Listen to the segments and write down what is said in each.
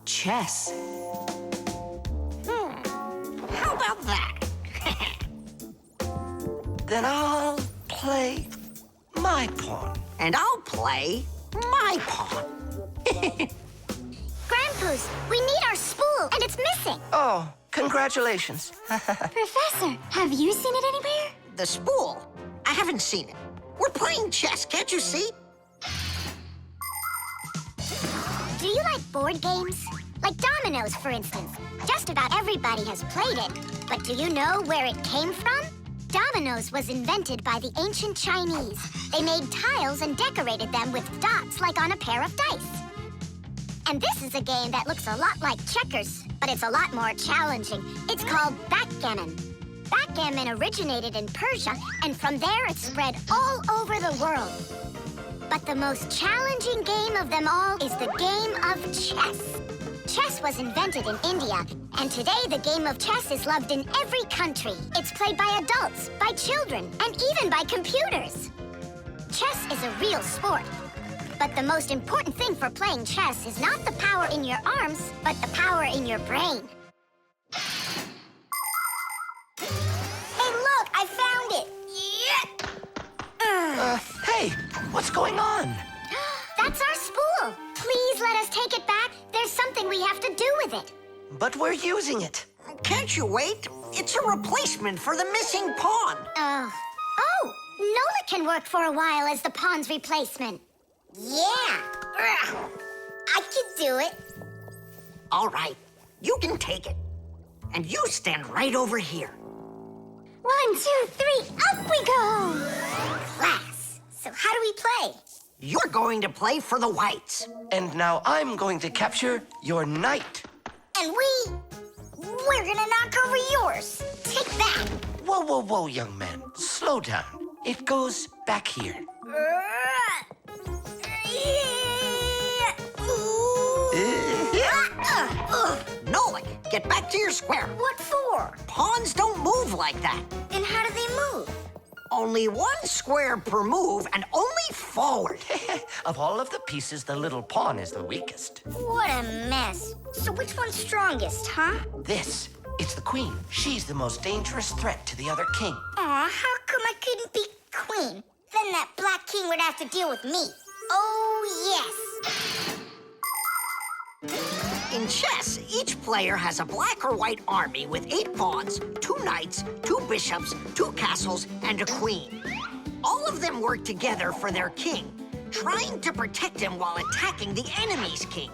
chess. How about that? Then I'll play my pawn. And I'll play my pawn. Grandpus, we need our spool, and it's missing. Oh, congratulations. Professor, have you seen it anywhere? The spool? I haven't seen it. We're playing chess, can't you see? Do you like board games? Like dominoes, for instance. Just about everybody has played it. But do you know where it came from? Dominoes was invented by the ancient Chinese. They made tiles and decorated them with dots like on a pair of dice. And this is a game that looks a lot like checkers, but it's a lot more challenging. It's called backgammon. Backgammon originated in Persia, and from there it spread all over the world. But the most challenging game of them all is the game of chess. Chess was invented in India, and today the game of chess is loved in every country. It's played by adults, by children, and even by computers. Chess is a real sport. But the most important thing for playing chess is not the power in your arms, but the power in your brain. Hey, look, I found it! Yeah! Hey, what's going on? That's our spool. Please let us take it back. There's something we have to do with it. But we're using it. Can't you wait? It's a replacement for the missing pawn. Oh, Nolik can work for a while as the pawn's replacement. Yeah, I can do it. All right, you can take it. And you stand right over here. 1, 2, 3, up we go! Class, so how do we play? You're going to play for the whites. And now I'm going to capture your knight. And we're gonna knock over yours. Take that. Whoa, whoa, whoa, young man. Slow down. It goes back here. Nolik, get back to your square. What for? Pawns don't move like that. Then how do they move? Only one square per move and only forward. Of all of the pieces, the little pawn is the weakest. What a mess. So which one's strongest, huh? This, it's the queen. She's the most dangerous threat to the other king. Aw, how come I couldn't be queen? Then that black king would have to deal with me. Oh, yes. In chess, each player has a black or white army with 8 pawns, 2 knights, 2 bishops, 2 castles, and a queen. All of them work together for their king, trying to protect him while attacking the enemy's king.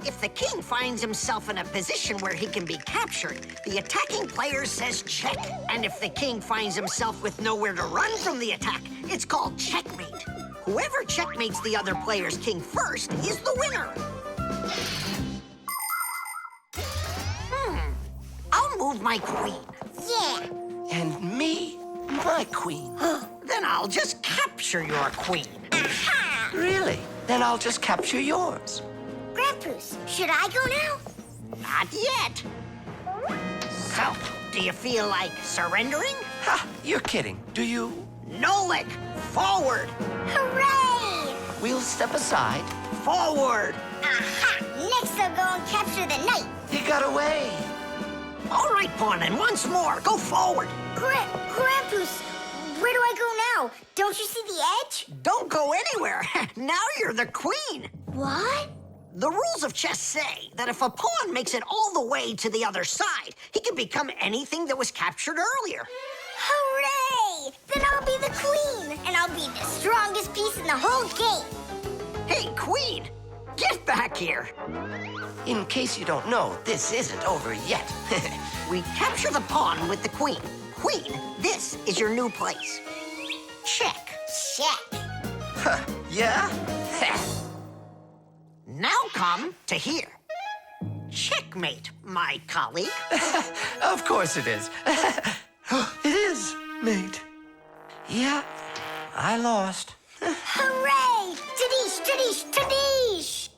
If the king finds himself in a position where he can be captured, the attacking player says check. And if the king finds himself with nowhere to run from the attack, it's called checkmate. Whoever checkmates the other player's king first is the winner. I'll move my queen. Yeah. And me, my queen. Then I'll just capture your queen. Aha! Really? Then I'll just capture yours. Grandpus, should I go now? Not yet. So, do you feel like surrendering? Ha! You're kidding. Do you? Nolik, forward! Hooray! We'll step aside. Forward! Aha! Next I'll go and capture the knight. He got away. All right, pawn, and once more, go forward. Grandpus, where do I go now? Don't you see the edge? Don't go anywhere. Now you're the queen. What? The rules of chess say that if a pawn makes it all the way to the other side, he can become anything that was captured earlier. Hooray! Then I'll be the queen, and I'll be the strongest piece in the whole game. Hey, queen, get back here. In case you don't know, this isn't over yet. We capture the pawn with the queen. Queen, this is your new place. Check. Check. Huh, yeah? Now come to here. Checkmate, my colleague. Of course it is. It is, mate. Yeah, I lost. Hooray! Tadish, tadish, tadish!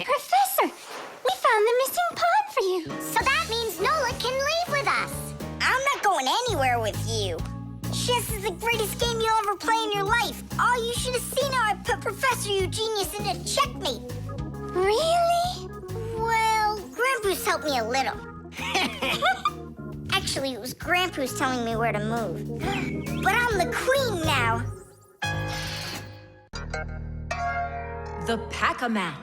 Professor, we found the missing pawn for you. So that means Nolik can leave with us. I'm not going anywhere with you. Chess is the greatest game you'll ever play in your life. Oh, you should have seen how I put Professor Eugenius into checkmate. Really? Well, just helped me a little. Actually, it was Grandpus telling me where to move. But I'm the queen now. The Pack-A-Mat.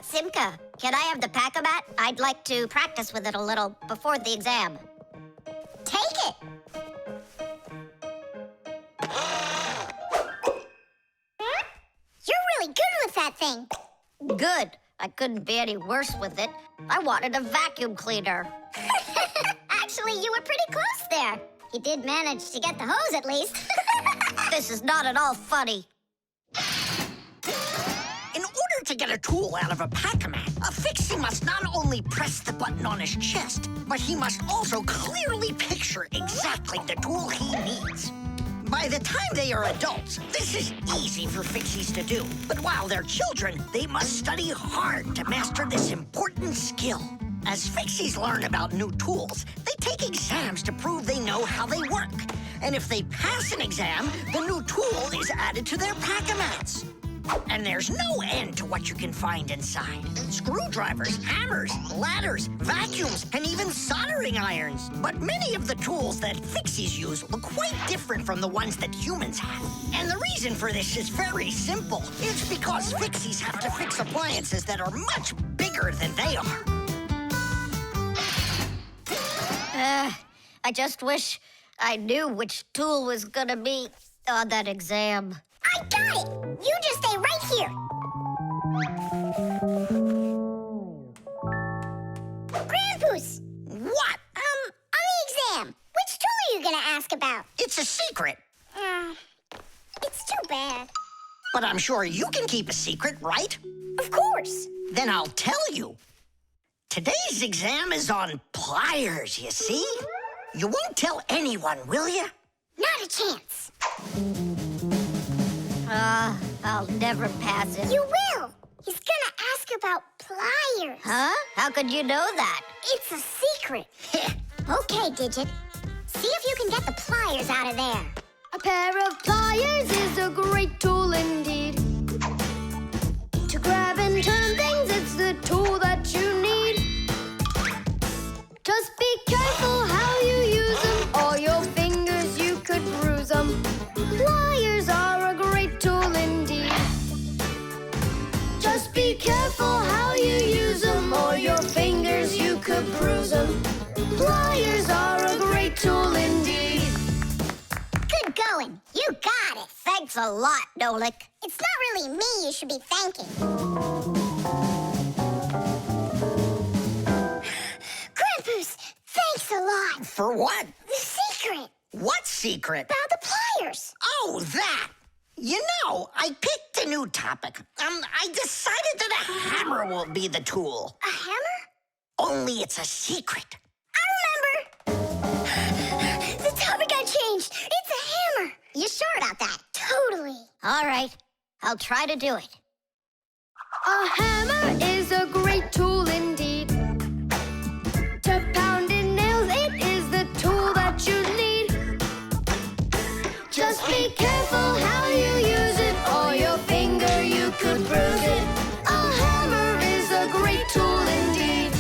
Simka, can I have the Pack-A-Mat? I'd like to practice with it a little before the exam. Take it. You're really good with that thing. Good. I couldn't be any worse with it. I wanted a vacuum cleaner. Actually, you were pretty close there. You did manage to get the hose at least. This is not at all funny. In order to get a tool out of a Pack-A-Mat, a Fixie must not only press the button on his chest, but he must also clearly picture exactly the tool he needs. By the time they are adults, this is easy for Fixies to do. But while they're children, they must study hard to master this important skill. As Fixies learn about new tools, they take exams to prove they know how they work. And if they pass an exam, the new tool is added to their Pack-A-Mats. And there's no end to what you can find inside. Screwdrivers, hammers, ladders, vacuums, and even soldering irons. But many of the tools that Fixies use look quite different from the ones that humans have. And the reason for this is very simple. It's because Fixies have to fix appliances that are much bigger than they are. I just wish I knew which tool was gonna be on that exam. I got it! You just stay right here. Grandpus! What? On the exam, which tool are you gonna ask about? It's a secret. It's too bad. But I'm sure you can keep a secret, right? Of course. Then I'll tell you. Today's exam is on pliers, you see? You won't tell anyone, will you? Not a chance. I'll never pass it. You will. He's gonna ask about pliers. Huh? How could you know that? It's a secret. Okay, Digit. See if you can get the pliers out of there. A pair of pliers is a great tool indeed. To grab and turn things, it's the tool that you need. Just be careful how you use them, or your fingers you could bruise them. Pliers are a great tool indeed. Just be careful how you use them, or your fingers you could bruise them. Pliers are a great tool indeed. Good going. You got it. Thanks a lot, Nolik. It's not really me you should be thanking. Grandpus, thanks a lot. For what? The secret What secret? about the pliers. Oh, that! You know, I picked a new topic. I decided that a hammer will be the tool. A hammer? Only it's a secret. I remember. The topic got changed. It's a hammer. You sure about that? Totally. All right. I'll try to do it. A hammer is a great tool indeed. To pound in nails, it is the tool that you need. Just be careful how you use it, or your finger you could bruise it. A hammer is a great tool indeed.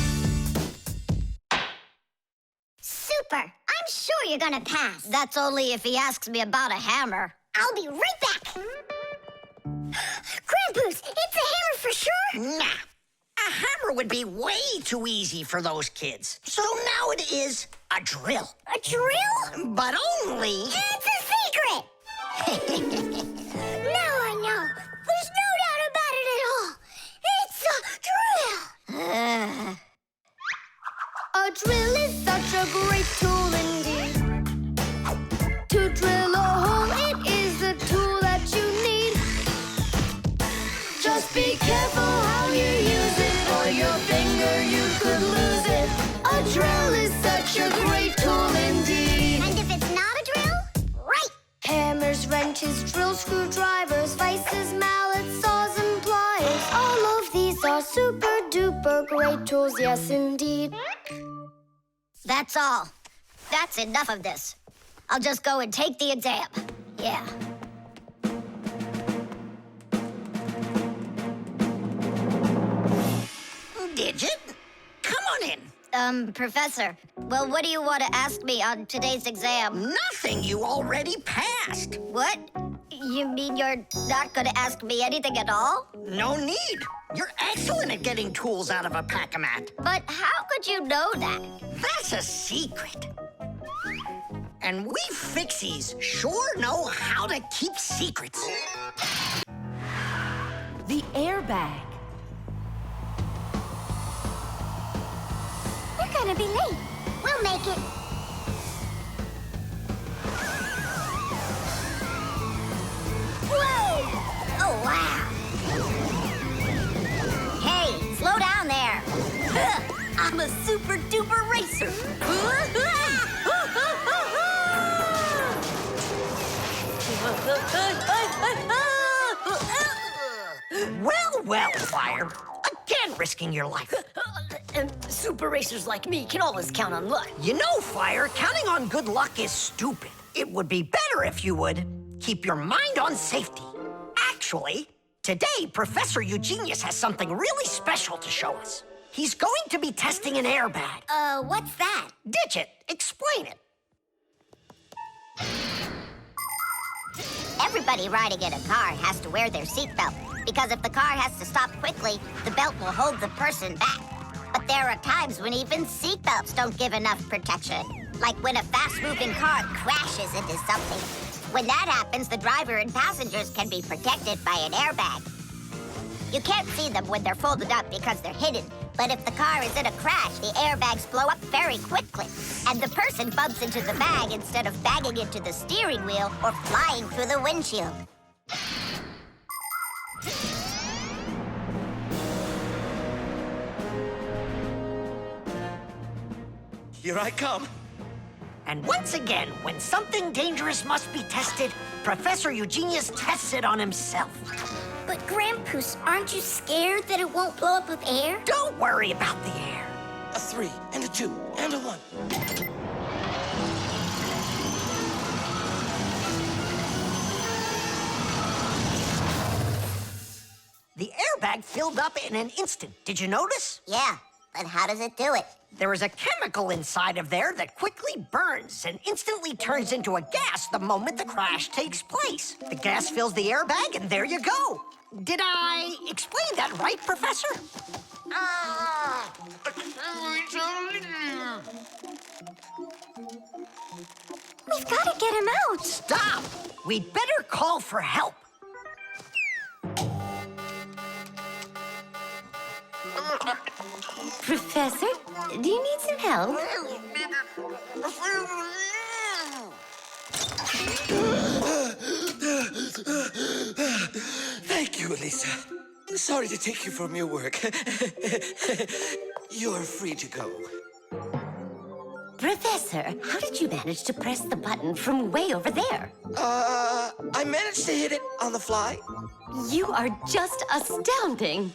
Super. I'm sure you're gonna pass. That's only if he asks me about a hammer. I'll be right back. Grandpus, it's a hammer for sure? Nah. A hammer would be way too easy for those kids. So now it is a drill. A drill? But only... It's a secret. Now I know. There's no doubt about it at all. It's a drill. A drill is such a great tool indeed. To drill a hole, it is the tool that you need. Just be careful how you use it, or your finger you could lose it. A drill is such a great tool indeed. And if it's not a drill, right. Hammers, wrenches, drills, screwdrivers, vices, mallets, saws, and pliers. All of these are super duper great tools, yes indeed. That's all. That's enough of this. I'll just go and take the exam. Yeah. Digit. Come on in. Professor, well, what do you want to ask me on today's exam? Nothing. You already passed. What? You mean you're not going to ask me anything at all? No need. You're excellent at getting tools out of a pack-a-mat. But how could you know that? That's a secret. And we Fixies sure know how to keep secrets. The airbag. We're gonna be late. We'll make it. Whoa! Oh, wow. Hey, slow down there. I'm a super duper racer. Well, Fire. Again, risking your life. And super racers like me can always count on luck. You know, Fire, counting on good luck is stupid. It would be better if you would keep your mind on safety. Actually, today, Professor Eugenius has something really special to show us. He's going to be testing an airbag. What's that? Digit, explain it. Everybody riding in a car has to wear their seatbelt, because if the car has to stop quickly, the belt will hold the person back. But there are times when even seatbelts don't give enough protection, like when a fast-moving car crashes into something. When that happens, the driver and passengers can be protected by an airbag. You can't see them when they're folded up because they're hidden, but if the car is in a crash, the airbags blow up very quickly, and the person bumps into the bag instead of banging into the steering wheel or flying through the windshield. Here I come. And once again, when something dangerous must be tested, Professor Eugenius tests it on himself. But Grandpus, aren't you scared that it won't blow up with air? Don't worry about the air. A 3 and a 2 and a 1. The airbag filled up in an instant. Did you notice? Yeah, but how does it do it? There is a chemical inside of there that quickly burns and instantly turns into a gas the moment the crash takes place. The gas fills the airbag, and there you go. Did I explain that right, Professor? We've got to get him out. Stop! We'd better call for help. Professor, do you need some help? Thank you, Elisa. Sorry to take you from your work. You're free to go. Professor, how did you manage to press the button from way over there? I managed to hit it on the fly. You are just astounding.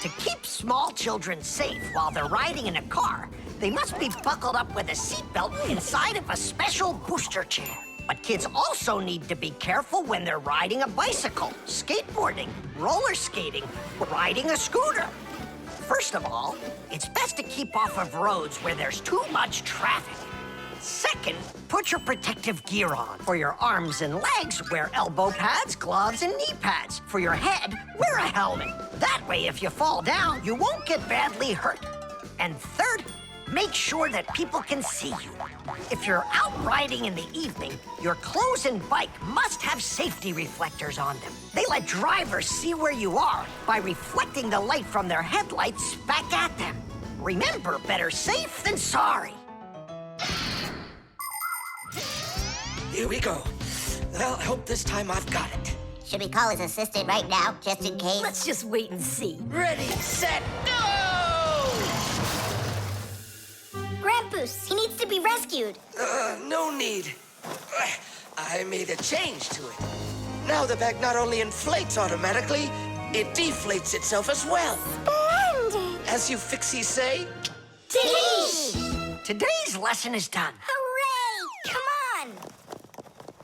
To keep small children safe while they're riding in a car, they must be buckled up with a seatbelt inside of a special booster chair. But kids also need to be careful when they're riding a bicycle, skateboarding, roller skating, or riding a scooter. First of all, it's best to keep off of roads where there's too much traffic. Second, put your protective gear on. For your arms and legs, wear elbow pads, gloves, and knee pads. For your head, wear a helmet. That way, if you fall down, you won't get badly hurt. And third, make sure that people can see you. If you're out riding in the evening, your clothes and bike must have safety reflectors on them. They let drivers see where you are by reflecting the light from their headlights back at them. Remember, better safe than sorry. Here we go. Well, I hope this time I've got it. Should we call his assistant right now, just in case? Let's just wait and see. Ready, set, go! Grandpus, he needs to be rescued. No need. I made a change to it. Now the bag not only inflates automatically, it deflates itself as well. Splendid. As you Fixies say, Today's lesson is done. Hooray! Come on.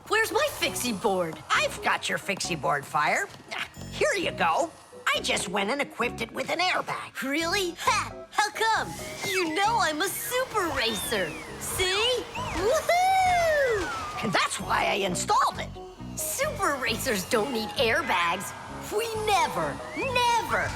Where's my fixie board? I've got your fixie board, Fire. Here you go. I just went and equipped it with an airbag. Really? Ha! How come? You know I'm a super racer. See? Woohoo! And that's why I installed it. Super racers don't need airbags. We never, ever.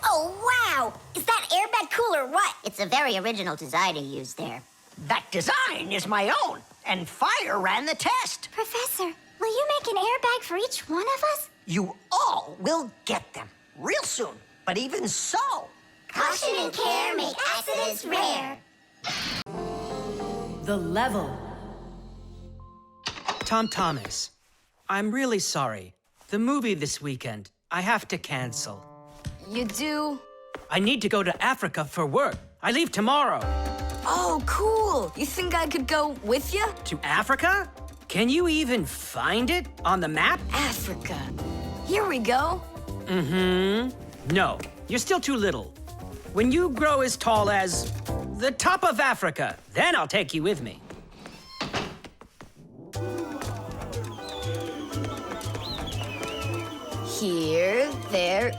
Oh, wow! Is that airbag cool or what? It's a very original design you used there. That design is my own, and Fire ran the test. Professor, will you make an airbag for each one of us? You all will get them real soon. But even so, Caution and care make accidents rare. The level. Tom Thomas, I'm really sorry. The movie this weekend, I have to cancel. You do? I need to go to Africa for work. I leave tomorrow. Oh, cool. You think I could go with you? To Africa? Can you even find it on the map? Africa. Here we go. No, you're still too little. When you grow as tall as the top of Africa, then I'll take you with me. Here, there.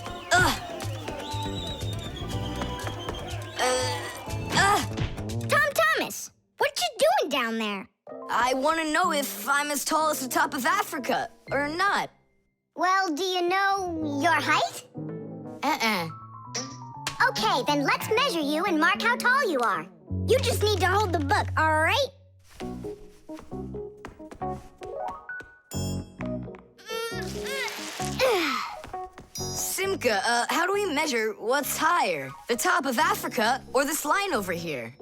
Tom Thomas, what you doing down there? I want to know if I'm as tall as the top of Africa or not. Well, do you know your height? Okay, then let's measure you and mark how tall you are. You just need to hold the book, all right? Simka, how do we measure what's higher? The top of Africa or this line over here?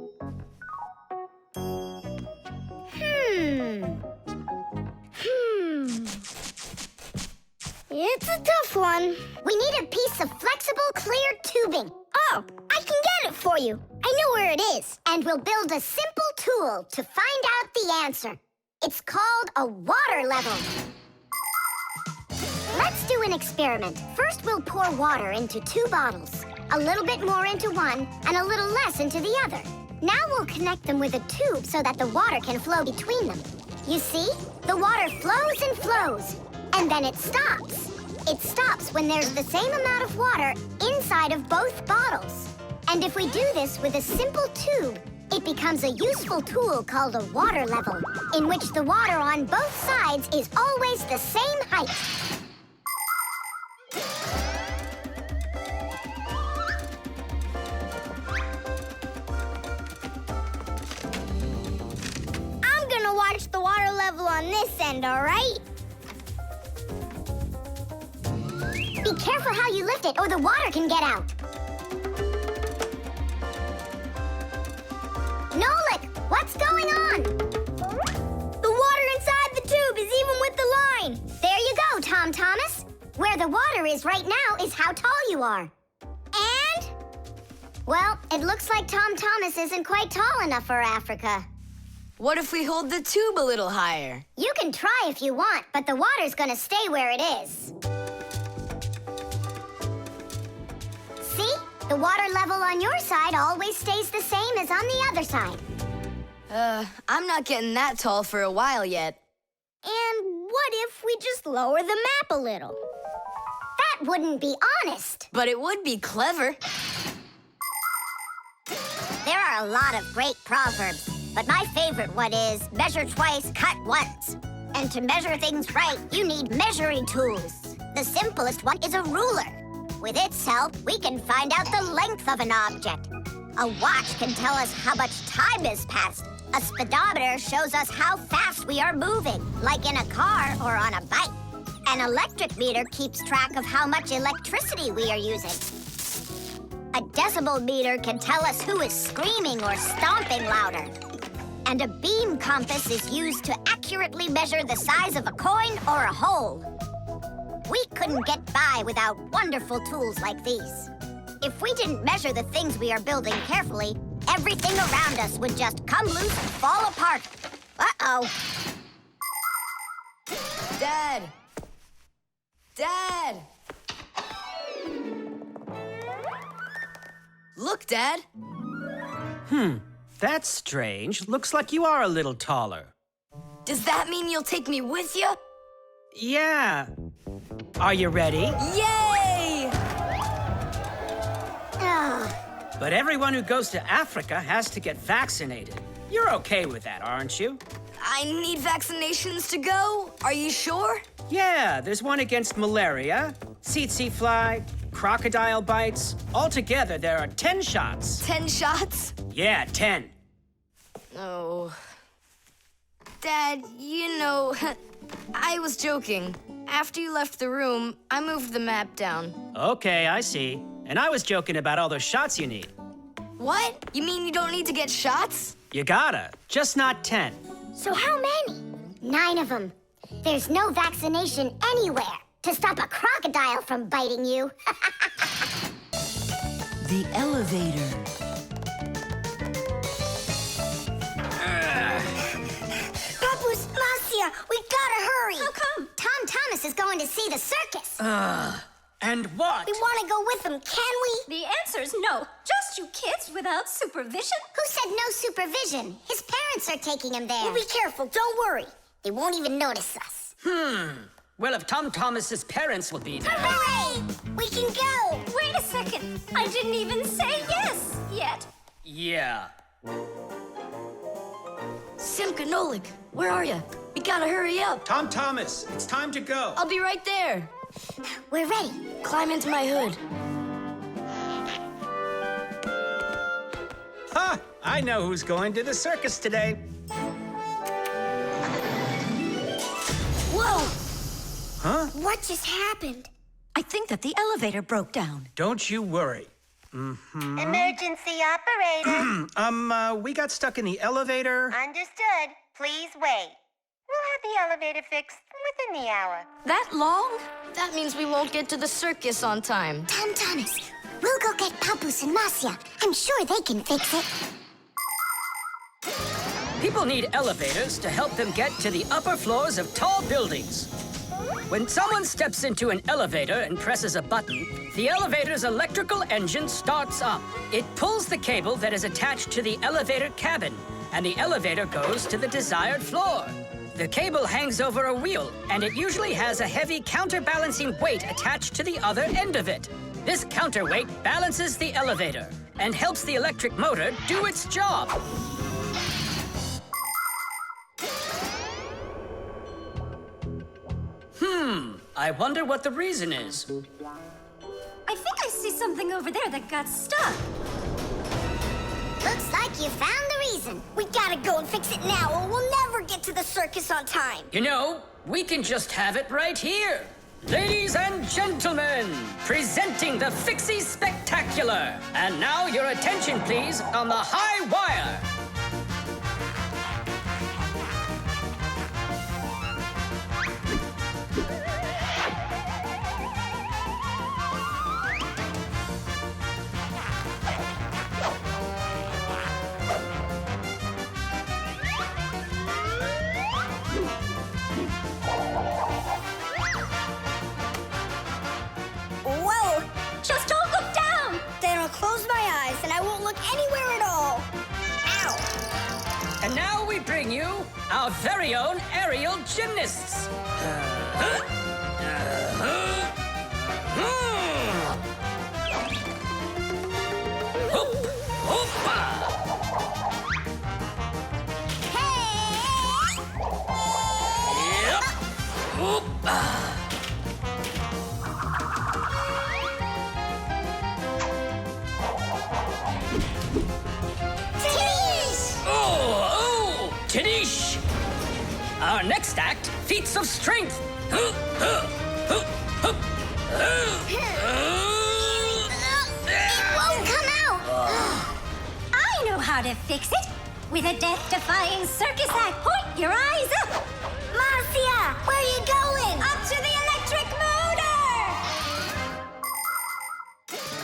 It's a tough one. We need a piece of flexible, clear tubing. Oh, I can get it for you. I know where it is. And we'll build a simple tool to find out the answer. It's called a water level. Let's do an experiment. First, we'll pour water into 2 bottles. A little bit more into one, and a little less into the other. Now we'll connect them with a tube so that the water can flow between them. You see? The water flows and flows, and then it stops. It stops when there's the same amount of water inside of both bottles. And if we do this with a simple tube, it becomes a useful tool called a water level, in which the water on both sides is always the same height. I'm gonna watch the water level on this end, all right? Be careful how you lift it, or the water can get out. Nolik, what's going on? The water inside the tube is even with the line. There you go, Tom Thomas. Where the water is right now is how tall you are. And? Well, it looks like Tom Thomas isn't quite tall enough for Africa. What if we hold the tube a little higher? You can try if you want, but the water's gonna stay where it is. See? The water level on your side always stays the same as on the other side. I'm not getting that tall for a while yet. And what if we just lower the map a little? That wouldn't be honest. But it would be clever. There are a lot of great proverbs, but my favorite one is measure twice, cut once. And to measure things right, you need measuring tools. The simplest one is a ruler. With its help, we can find out the length of an object. A watch can tell us how much time has passed. A speedometer shows us how fast we are moving, like in a car or on a bike. An electric meter keeps track of how much electricity we are using. A decibel meter can tell us who is screaming or stomping louder. And a beam compass is used to accurately measure the size of a coin or a hole. We couldn't get by without wonderful tools like these. If we didn't measure the things we are building carefully, everything around us would just come loose and fall apart. Uh-oh. Dad! Dad! Look, Dad. That's strange. Looks like you are a little taller. Does that mean you'll take me with you? Yeah. Are you ready? Yay! Oh, But everyone who goes to Africa has to get vaccinated. You're okay with that, aren't you? I need vaccinations to go. Are you sure? Yeah, there's one against malaria, tsetse fly, crocodile bites. Altogether, there are 10 shots. 10 shots? Yeah, 10. Oh. Dad, you know, I was joking. After you left the room, I moved the map down. Okay, I see. And I was joking about all those shots you need. What? You mean you don't need to get shots? You gotta, just not 10. so how many? 9 of them. There's no vaccination anywhere to stop a crocodile from biting you. The elevator. Papu's Marcia, we gotta hurry. How come? Tom Thomas is going to see the circus. And what? We want to go with him, can we? The answer's no. Just you kids without supervision. Who said no supervision? His parents are taking him there. We'll be careful, don't worry. They won't even notice us. Well, if Tom Thomas's parents will be there. Hooray! We can go! Wait a second. I didn't even say yes yet. Yeah. Simka, Nolik, where are you? We gotta hurry up. Tom Thomas, it's time to go. I'll be right there. We're ready. Climb into my hood. Ha! I know who's going to the circus today. Whoa! Huh? What just happened? I think that the elevator broke down. Don't you worry. Emergency operator. We got stuck in the elevator. Understood. Please wait. We'll have the elevator fixed within the hour. That long? That means we won't get to the circus on time. Tom Thomas, we'll go get Papu's and Marcia. I'm sure they can fix it. People need elevators to help them get to the upper floors of tall buildings. When someone steps into an elevator and presses a button, the elevator's electrical engine starts up. It pulls the cable that is attached to the elevator cabin, and the elevator goes to the desired floor. The cable hangs over a wheel, and it usually has a heavy counterbalancing weight attached to the other end of it. This counterweight balances the elevator and helps the electric motor do its job. I wonder what the reason is. I think I see something over there that got stuck. Looks like you found the reason. We gotta go and fix it now, or we'll never get to the circus on time. You know, we can just have it right here. Ladies and gentlemen, presenting the Fixies Spectacular. And now your attention, please, on the high wire. Whoa! Just don't look down. Then I'll close my eyes and I won't look anywhere at all. Ow! And now we bring you our very own aerial gymnasts. Hoop, hoopa. Yep. Hoopa. Oh, Tadish! Our next act, feats of strength. It won't come out! I know how to fix it. With a death-defying circus act, point your eyes up. Marcia, where are you going? Up to the electric motor!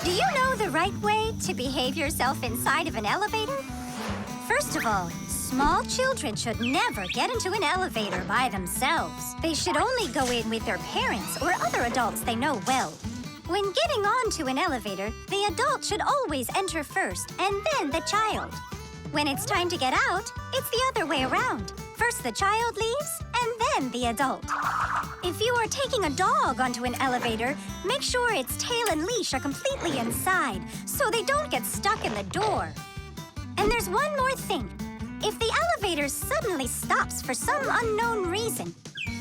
Do you know the right way to behave yourself inside of an elevator? First of all, small children should never get into an elevator by themselves. They should only go in with their parents or other adults they know well. When getting onto an elevator, the adult should always enter first and then the child. When it's time to get out, it's the other way around. First the child leaves, and then the adult. If you are taking a dog onto an elevator, make sure its tail and leash are completely inside, so they don't get stuck in the door. And there's one more thing. If the elevator suddenly stops for some unknown reason,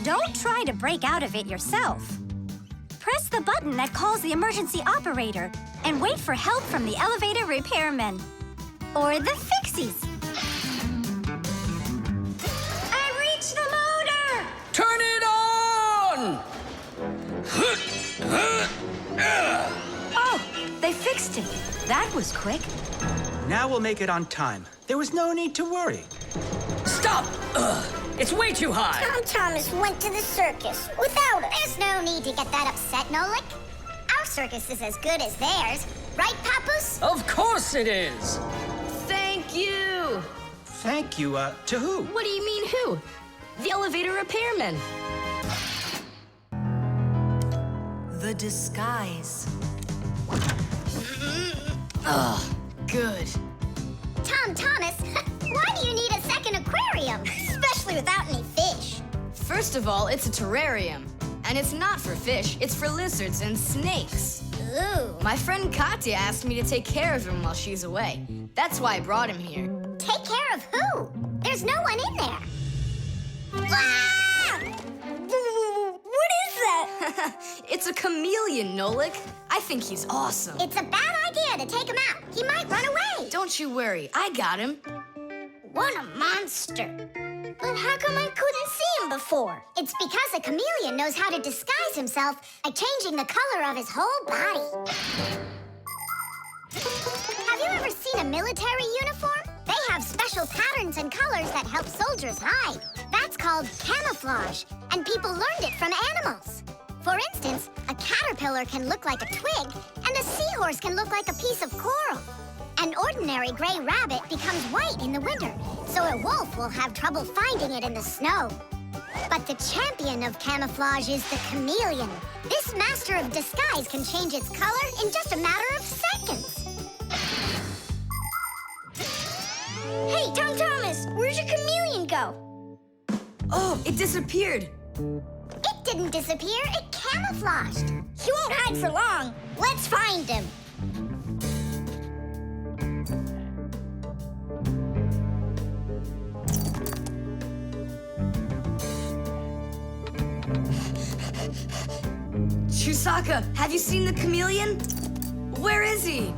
don't try to break out of it yourself. Press the button that calls the emergency operator and wait for help from the elevator repairmen. Or the Fixies. I reached the motor! Turn it on! Oh, they fixed it. That was quick. Now we'll make it on time. There was no need to worry. Stop! It's way too high! Tom Thomas went to the circus without us. There's no need to get that upset, Nolik. Our circus is as good as theirs. Right, Papoose? Of course it is! Thank you! Thank you, to who? What do you mean, who? The elevator repairman. The disguise. Ugh, good. Tom Thomas, why do you need a second aquarium? Especially without any fish. First of all, it's a terrarium. And it's not for fish, it's for lizards and snakes. Ooh. My friend Katya asked me to take care of him while she's away. That's why I brought him here. Take care of who? There's no one in there. Ah! What is that? It's a chameleon, Nolik. I think he's awesome. It's a bad idea to take him out. He might run away. Don't you worry, I got him. What a monster. But how come I couldn't see him before? It's because a chameleon knows how to disguise himself by changing the color of his whole body. Have you ever seen a military uniform? They have special patterns and colors that help soldiers hide. That's called camouflage, and people learned it from animals. For instance, a caterpillar can look like a twig, and a seahorse can look like a piece of coral. An ordinary gray rabbit becomes white in the winter, so a wolf will have trouble finding it in the snow. But the champion of camouflage is the chameleon. This master of disguise can change its color in just a matter of seconds. Hey, Tom Thomas, where'd your chameleon go? Oh, it disappeared. It didn't disappear, it camouflaged. He won't hide for long. Let's find him. Chusaka, have you seen the chameleon? Where is he?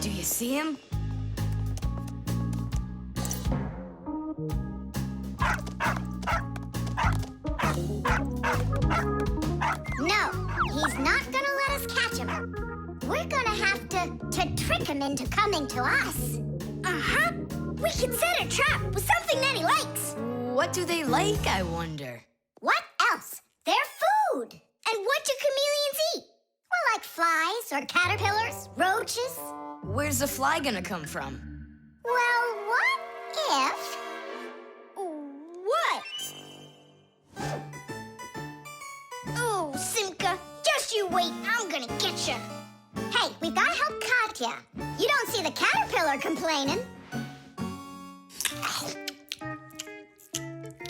Do you see him? No, he's not gonna let us catch him. We're gonna have to trick him into coming to us. Uh-huh. We can set a trap with something that he likes. What do they like, I wonder? What else? They're food. And what do chameleons eat? Well, like flies or caterpillars, roaches. Where's the fly gonna come from? Well, what if... What? Oh, Simka, just you wait. I'm gonna get you. Hey, we've gotta help Katya. You don't see the caterpillar complaining.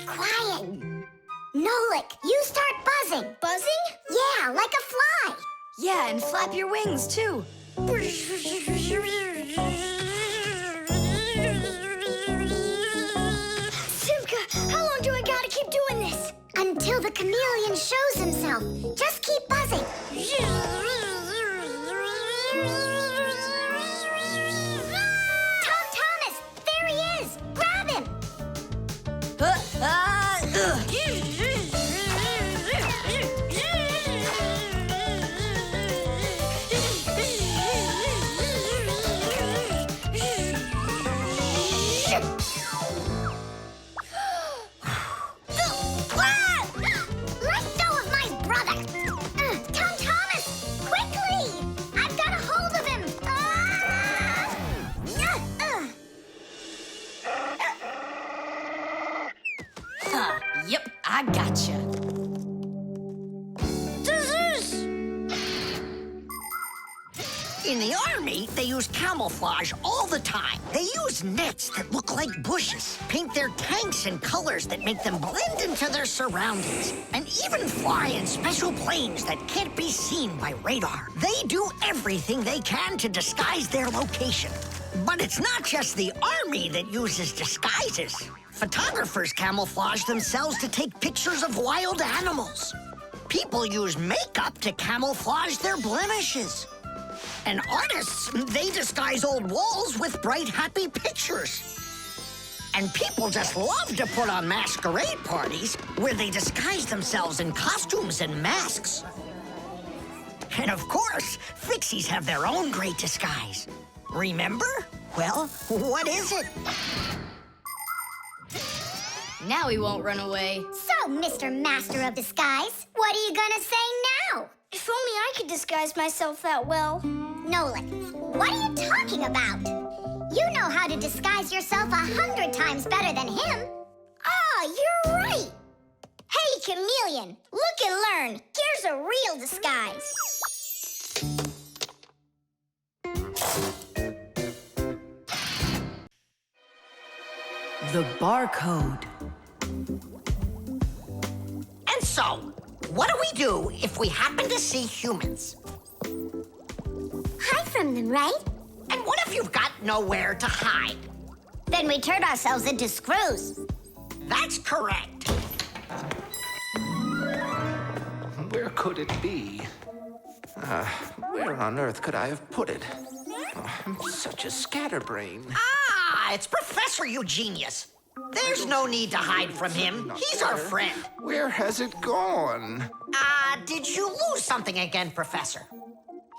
Quiet. Nolik, you start buzzing. Buzzing? Yeah, like a fly. Yeah, and flap your wings, too. Simka, how long do I gotta keep doing this? Until the chameleon shows himself. Just keep buzzing. Tom Thomas, there he is. Grab him. Let go of my brother. Tom Thomas, quickly. I've got a hold of him. Yep, I gotcha. In the army, they use camouflage all the time. They use nets that look like bushes, paint their tanks in colors that make them blend into their surroundings, and even fly in special planes that can't be seen by radar. They do everything they can to disguise their location. But it's not just the army that uses disguises. Photographers camouflage themselves to take pictures of wild animals. People use makeup to camouflage their blemishes. And artists, they disguise old walls with bright, happy pictures. And people just love to put on masquerade parties where they disguise themselves in costumes and masks. And of course, Fixies have their own great disguise. Remember? Well, what is it? Now he won't run away. So, Mr. Master of Disguise, what are you gonna say now? If only I could disguise myself that well. Nolik, what are you talking about? You know how to disguise yourself 100 times better than him. Ah, you're right. Hey, Chameleon, look and learn. Here's a real disguise. The barcode. And so, what do we do if we happen to see humans? Hide from them, right? And what if you've got nowhere to hide? Then we turn ourselves into screws. That's correct. Where could it be? Where on earth could I have put it? Oh, I'm such a scatterbrain. Ah, it's Professor Eugenius. There's no need to hide from him. He's our friend. Where has it gone? Did you lose something again, Professor?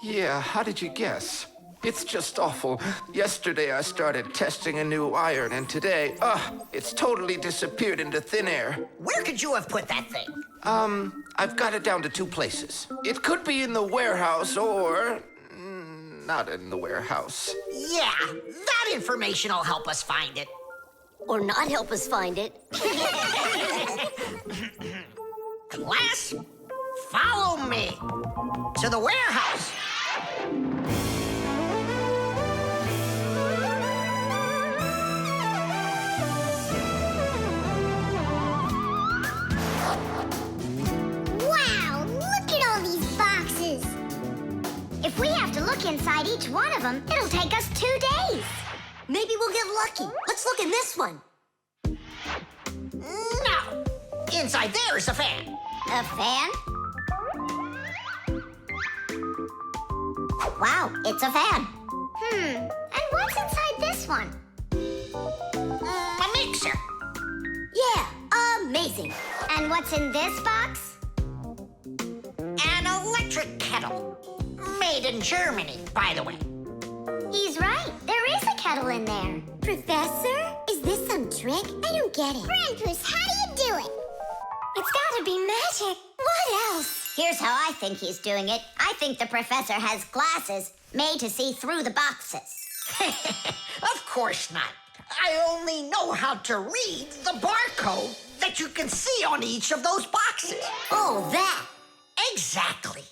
Yeah, how did you guess? It's just awful. Yesterday I started testing a new iron, and today, it's totally disappeared into thin air. Where could you have put that thing? I've got it down to 2 places. It could be in the warehouse or not in the warehouse. Yeah, that information will help us find it. Or not help us find it. Class, follow me to the warehouse. Wow, look at all these boxes. If we have to look inside each one of them, it'll take us 2 days. Maybe we'll get lucky. Let's look in this one. No, inside there is a fan. A fan? Wow, it's a fan. And what's inside this one? A mixer. Yeah, amazing. And what's in this box? An electric kettle. Made in Germany, by the way. He's right. There is a kettle in there. Professor, is this some trick? I don't get it. Grandpus, how do you do it? It's gotta be magic. What else? Here's how I think he's doing it. I think the professor has glasses made to see through the boxes. Of course not. I only know how to read the barcode that you can see on each of those boxes. Oh, that. Exactly.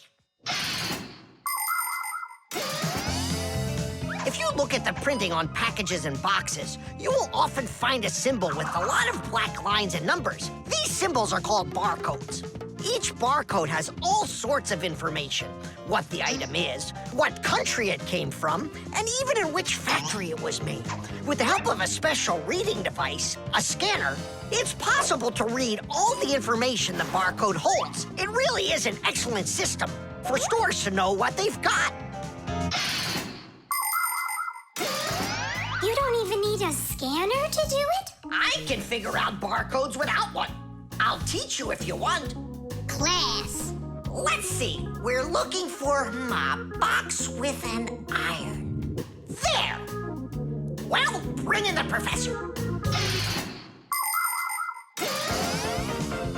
If you look at the printing on packages and boxes, you will often find a symbol with a lot of black lines and numbers. These symbols are called barcodes. Each barcode has all sorts of information. What the item is, what country it came from, and even in which factory it was made. With the help of a special reading device, a scanner, it's possible to read all the information the barcode holds. It really is an excellent system for stores to know what they've got. You don't even need a scanner to do it? I can figure out barcodes without one. I'll teach you if you want. Class. Let's see. We're looking for a box with an iron. There. Well, bring in the professor.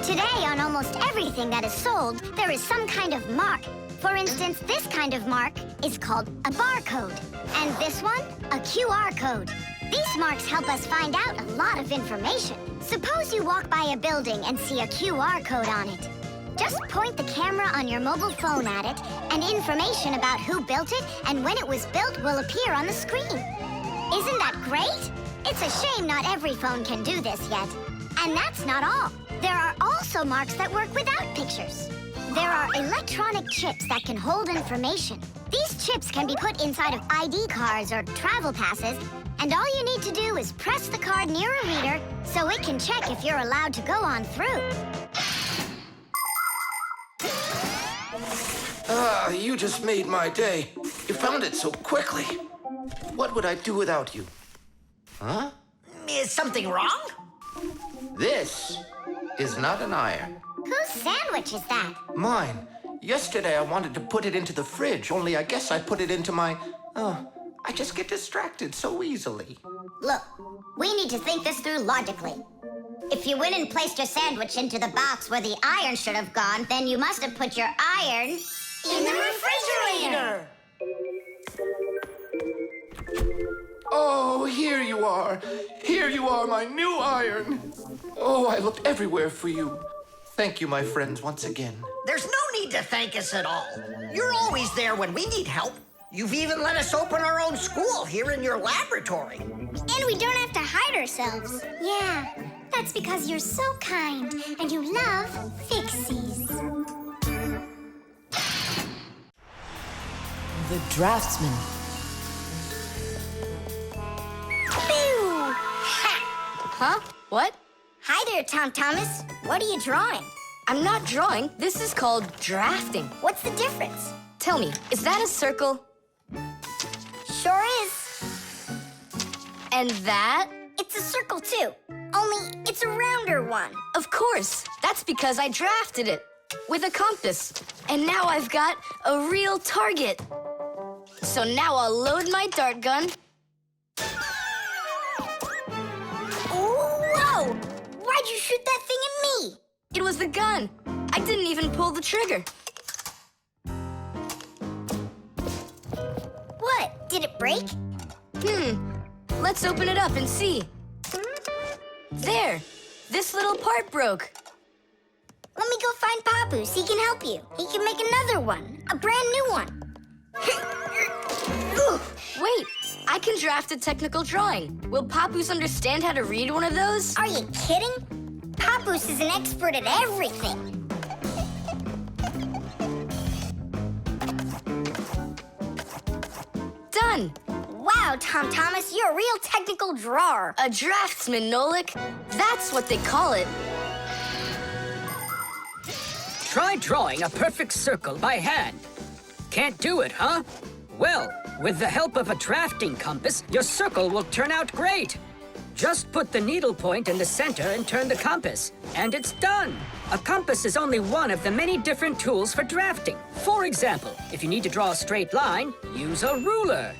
Today, on almost everything that is sold, there is some kind of mark. For instance, this kind of mark is called a barcode. And this one, a QR code. These marks help us find out a lot of information. Suppose you walk by a building and see a QR code on it. Just point the camera on your mobile phone at it, and information about who built it and when it was built will appear on the screen. Isn't that great? It's a shame not every phone can do this yet. And that's not all. There are also marks that work without pictures. There are electronic chips that can hold information. These chips can be put inside of ID cards or travel passes, and all you need to do is press the card near a reader so it can check if you're allowed to go on through. You just made my day. You found it so quickly. What would I do without you? Huh? Is something wrong? This is not an iron. Whose sandwich is that? Mine. Yesterday I wanted to put it into the fridge, only I guess I put it into my... I just get distracted so easily. Look, we need to think this through logically. If you went and placed your sandwich into the box where the iron should have gone, then you must have put your iron... in the refrigerator! Oh, here you are. Here you are, my new iron. Oh, I looked everywhere for you. Thank you, my friends, once again. There's no need to thank us at all. You're always there when we need help. You've even let us open our own school here in your laboratory. And we don't have to hide ourselves. Yeah, that's because you're so kind and you love Fixies. The Draftsman. Pew! Huh? What? Hi there, Tom Thomas. What are you drawing? I'm not drawing. This is called drafting. What's the difference? Tell me, is that a circle? Sure is. And that? It's a circle, too. Only it's a rounder one. Of course. That's because I drafted it with a compass. And now I've got a real target. So now I'll load my dart gun. Whoa! Why'd you shoot that thing at me? It was the gun. I didn't even pull the trigger. What? Did it break? Let's open it up and see. There. This little part broke. Let me go find Papoose. He can help you. He can make another one. A brand new one. Wait, I can draft a technical drawing. Will Papoose understand how to read one of those? Are you kidding? Papoose is an expert at everything. Done. Wow, Tom Thomas, you're a real technical drawer. A draftsman, Nolik. That's what they call it. Try drawing a perfect circle by hand. Can't do it, huh? Well, with the help of a drafting compass, your circle will turn out great. Just put the needle point in the center and turn the compass, and it's done. A compass is only one of the many different tools for drafting. For example, if you need to draw a straight line, use a ruler.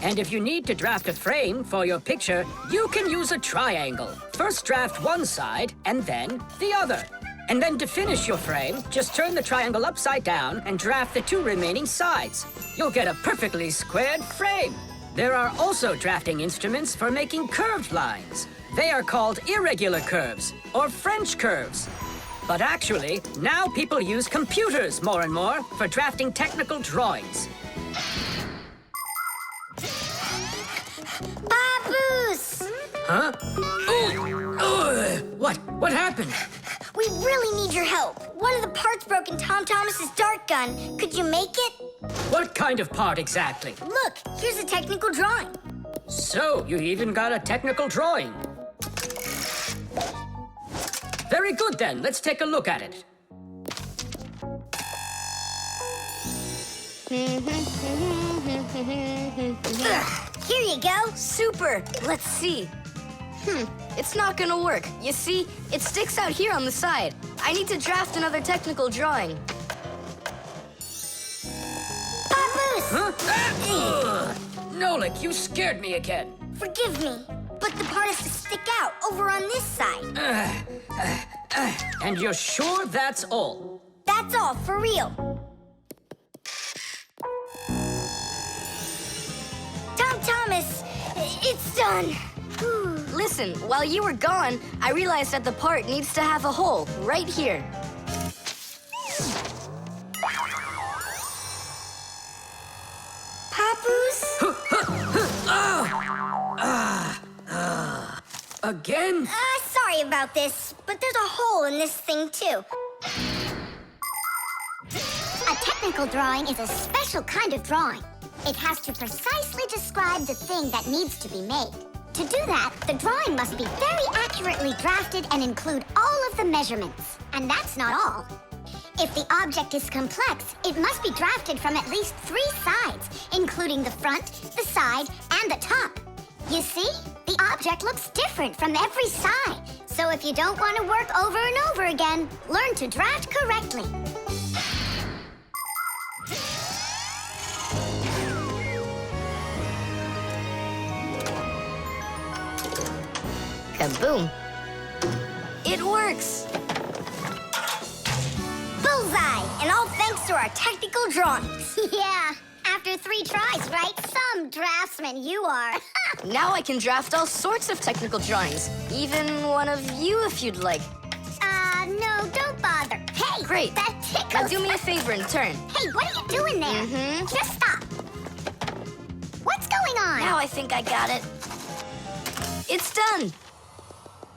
And if you need to draft a frame for your picture, you can use a triangle. First draft one side, and then the other. And then to finish your frame, just turn the triangle upside down and draft the two remaining sides. You'll get a perfectly squared frame. There are also drafting instruments for making curved lines. They are called irregular curves, or French curves. But actually, now people use computers more and more for drafting technical drawings. Papoose! Huh? Oh! What happened? We really need your help. One of the parts broke in Tom Thomas's dart gun. Could you make it? What kind of part exactly? Look, here's a technical drawing. So, you even got a technical drawing. Very good then, let's take a look at it. Here you go. Super. Let's see. It's not gonna work. You see, it sticks out here on the side. I need to draft another technical drawing. Papoose! Huh? Nolik, you scared me again. Forgive me, but the part has to stick out over on this side. And you're sure that's all? That's all, for real. Tom Thomas, it's done. Listen, while you were gone, I realized that the part needs to have a hole right here. Again? Sorry about this, but there's a hole in this thing, too. A technical drawing is a special kind of drawing. It has to precisely describe the thing that needs to be made. To do that, the drawing must be very accurately drafted and include all of the measurements. And that's not all. If the object is complex, it must be drafted from at least 3 sides, including the front, the side, and the top. You see? The object looks different from every side. So if you don't want to work over and over again, learn to draft correctly. Kaboom. It works. Bullseye! And all thanks to our technical drawings. Yeah, after 3 tries, right? Some draftsman you are. Now I can draft all sorts of technical drawings. Even one of you if you'd like. No, don't bother. Hey, Great. that tickles. Now do me a favor in turn. Hey, what are you doing there? Just stop. What's going on? Now I think I got it. It's done. And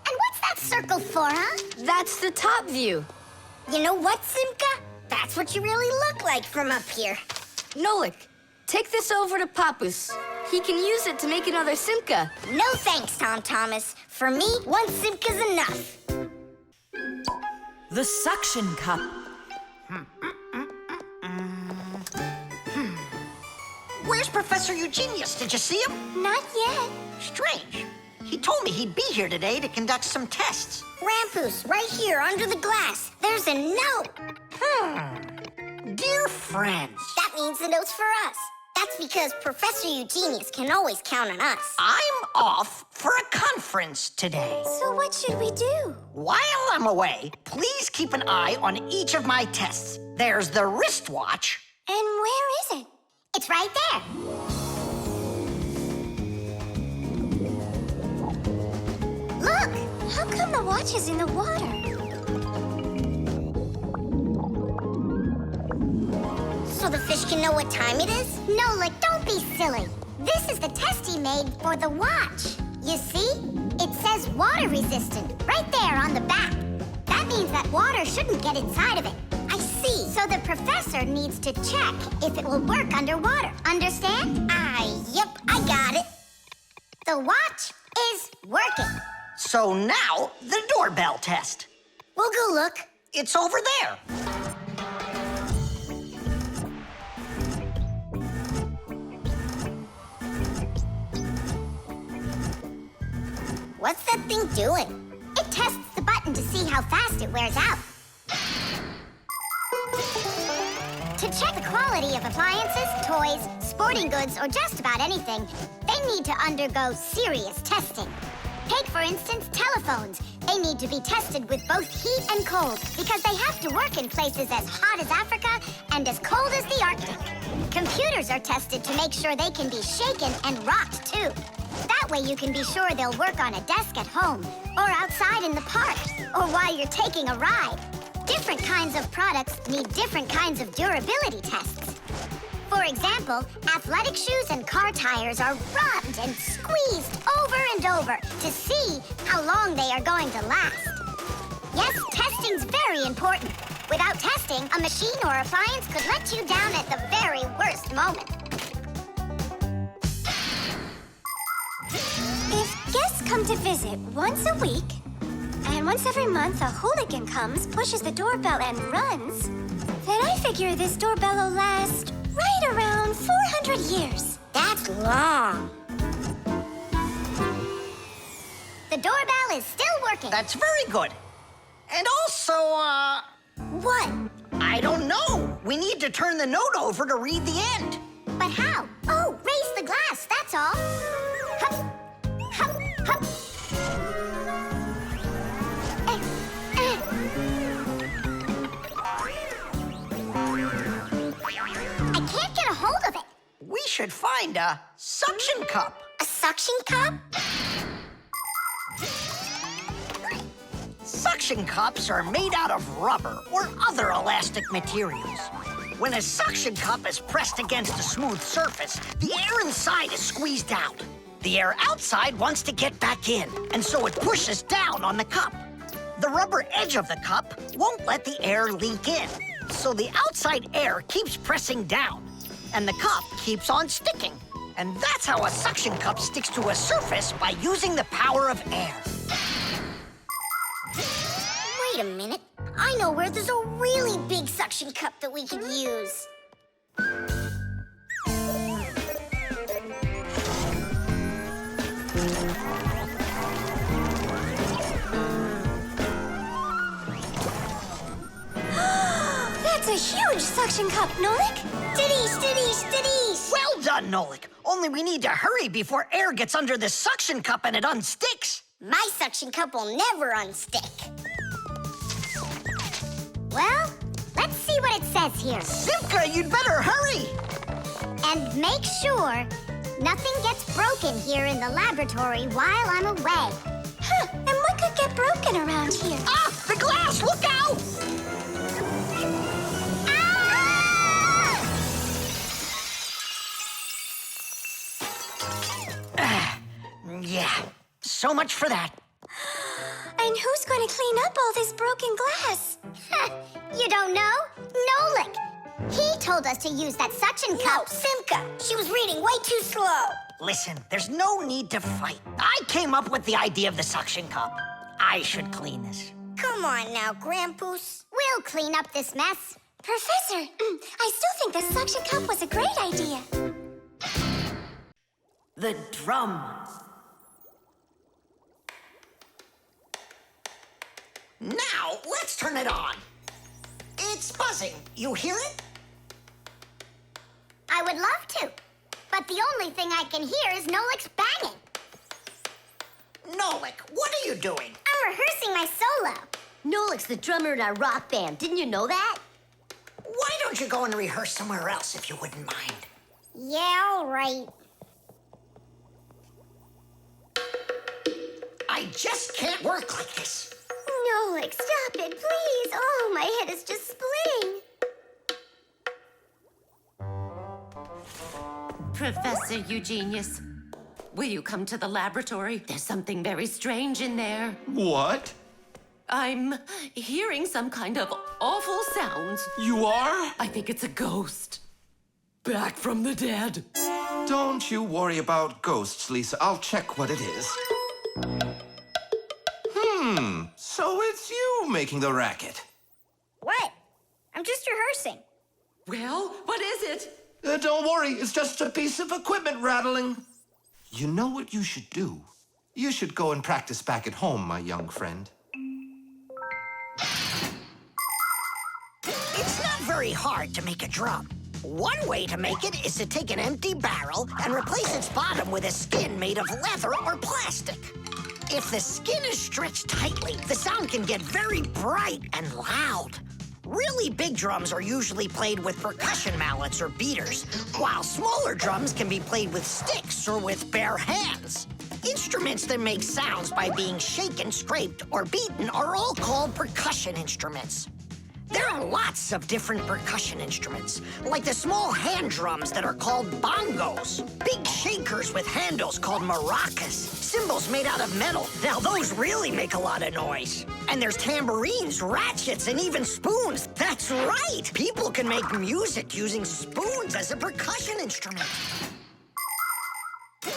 what's that circle for, huh? That's the top view. You know what, Simka? That's what you really look like from up here. Nolik, take this over to Papus. He can use it to make another Simka. No thanks, Tom Thomas. For me, 1 Simka's enough. The suction cup. Where's Professor Eugenius? Did you see him? Not yet. Strange. He told me he'd be here today to conduct some tests. Grandpus, right here under the glass. There's a note. Dear friends, That means the note's for us. That's because Professor Eugenius can always count on us. I'm off for a conference today. So what should we do? While I'm away, please keep an eye on each of my tests. There's the wristwatch. And where is it? It's right there. Look! How come the watch is in the water? So the fish can know what time it is? Nolik, don't be silly. This is the test he made for the watch. You see? It says water resistant right there on the back. That means that water shouldn't get inside of it. I see. So the professor needs to check if it will work underwater. Understand? Yep, I got it. The watch is working. So now, the doorbell test. We'll go look. It's over there. What's that thing doing? It tests the button to see how fast it wears out. To check the quality of appliances, toys, sporting goods, or just about anything, they need to undergo serious testing. Take, for instance, telephones. They need to be tested with both heat and cold because they have to work in places as hot as Africa and as cold as the Arctic. Computers are tested to make sure they can be shaken and rocked, too. That way you can be sure they'll work on a desk at home, or outside in the park, or while you're taking a ride. Different kinds of products need different kinds of durability tests. For example, athletic shoes and car tires are rubbed and squeezed over and over to see how long they are going to last. Yes, testing's very important. Without testing, a machine or appliance could let you down at the very worst moment. If guests come to visit once a week, and once every month a hooligan comes, pushes the doorbell and runs, then I figure this doorbell will last right around 400 years. That's long. The doorbell is still working. That's very good. And also, What? I don't know. We need to turn the note over to read the end. But how? Oh, raise the glass, that's all. Hup, hup, hup. I can't get a hold of it. We should find a suction cup. A suction cup? Suction cups are made out of rubber or other elastic materials. When a suction cup is pressed against a smooth surface, the air inside is squeezed out. The air outside wants to get back in, and so it pushes down on the cup. The rubber edge of the cup won't let the air leak in, so the outside air keeps pressing down, and the cup keeps on sticking. And that's how a suction cup sticks to a surface by using the power of air. Wait a minute. I know where there's a really big suction cup that we could use. That's a huge suction cup, Nolik. Stiddies, stiddies, stiddies! Well done, Nolik. Only we need to hurry before air gets under this suction cup and it unsticks. My suction cup will never unstick. Well, let's see what it says here. Simka, you'd better hurry. And make sure nothing gets broken here in the laboratory while I'm away. Huh, and what could get broken around here? Ah, the glass, look out! Yeah, so much for that. And who's going to clean up all this broken glass? You don't know? Nolik. He told us to use that suction cup. Simka, she was reading way too slow. Listen, there's no need to fight. I came up with the idea of the suction cup. I should clean this. Come on now, Grandpus. We'll clean up this mess. Professor, I still think the suction cup was a great idea. The drum. Now, let's turn it on. It's buzzing. You hear it? I would love to, but the only thing I can hear is Nolik's banging. Nolik, what are you doing? I'm rehearsing my solo. Nolik's the drummer in our rock band. Didn't you know that? Why don't you go and rehearse somewhere else if you wouldn't mind? Yeah, all right. I just can't work like this. Nolik, stop it, please. Oh, my head is just splitting. Professor Eugenius, will you come to the laboratory? There's something very strange in there. What? I'm hearing some kind of awful sounds. You are? I think it's a ghost. Back from the dead. Don't you worry about ghosts, Lisa. I'll check what it is. So it's you making the racket. What? I'm just rehearsing. Well, what is it? Don't worry, it's just a piece of equipment rattling. You know what you should do? You should go and practice back at home, my young friend. It's not very hard to make a drum. One way to make it is to take an empty barrel and replace its bottom with a skin made of leather or plastic. If the skin is stretched tightly, the sound can get very bright and loud. Really big drums are usually played with percussion mallets or beaters, while smaller drums can be played with sticks or with bare hands. Instruments that make sounds by being shaken, scraped, or beaten are all called percussion instruments. There are lots of different percussion instruments, like the small hand drums that are called bongos, big shakers with handles called maracas, cymbals made out of metal. Now those really make a lot of noise. And there's tambourines, ratchets, and even spoons. That's right! People can make music using spoons as a percussion instrument. Tom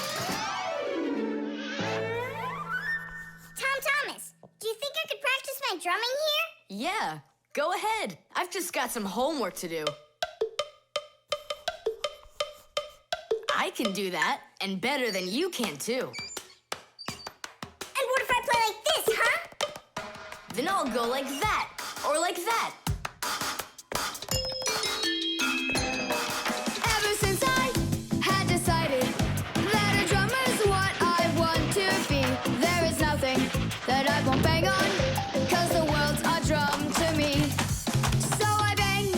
Thomas, do you think I could practice my drumming here? Yeah, go ahead. I've just got some homework to do. I can do that, and better than you can, too. And what if I play like this, huh? Then I'll go like that, or like that. Ever since I had decided that a drummer's what I want to be, there is nothing that I won't bang on, 'cause the world's a drum to me. So I bang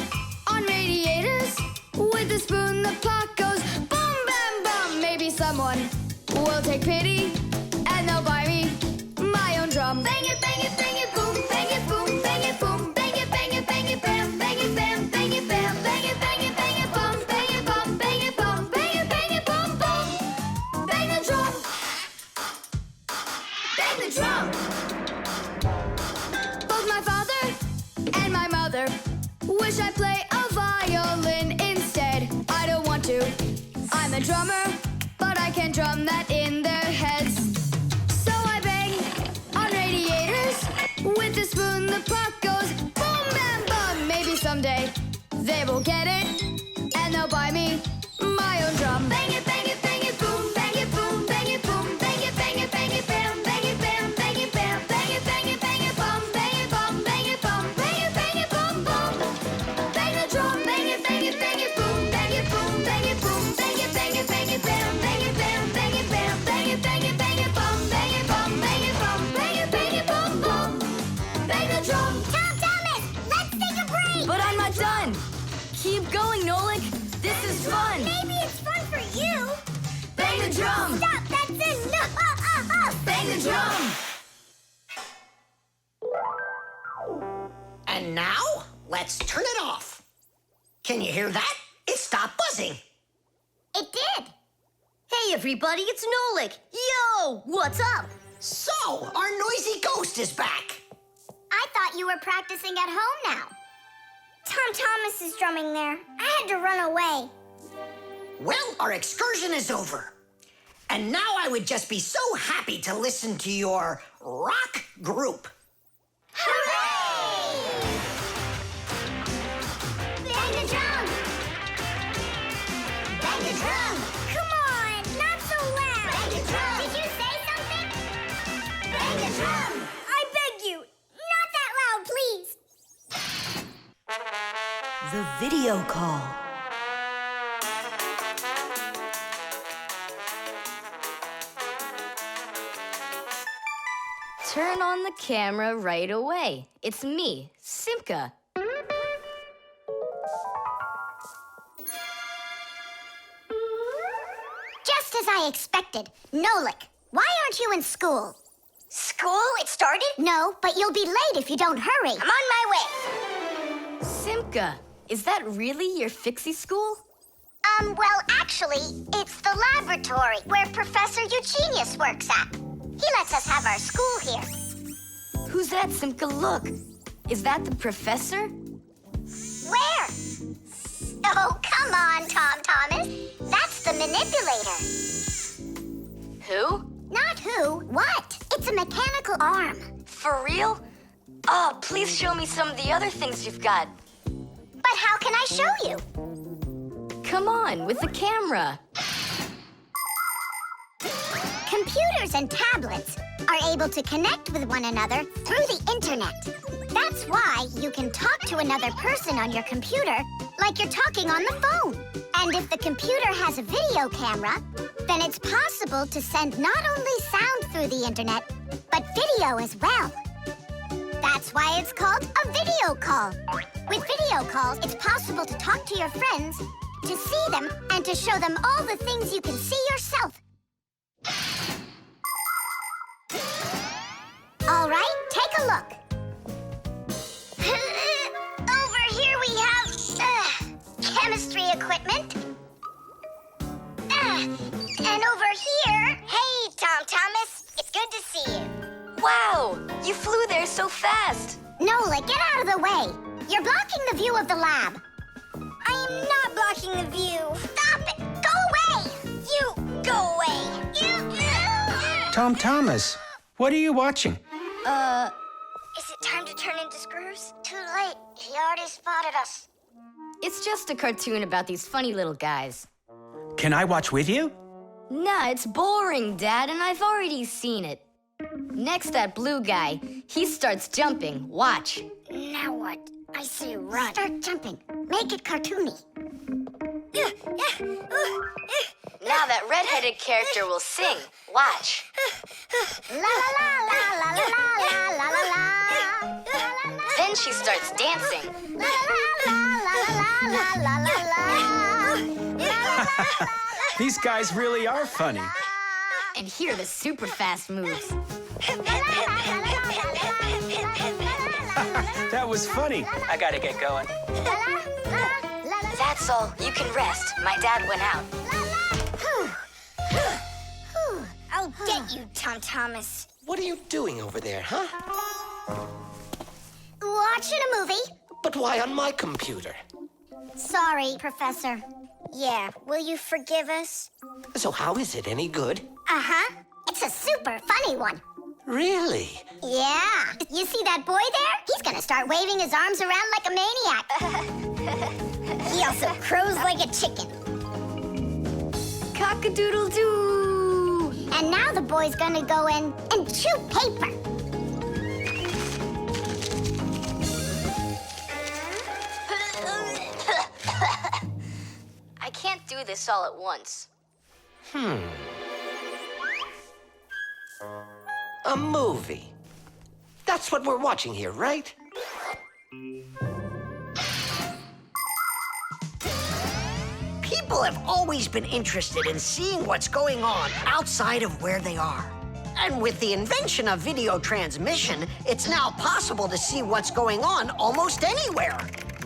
on radiators with a spoon, the pot goes boom, bam, bum. Maybe someone will take pity and they'll buy me my own drum. Bang it, bang it, bang it, boom, bang it, boom, bang it, boom, bang it, bang it, bang it, bam, bang it, bam, bang it, bam, bang it, bang it, bang it, bum, bang it, bum, bang it, bum, bang it, bum, boom. Bang the drum. the drum. Both my father and my mother wish I'd play a violin instead. I don't want to. I'm a drummer, but I can drum that in their heads. So I bang on radiators. With a spoon, the pot goes boom, bam, bum. Maybe someday they will get it, and they'll buy me my own drum. Bang it, bang it, bang it, boom, bang it, boom, bang it, boom, bang it, bang it, bang it, bam, bang it, bam, bang it, bam, bang it, bang it, bang it, bum, bang it, bum, bang it, bum, bang it, bang it, bum, bum. Bang the drum, bang it, bang it, bang it, boom, bang it, boom, bang it, boom, bang it, bang it, bang it, bam, bang it, bam, bang it, bam, bang it, bang it, bang it, bum, bang it, bum, bang it, bum, bang it, bang it, bum, bum. Bang the drum. Tom Thomas, let's take a break. But I'm not done. Keep going, Nolik. This is fun. Maybe it's fun for you. Bang the drum. Stop, that's enough. Bang the drum. And now, let's turn it off. Can you hear that? It stopped buzzing. It did. Hey, everybody, it's Nolik. Yo, what's up? So, our noisy ghost is back. I thought you were practicing at home now. Tom Thomas is drumming there. I had to run away. Well, our excursion is over. And now I would just be so happy to listen to your rock group. Hooray! Bang the drum! Bang the drum! Come on, not so loud! Bang the drum! Did you say something? Bang the drum! I beg you, not that loud, please! The video call. Turn on the camera right away. It's me, Simka. Just as I expected. Nolik, why aren't you in school? School? It started? No, but you'll be late if you don't hurry. I'm on my way. Simka, is that really your Fixie school? Well, actually, it's the laboratory where Professor Eugenius works at. He lets us have our school here. Who's that, Simka? Look. Is that the professor? Where? Oh, come on, Tom Thomas. That's the manipulator. Who? Not who, what? It's a mechanical arm. For real? Oh, please show me some of the other things you've got. But how can I show you? Come on, with the camera. Computers and tablets are able to connect with one another through the internet. That's why you can talk to another person on your computer like you're talking on the phone. And if the computer has a video camera, then it's possible to send not only sound through the internet, but video as well. That's why it's called a video call. With video calls, it's possible to talk to your friends, to see them, and to show them all the things you can see yourself. All right, take a look. Over here we have chemistry equipment. And over here... Hey, Tom Thomas. It's good to see you. Wow, you flew there so fast. Nolik, get out of the way. You're blocking the view of the lab. I am not blocking the view. Stop it. Go away. You, go away. Tom Thomas, what are you watching? Is it time to turn into screws? Too late. He already spotted us. It's just a cartoon about these funny little guys. Can I watch with you? Nah, it's boring, Dad, and I've already seen it. Next, that blue guy, he starts jumping. Watch. Now what? I say run. Start jumping. Make it cartoony. Now that redheaded character will sing. Watch. La la la la la la la la la. Then she starts dancing. La la la la la la la. These guys really are funny. And here are the super fast moves. That was funny. I gotta get going. That's all. You can rest. My dad went out. I'll get you, Tom Thomas. What are you doing over there, huh? Watching a movie. But why on my computer? Sorry, Professor. Yeah, will you forgive us? So how is it any good? Uh-huh. It's a super funny one. Really? Yeah. You see that boy there? He's gonna start waving his arms around like a maniac. He also crows like a chicken. Cock-a-doodle-doo! And now the boy's gonna go in and chew paper. I can't do this all at once. A movie. That's what we're watching here, right? People have always been interested in seeing what's going on outside of where they are. And with the invention of video transmission, it's now possible to see what's going on almost anywhere.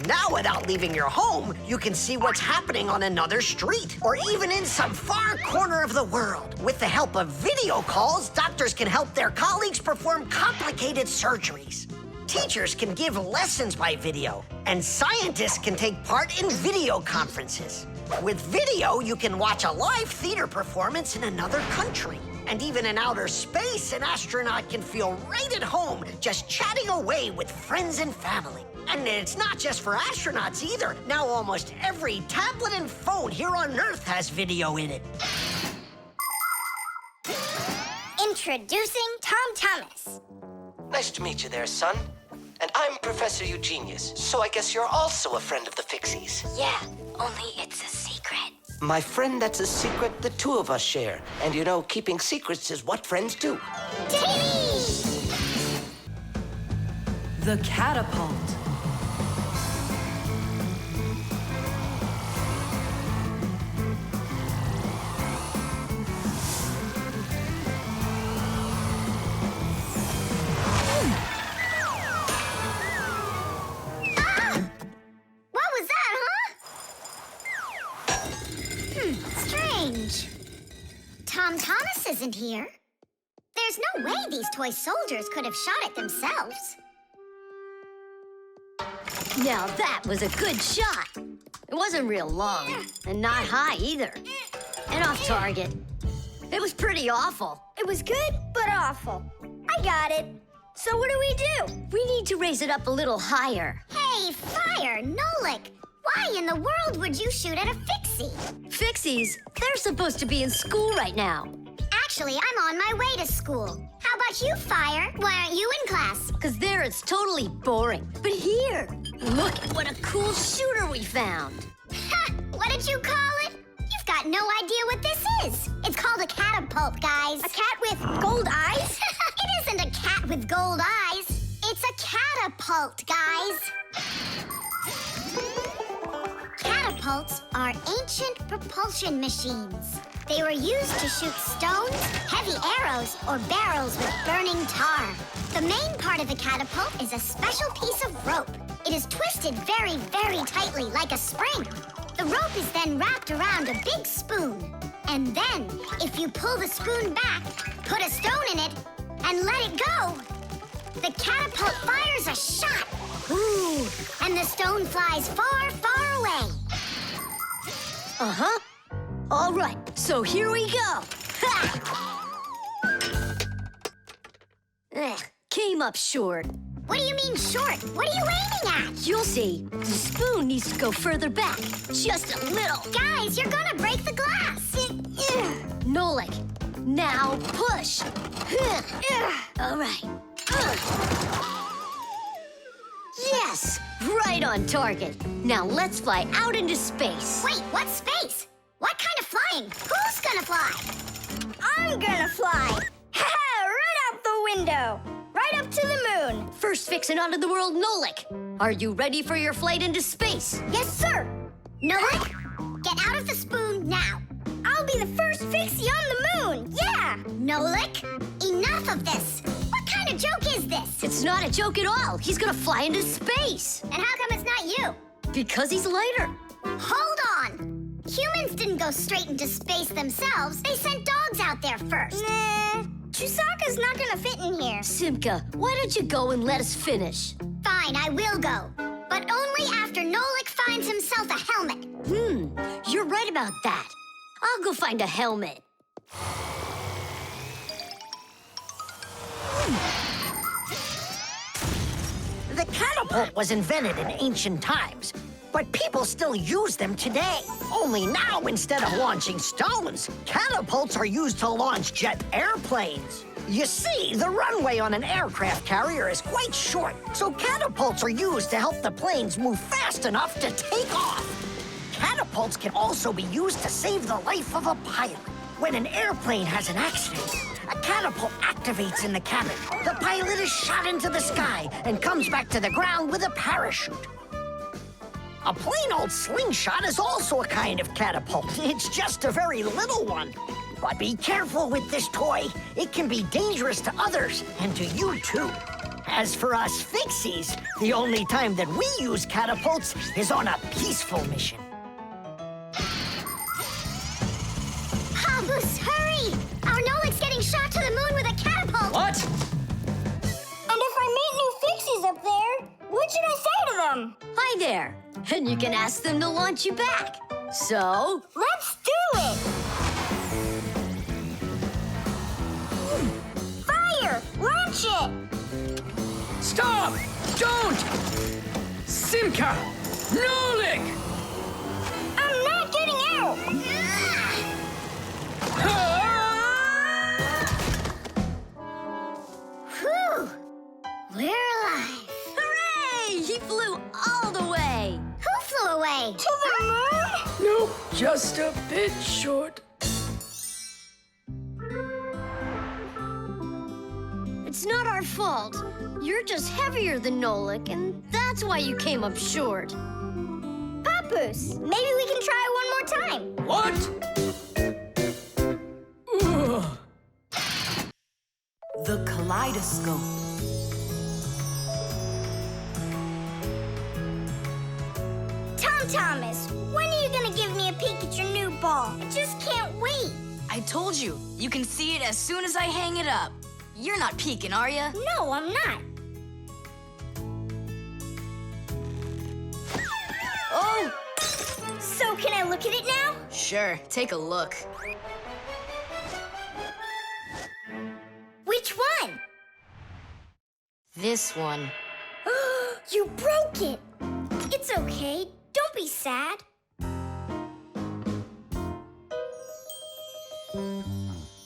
Now, without leaving your home, you can see what's happening on another street, or even in some far corner of the world. With the help of video calls, doctors can help their colleagues perform complicated surgeries. Teachers can give lessons by video, and scientists can take part in video conferences. With video, you can watch a live theater performance in another country. And even in outer space, an astronaut can feel right at home just chatting away with friends and family. And it's not just for astronauts either. Now almost every tablet and phone here on Earth has video in it. Introducing Tom Thomas. Nice to meet you there, son. And I'm Professor Eugenius, so I guess you're also a friend of the Fixies. Yeah, only it's a secret. My friend, that's a secret the two of us share. And you know, keeping secrets is what friends do. The Catapult. Strange. Tom Thomas isn't here. There's no way these toy soldiers could have shot it themselves. Now that was a good shot. It wasn't real long, and not high either. And off target. It was pretty awful. It was good, but awful. I got it. So what do? We need to raise it up a little higher. Hey, Fire, Nolik! Why in the world would you shoot at a Fixie? Fixies, they're supposed to be in school right now. Actually, I'm on my way to school. How about you, Fire? Why aren't you in class? Because there it's totally boring. But here, look at what a cool shooter we found. Ha! What did you call it? You've got no idea what this is. It's called a catapult, guys. A cat with gold eyes? It isn't a cat with gold eyes. It's a catapult, guys. Catapults are ancient propulsion machines. They were used to shoot stones, heavy arrows, or barrels with burning tar. The main part of a catapult is a special piece of rope. It is twisted very, very tightly like a spring. The rope is then wrapped around a big spoon. And then, if you pull the spoon back, put a stone in it, and let it go, the catapult fires a shot. Ooh, and the stone flies far, far away. Uh-huh. All right, so here we go. Ha! Came up short. What do you mean short? What are you aiming at? You'll see. The spoon needs to go further back. Just a little. Guys, you're gonna break the glass. Nolik, now push. All right. Yes, right on target. Now let's fly out into space. Wait, what space? What kind of flying? Who's gonna fly? I'm gonna fly. Right out the window. Right up to the moon. First fixin' onto the world, Nolik. Are you ready for your flight into space? Yes, sir. Nolik, get out of the spoon now. I'll be the first Fixie on the moon. Yeah. Nolik, enough of this. What kind of joke is this? It's not a joke at all. He's gonna fly into space. And how come it's not you? Because he's lighter. Hold on. Humans didn't go straight into space themselves. They sent dogs out there first. Nah, Chusaka's not gonna fit in here. Simka, why don't you go and let us finish? Fine, I will go. But only after Nolik finds himself a helmet. You're right about that. I'll go find a helmet. The catapult was invented in ancient times, but people still use them today. Only now, instead of launching stones, catapults are used to launch jet airplanes. You see, the runway on an aircraft carrier is quite short, so catapults are used to help the planes move fast enough to take off. Catapults can also be used to save the life of a pilot. When an airplane has an accident, a catapult activates in the cabin. The pilot is shot into the sky and comes back to the ground with a parachute. A plain old slingshot is also a kind of catapult. It's just a very little one. But be careful with this toy. It can be dangerous to others and to you too. As for us Fixies, the only time that we use catapults is on a peaceful mission. Habus, hurry! Our Nolik's getting shot to the moon with a catapult! What? And if I meet new Fixies up there, what should I say to them? Hi there. And you can ask them to launch you back. So? Let's do it! Fire! Launch it! Stop! Don't! Simka! Nolik! I'm not getting out! Whew! We're alive. Hooray! He flew all the way. Who flew away? To the moon? Nope, just a bit short. It's not our fault. You're just heavier than Nolik, and that's why you came up short. Papoose, maybe we can try one more time. What? Ugh. The Kaleidoscope. Tom Thomas, when are you gonna give me a peek at your new ball? I just can't wait. I told you, you can see it as soon as I hang it up. You're not peeking, are you? No, I'm not. Oh! So can I look at it now? Sure, take a look. Which one? This one. You broke it. It's okay. Don't be sad.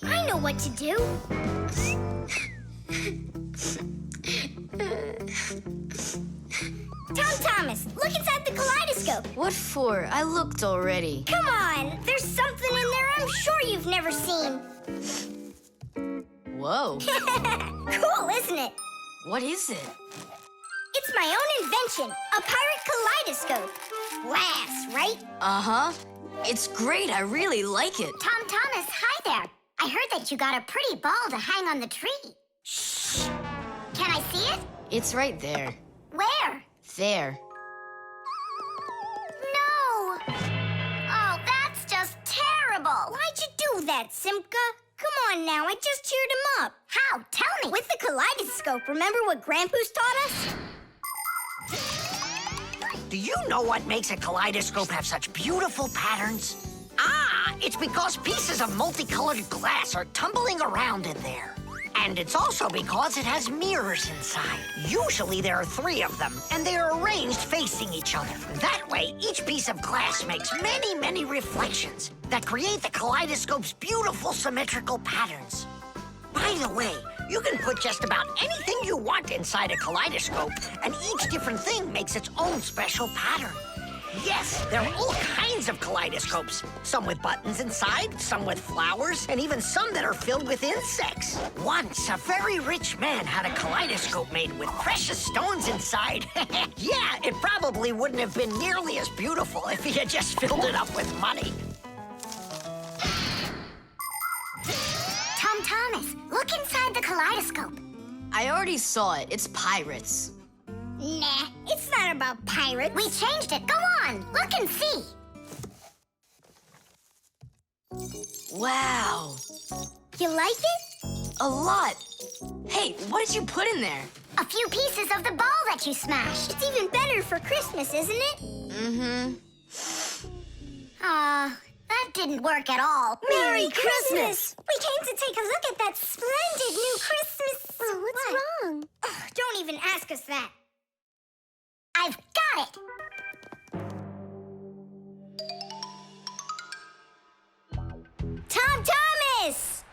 I know what to do. Tom Thomas, look inside the kaleidoscope. What for? I looked already. Come on, there's something in there I'm sure you've never seen. Whoa. Cool, isn't it? What is it? It's my own invention, a pirate kaleidoscope. Laughs, right? Uh-huh. It's great. I really like it. Tom Thomas, hi there. I heard that you got a pretty ball to hang on the tree. Shh. Can I see it? It's right there. Where? There. No! Oh, that's just terrible. Why'd you do that, Simka? Come on now, I just cheered him up. How? Tell me. With the kaleidoscope, remember what Grandpus taught us? Do you know what makes a kaleidoscope have such beautiful patterns? Ah, it's because pieces of multicolored glass are tumbling around in there. And it's also because it has mirrors inside. Usually there are 3 of them, and they are arranged facing each other. That way, each piece of glass makes many, many reflections that create the kaleidoscope's beautiful symmetrical patterns. By the way, you can put just about anything you want inside a kaleidoscope, and each different thing makes its own special pattern. Yes, there are all kinds of kaleidoscopes. Some with buttons inside, some with flowers, and even some that are filled with insects. Once, a very rich man had a kaleidoscope made with precious stones inside. Yeah, it probably wouldn't have been nearly as beautiful if he had just filled it up with money. Tom Thomas, look inside the kaleidoscope. I already saw it. It's pirates. Nah, it's not about pirates. We changed it. Go on, look and see. Wow. You like it? A lot. Hey, what did you put in there? A few pieces of the ball that you smashed. It's even better for Christmas, isn't it? Mm-hmm. That didn't work at all. Merry Christmas! We came to take a look at that splendid new Christmas... Oh, what's wrong? Don't even ask us that. I've got it! Tom Thomas!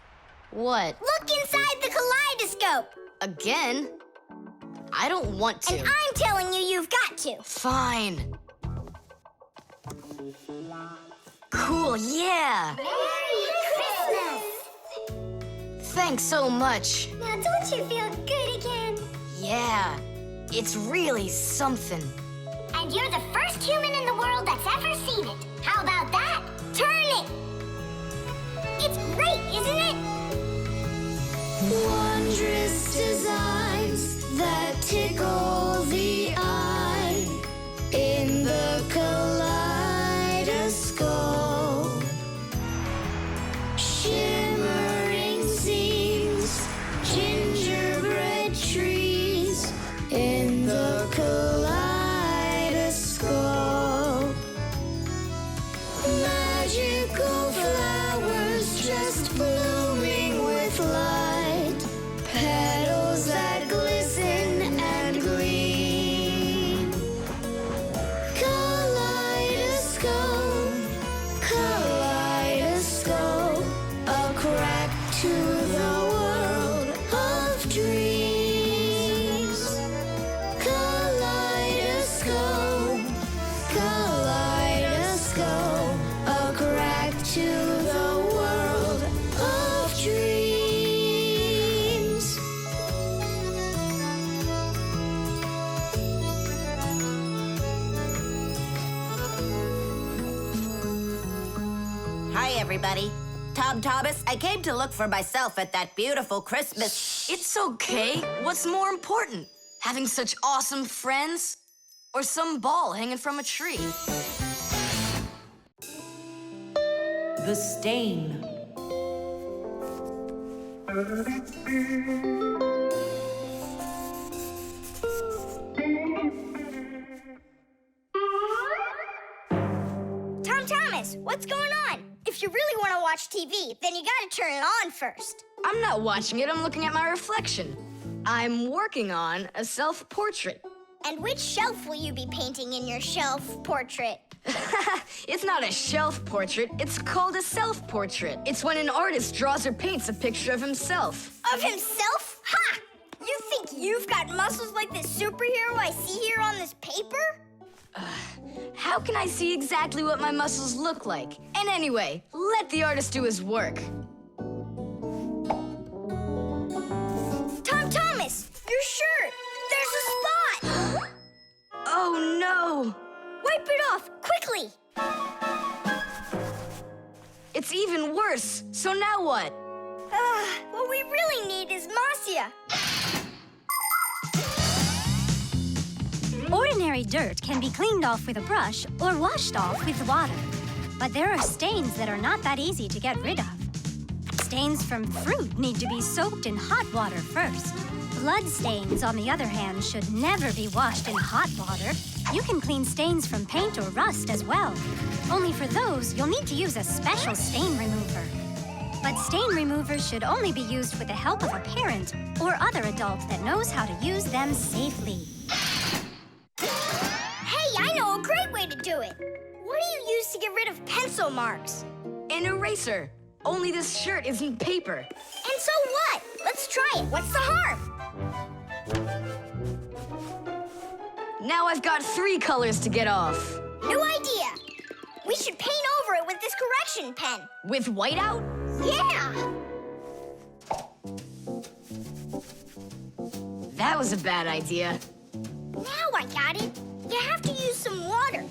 What? Look inside the kaleidoscope! Again? I don't want to. And I'm telling you, you've got to. Fine. Cool, yeah. Merry Christmas! Thanks so much. Now don't you feel good again? Yeah, it's really something. And you're the first human in the world that's ever seen it. How about that? Turn it! It's great, isn't it? Wondrous designs that tickle the eye in the kaleidoscope. Shimmering scenes, gingerbread trees in the kaleidoscope. Magical flowers just blooming with light, petals that glisten and gleam. Kaleidoscope, kaleidoscope, a crack to the world of dreams. Kaleidoscope, kaleidoscope, a crack to the world of dreams. Hi, everybody. Tom Thomas, I came to look for myself at that beautiful Christmas... It's okay. What's more important? Having such awesome friends? Or some ball hanging from a tree? The stain. Tom Thomas, what's going on? If you really want to watch TV, then you gotta turn it on first. I'm not watching it, I'm looking at my reflection. I'm working on a self-portrait. And which shelf will you be painting in your shelf portrait? It's not a shelf portrait, it's called a self-portrait. It's when an artist draws or paints a picture of himself. Of himself? Ha! You think you've got muscles like this superhero I see here on this paper? How can I see exactly what my muscles look like? And anyway, let the artist do his work. Tom Thomas, your shirt! There's a spot! Oh no! Wipe it off, quickly! It's even worse. So now what? What we really need is Marcia. Ordinary dirt can be cleaned off with a brush or washed off with water. But there are stains that are not that easy to get rid of. Stains from fruit need to be soaked in hot water first. Blood stains, on the other hand, should never be washed in hot water. You can clean stains from paint or rust as well. Only for those, you'll need to use a special stain remover. But stain removers should only be used with the help of a parent or other adult that knows how to use them safely. Hey, I know a great way to do it. What do you use to get rid of pencil marks? An eraser. Only this shirt isn't paper. And so what? Let's try it. What's the harm? Now I've got 3 colors to get off. New idea. We should paint over it with this correction pen. With whiteout? Yeah! That was a bad idea. Now I got it. You have to use some water.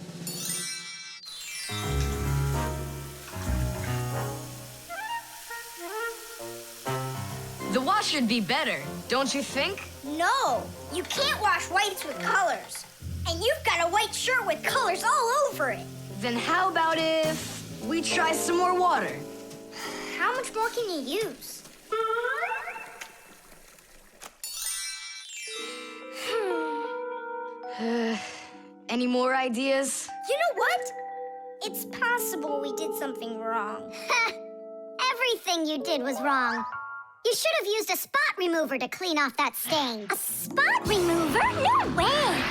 The wash should be better, don't you think? No, you can't wash whites with colors. And you've got a white shirt with colors all over it. Then how about if we try some more water? How much more can you use? Any more ideas? You know what? It's possible we did something wrong. Everything you did was wrong. You should have used a spot remover to clean off that stain. A spot remover? No way!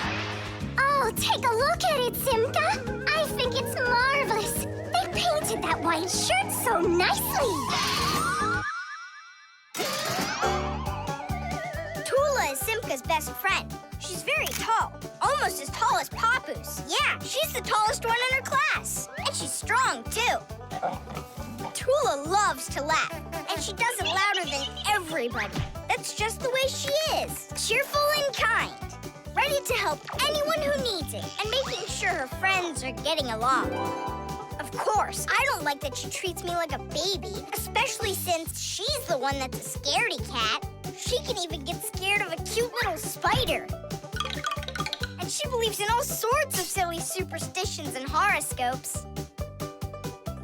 Oh, take a look at it, Simka. I think it's marvelous. They painted that white shirt so nicely. Tula is Simka's best friend. She's very tall, almost as tall as Papoose. Yeah, she's the tallest one in her class. And she's strong, too. Tula loves to laugh, and she does it louder than everybody. That's just the way she is. Cheerful and kind. Ready to help anyone who needs it, and making sure her friends are getting along. Of course, I don't like that she treats me like a baby, especially since she's the one that's a scaredy cat. She can even get scared of a cute little spider. And she believes in all sorts of silly superstitions and horoscopes.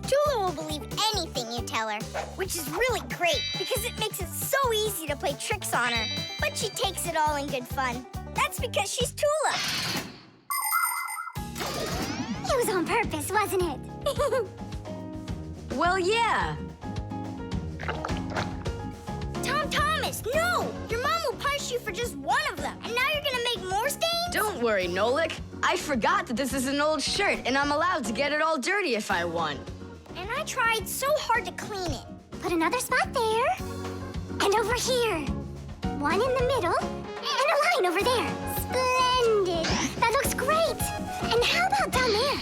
Tula will believe anything you tell her, which is really great because it makes it so easy to play tricks on her. But she takes it all in good fun. That's because she's Tula. It was on purpose, wasn't it? Well, yeah. Tom Thomas, no! Your mom will punish you for just one of them, and now you're gonna make more stains? Don't worry, Nolik. I forgot that this is an old shirt, and I'm allowed to get it all dirty if I want. And I tried so hard to clean it. Put another spot there. And over here. One in the middle. And a line over there. Splendid. That looks great. And how about down there?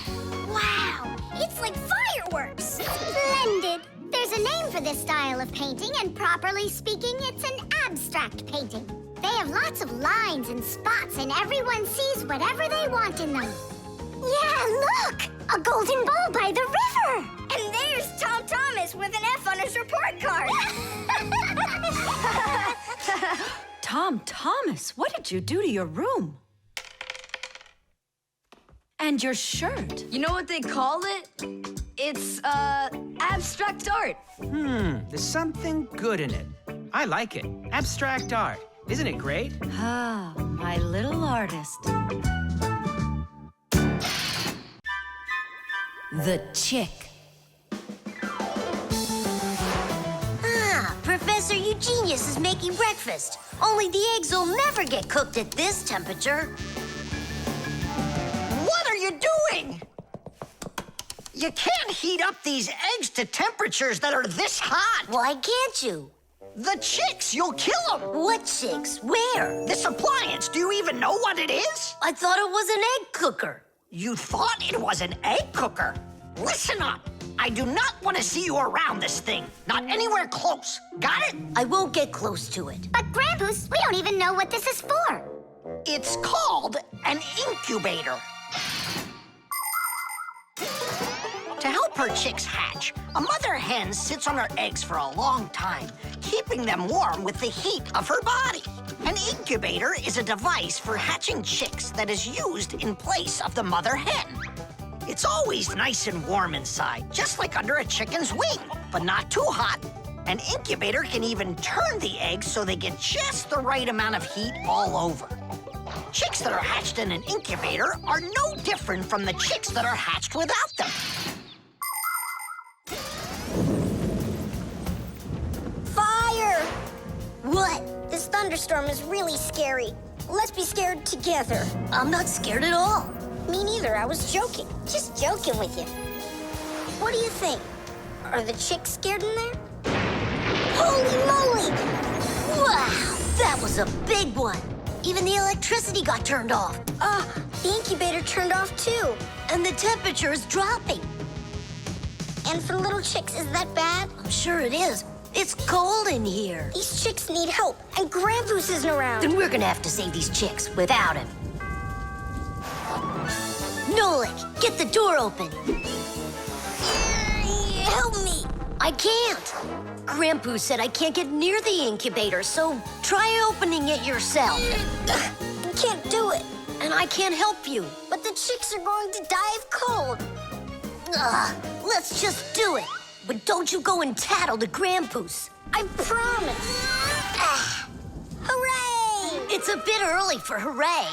Wow. It's like fireworks. Splendid. There's a name for this style of painting, and properly speaking, it's an abstract painting. They have lots of lines and spots, and everyone sees whatever they want in them. Yeah, look! A golden bowl by the river! And there's Tom Thomas with an F on his report card. Tom Thomas, what did you do to your room? And your shirt? You know what they call it? It's, abstract art. There's something good in it. I like it. Abstract art. Isn't it great? Ah, my little artist. The chick. Ah, Professor Eugenius is making breakfast. Only the eggs will never get cooked at this temperature. What are you doing? You can't heat up these eggs to temperatures that are this hot. Why can't you? The chicks, you'll kill them. What chicks? Where? This appliance, do you even know what it is? I thought it was an egg cooker. You thought it was an egg cooker? Listen up. I do not want to see you around this thing. Not anywhere close. Got it? I won't get close to it. But Grandpus, we don't even know what this is for. It's called an incubator. To help her chicks hatch, a mother hen sits on her eggs for a long time, keeping them warm with the heat of her body. An incubator is a device for hatching chicks that is used in place of the mother hen. It's always nice and warm inside, just like under a chicken's wing, but not too hot. An incubator can even turn the eggs so they get just the right amount of heat all over. Chicks that are hatched in an incubator are no different from the chicks that are hatched without them. Fire! What? This thunderstorm is really scary. Let's be scared together. I'm not scared at all. Me neither, I was joking. Just joking with you. What do you think? Are the chicks scared in there? Holy moly! Wow, that was a big one. Even the electricity got turned off. The incubator turned off too. And the temperature is dropping. And for little chicks, is that bad? I'm sure it is. It's cold in here. These chicks need help, and Grandpus isn't around. Then we're gonna have to save these chicks without him. Nolik, get the door open. Help me. I can't. Grandpus said I can't get near the incubator, so try opening it yourself. I can't do it. And I can't help you. But the chicks are going to die of cold. Let's just do it. But don't you go and tattle to Grandpus. I promise. Hooray! It's a bit early for hooray.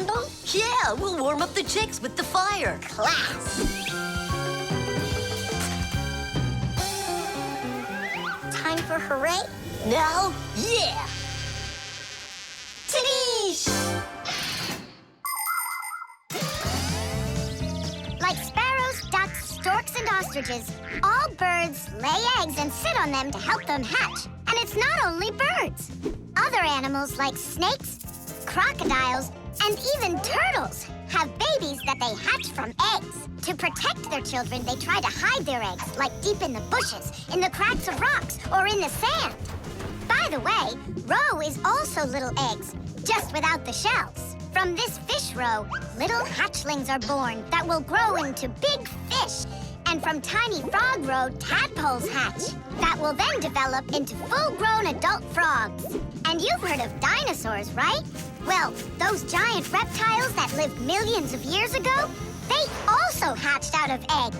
candle? Yeah, we'll warm up the chicks with the fire. Class. Time for hooray? Now, yeah. Tanish! Like sparrows, ducks, storks, and ostriches, all birds lay eggs and sit on them to help them hatch. And it's not only birds. Other animals like snakes, crocodiles, and even turtles have babies that they hatch from eggs. To protect their children, they try to hide their eggs, like deep in the bushes, in the cracks of rocks, or in the sand. By the way, roe is also little eggs, just without the shells. From this fish roe, little hatchlings are born that will grow into big fish. And from tiny frog roe, tadpoles hatch that will then develop into full-grown adult frogs. And you've heard of dinosaurs, right? Well, those giant reptiles that lived millions of years ago, they also hatched out of eggs.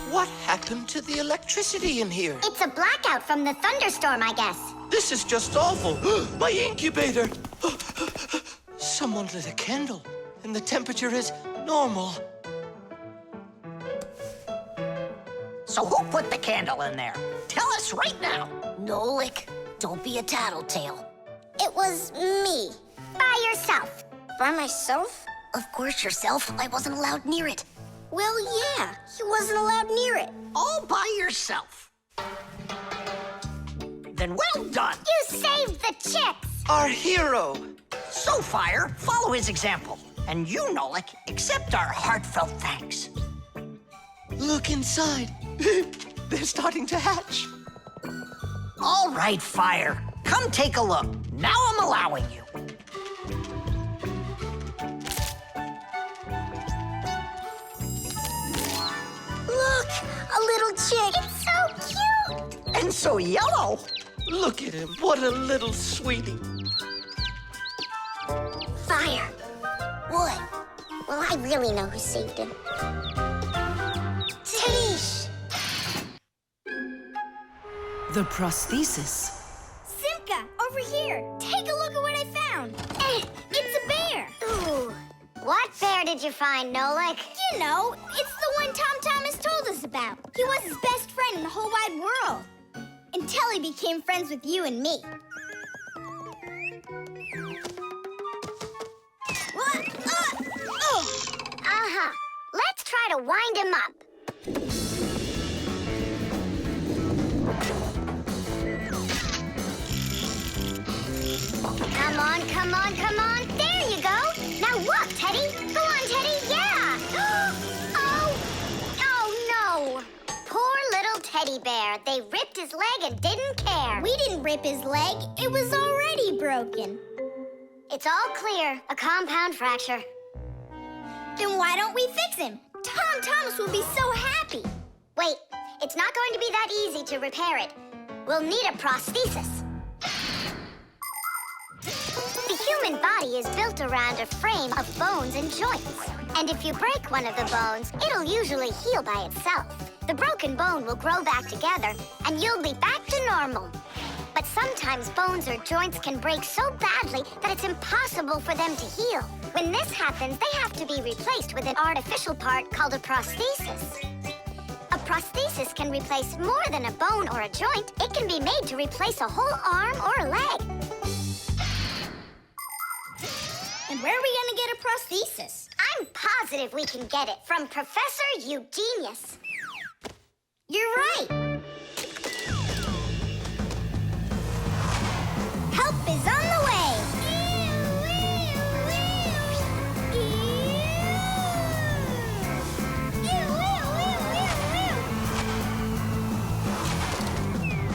What happened to the electricity in here? It's a blackout from the thunderstorm, I guess. This is just awful. My incubator! Someone lit a candle, and the temperature is normal. So who put the candle in there? Tell us right now. Nolik, don't be a tattletale. It was me. By yourself. By myself? Of course yourself. I wasn't allowed near it. Well, yeah, he wasn't allowed near it. All by yourself. Then well done. You saved the chicks. Our hero. So, Fire, follow his example. And you, Nolik, accept our heartfelt thanks. Look inside. They're starting to hatch. All right, Fire. Come take a look. Now I'm allowing you. Look, a little chick. It's so cute. And so yellow. Look at him. What a little sweetie. Fire. What? Well, I really know who saved him. Tanish. The prosthesis. Simka, over here. Take a look at what I found. It's a bear. Ooh. What bear did you find, Nolik? You know, it's the one Tom Thomas told us about. He was his best friend in the whole wide world. Until he became friends with you and me. What? Uh-huh. Let's try to wind him up. Come on, come on, come on. There you go. Now walk, Teddy. Go on, Teddy. Yeah. Oh, no. Poor little teddy bear. They ripped his leg and didn't care. We didn't rip his leg. It was already broken. It's all clear. A compound fracture. Then why don't we fix him? Tom Thomas will be so happy. Wait, it's not going to be that easy to repair it. We'll need a prosthesis. The human body is built around a frame of bones and joints. And if you break one of the bones, it'll usually heal by itself. The broken bone will grow back together, and you'll be back to normal. But sometimes bones or joints can break so badly that it's impossible for them to heal. When this happens, they have to be replaced with an artificial part called a prosthesis. A prosthesis can replace more than a bone or a joint. It can be made to replace a whole arm or a leg. And where are we going to get a prosthesis? I'm positive we can get it from Professor Eugenius. You're right. Help is on the way.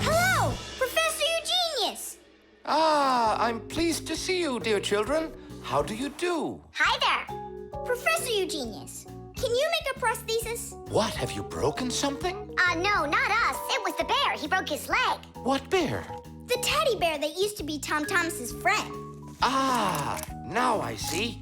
Hello, Professor Eugenius. Ah, I'm pleased to see you, dear children. How do you do? Hi there. Professor Eugenius, can you make a prosthesis? What, have you broken something? No, not us. It was the bear. He broke his leg. What bear? The teddy bear that used to be Tom Thomas's friend. Ah, now I see.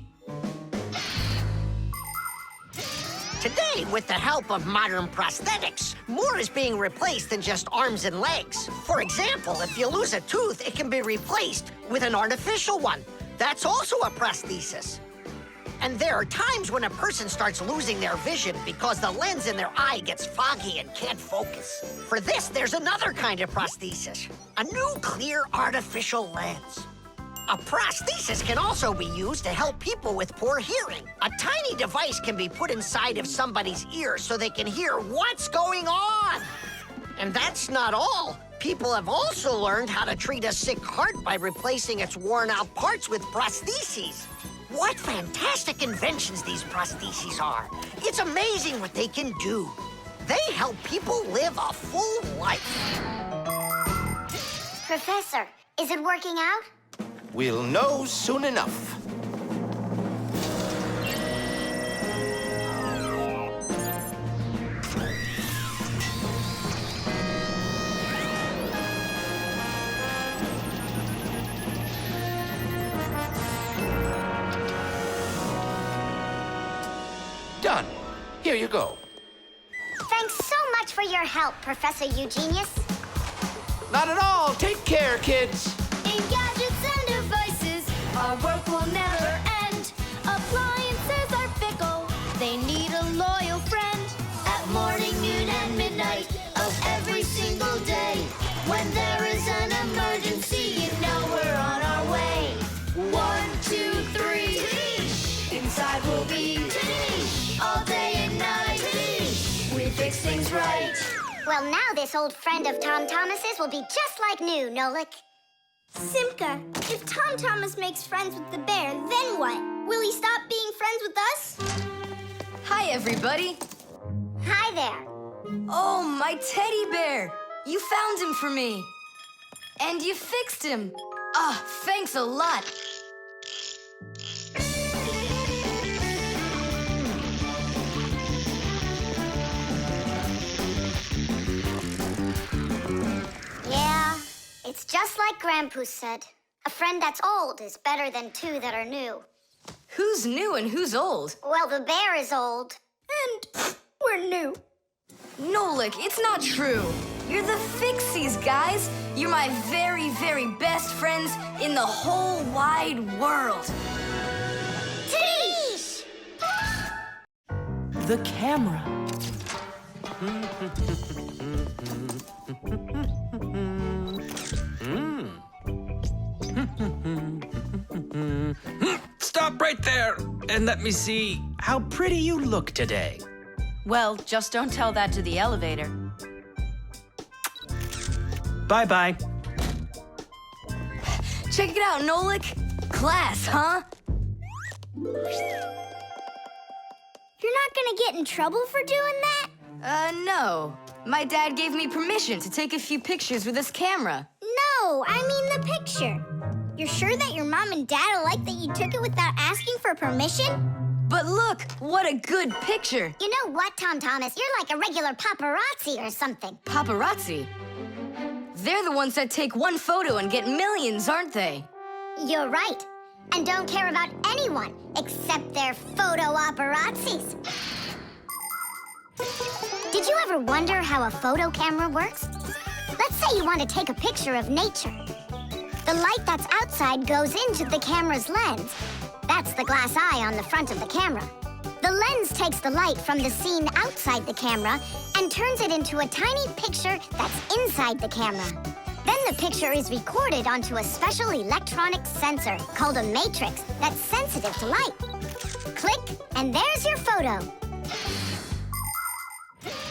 Today, with the help of modern prosthetics, more is being replaced than just arms and legs. For example, if you lose a tooth, it can be replaced with an artificial one. That's also a prosthesis. And there are times when a person starts losing their vision because the lens in their eye gets foggy and can't focus. For this, there's another kind of prosthesis, a new clear artificial lens. A prosthesis can also be used to help people with poor hearing. A tiny device can be put inside of somebody's ear so they can hear what's going on. And that's not all. People have also learned how to treat a sick heart by replacing its worn-out parts with prostheses. What fantastic inventions these prostheses are. It's amazing what they can do. They help people live a full life. Professor, is it working out? We'll know soon enough. Done. Here you go. Thanks so much for your help, Professor Eugenius. Not at all. Take care, kids. In gadgets and devices, our work will never end. Appliances are fickle, they need a loyal friend. At morning, noon, and midnight of every single day. When there is an emergency, you know we're on our way. 1, 2, 3. Inside we'll be all day and night. We fix things right. Well, now this old friend of Tom Thomas's will be just like new, Nolik. Simka, if Tom Thomas makes friends with the bear, then what? Will he stop being friends with us? Hi, everybody. Hi there. Oh, my teddy bear. You found him for me. And you fixed him. Ah, thanks a lot. Yeah, it's just like Grandpus said. A friend that's old is better than 2 that are new. Who's new and who's old? Well, the bear is old. And we're new. Nolik, it's not true. You're the Fixies, guys. You're my very, very best friends in the whole wide world. Teesh! The camera. Stop right there and let me see how pretty you look today. Well, just don't tell that to the elevator. Bye-bye. Check it out, Nolik. Class, huh? You're not gonna get in trouble for doing that? No. My dad gave me permission to take a few pictures with his camera. No, I mean the picture. You're sure that your mom and dad will like that you took it without asking for permission? But look, what a good picture. You know what, Tom Thomas? You're like a regular paparazzi or something. Paparazzi? They're the ones that take one photo and get millions, aren't they? You're right. And don't care about anyone except their photo paparazzis. Did you ever wonder how a photo camera works? Let's say you want to take a picture of nature. The light that's outside goes into the camera's lens. That's the glass eye on the front of the camera. The lens takes the light from the scene outside the camera and turns it into a tiny picture that's inside the camera. Then the picture is recorded onto a special electronic sensor called a matrix that's sensitive to light. Click, and there's your photo.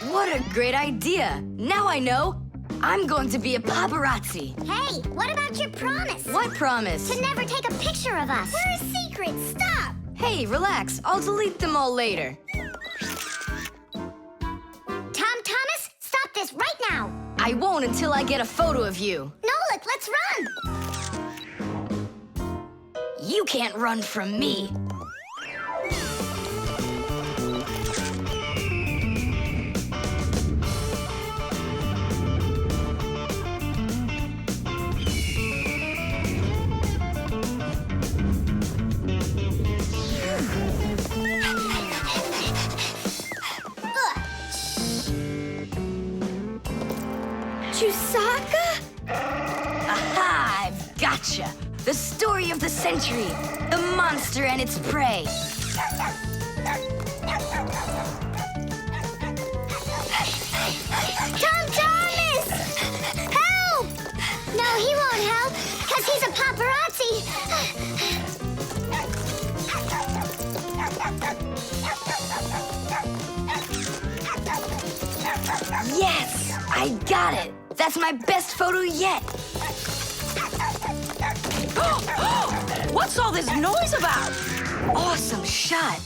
What a great idea. Now I know. I'm going to be a paparazzi. Hey, what about your promise? What promise? To never take a picture of us. We're a secret. Stop. Hey, relax. I'll delete them all later. Tom Thomas, stop this right now. I won't until I get a photo of you. Nolik, let's run. You can't run from me. The story of the century. The monster and its prey. Tom Thomas! Help! No, he won't help, because he's a paparazzi. Yes! I got it! That's my best photo yet! What's all this noise about? Awesome shot!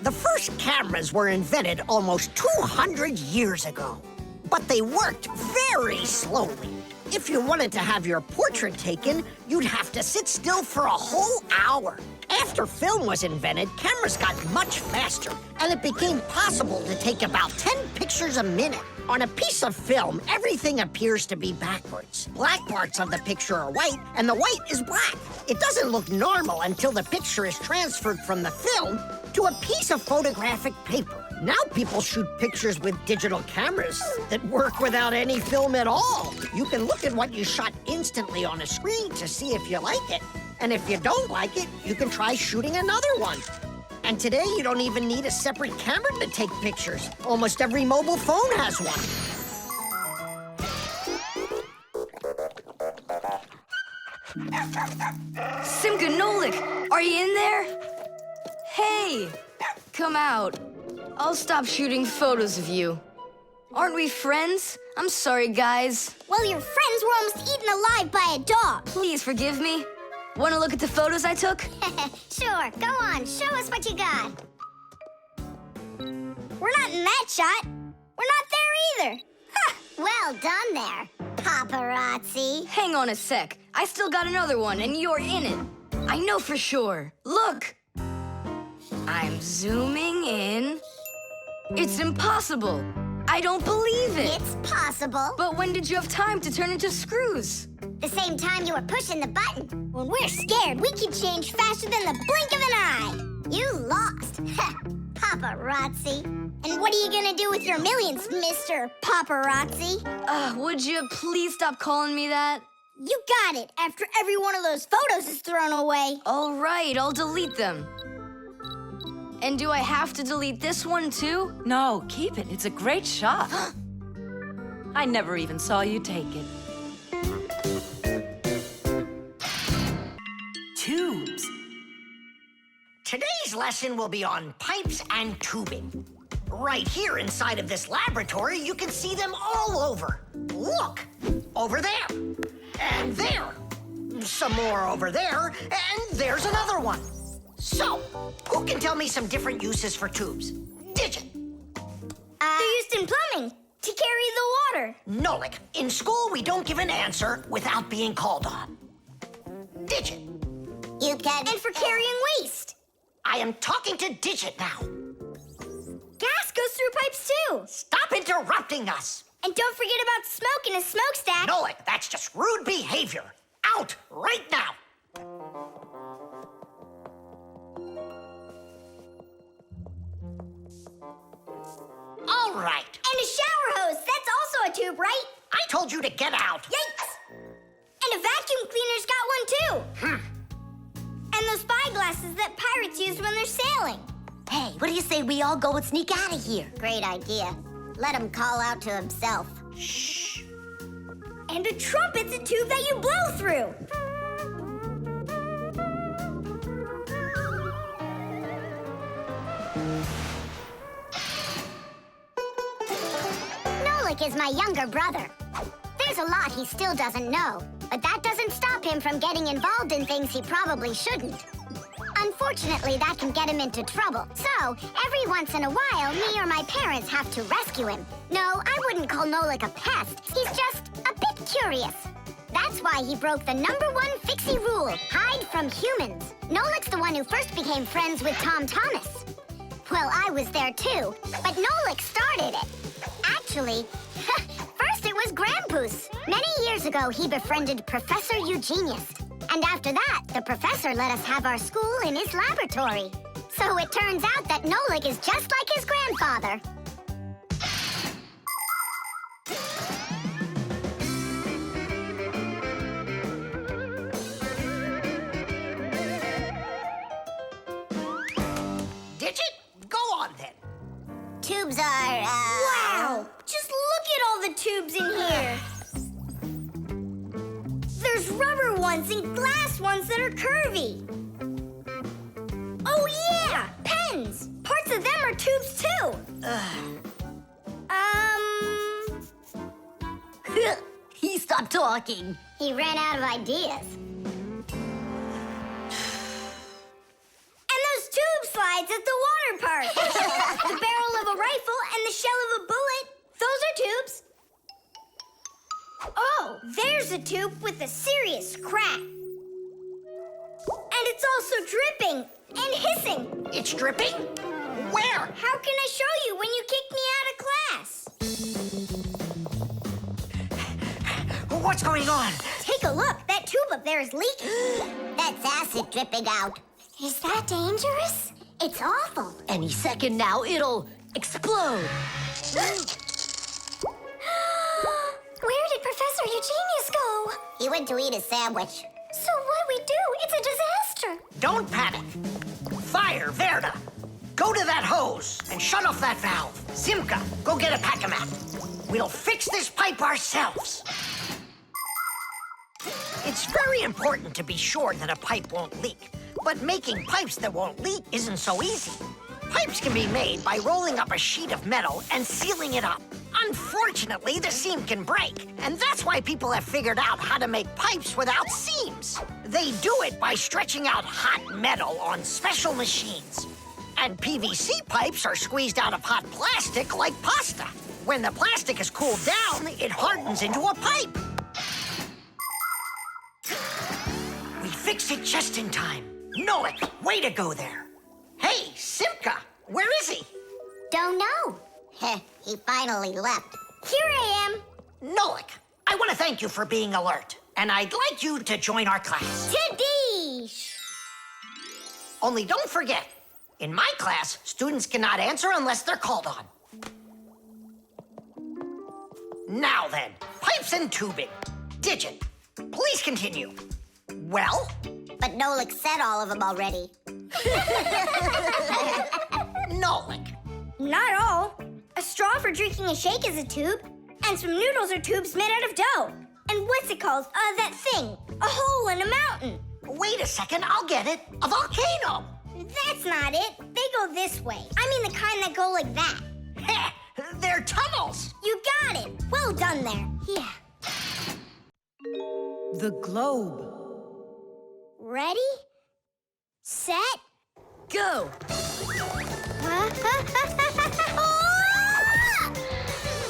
The first cameras were invented almost 200 years ago, but they worked very slowly. If you wanted to have your portrait taken, you'd have to sit still for a whole hour. After film was invented, cameras got much faster, and it became possible to take about 10 pictures a minute. On a piece of film, everything appears to be backwards. Black parts of the picture are white, and the white is black. It doesn't look normal until the picture is transferred from the film to a piece of photographic paper. Now people shoot pictures with digital cameras that work without any film at all. You can look at what you shot instantly on a screen to see if you like it. And if you don't like it, you can try shooting another one. And today, you don't even need a separate camera to take pictures. Almost every mobile phone has one. Simka, Nolik, are you in there? Hey, come out. I'll stop shooting photos of you. Aren't we friends? I'm sorry, guys. Well, your friends were almost eaten alive by a dog. Please forgive me. Want to look at the photos I took? Sure, go on, show us what you got. We're not in that shot. We're not there either. Well done there, paparazzi. Hang on a sec. I still got another one, and you're in it. I know for sure. Look. I'm zooming in. It's impossible. I don't believe it. It's possible. But when did you have time to turn into screws? The same time you were pushing the button. When we're scared, we can change faster than the blink of an eye. You lost. Paparazzi. And what are you gonna do with your millions, Mr. Paparazzi? Would you please stop calling me that? You got it, after every one of those photos is thrown away. All right, I'll delete them. And do I have to delete this one too? No, keep it. It's a great shot. I never even saw you take it. Tubes. Today's lesson will be on pipes and tubing. Right here inside of this laboratory, you can see them all over. Look, over there, and there. Some more over there, and there's another one. So, who can tell me some different uses for tubes? Digit. They're used in plumbing, to carry the water. Nolik, in school we don't give an answer without being called on. Digit. You can... And for carrying waste. I am talking to Digit now. Gas goes through pipes too. Stop interrupting us. And don't forget about smoke in a smokestack. Nolik, that's just rude behavior. Out right now. All right. And a shower hose. That's also a tube, right? I told you to get out. Yikes! And a vacuum cleaner's got one too. And those spyglasses that pirates use when they're sailing. Hey, what do you say we all go and sneak out of here? Great idea. Let him call out to himself. Shh. And a trumpet's a tube that you blow through. Nolik is my younger brother. There's a lot he still doesn't know, but that doesn't stop him from getting involved in things he probably shouldn't. Unfortunately, that can get him into trouble. So, every once in a while, me or my parents have to rescue him. No, I wouldn't call Nolik a pest. He's just a bit curious. That's why he broke the #1 Fixie rule, hide from humans. Nolik's the one who first became friends with Tom Thomas. Well, I was there too, but Nolik started it. Actually, first it was Grandpus. Many years ago, he befriended Professor Eugenius. And after that, the professor let us have our school in his laboratory. So it turns out that Nolik is just like his grandfather. tubes are, Wow! Just look at all the tubes in here. There's rubber ones and glass ones that are curvy. Oh, yeah! Pens! Parts of them are tubes, too. He stopped talking. He ran out of ideas. And those tube slides at the water park. The barrel of a rifle and the shell of a bullet. Those are tubes. Oh, there's a tube with a serious crack. And it's also dripping and hissing. It's dripping? Where? How can I show you when you kick me out of class? What's going on? Take a look. That tube up there is leaking. That's acid dripping out. Is that dangerous? It's awful. Any second now, it'll explode. Where did Professor Eugenius go? He went to eat a sandwich. So what do we do? It's a disaster. Don't panic. Fire, Verda. Go to that hose and shut off that valve. Simka, go get a pack-a-mat. We'll fix this pipe ourselves. It's very important to be sure that a pipe won't leak. But making pipes that won't leak isn't so easy. Pipes can be made by rolling up a sheet of metal and sealing it up. Unfortunately, the seam can break, and that's why people have figured out how to make pipes without seams. They do it by stretching out hot metal on special machines. And PVC pipes are squeezed out of hot plastic like pasta. When the plastic is cooled down, it hardens into a pipe. We fixed it just in time. Nolik, way to go there. Hey, Simka, where is he? Don't know. Heh, he finally left. Here I am. Nolik, I want to thank you for being alert, and I'd like you to join our class. Tadish! Only don't forget, in my class, students cannot answer unless they're called on. Now then, pipes and tubing. Digit, please continue. Well? But Nolik said all of them already. Nolik. Not all. A straw for drinking a shake is a tube, and some noodles are tubes made out of dough. And what's it called? That thing. A hole in a mountain. Wait a second, I'll get it. A volcano. That's not it. They go this way. I mean the kind that go like that. Heh, they're tunnels. You got it. Well done there. Yeah. The globe. Ready? Set? Go!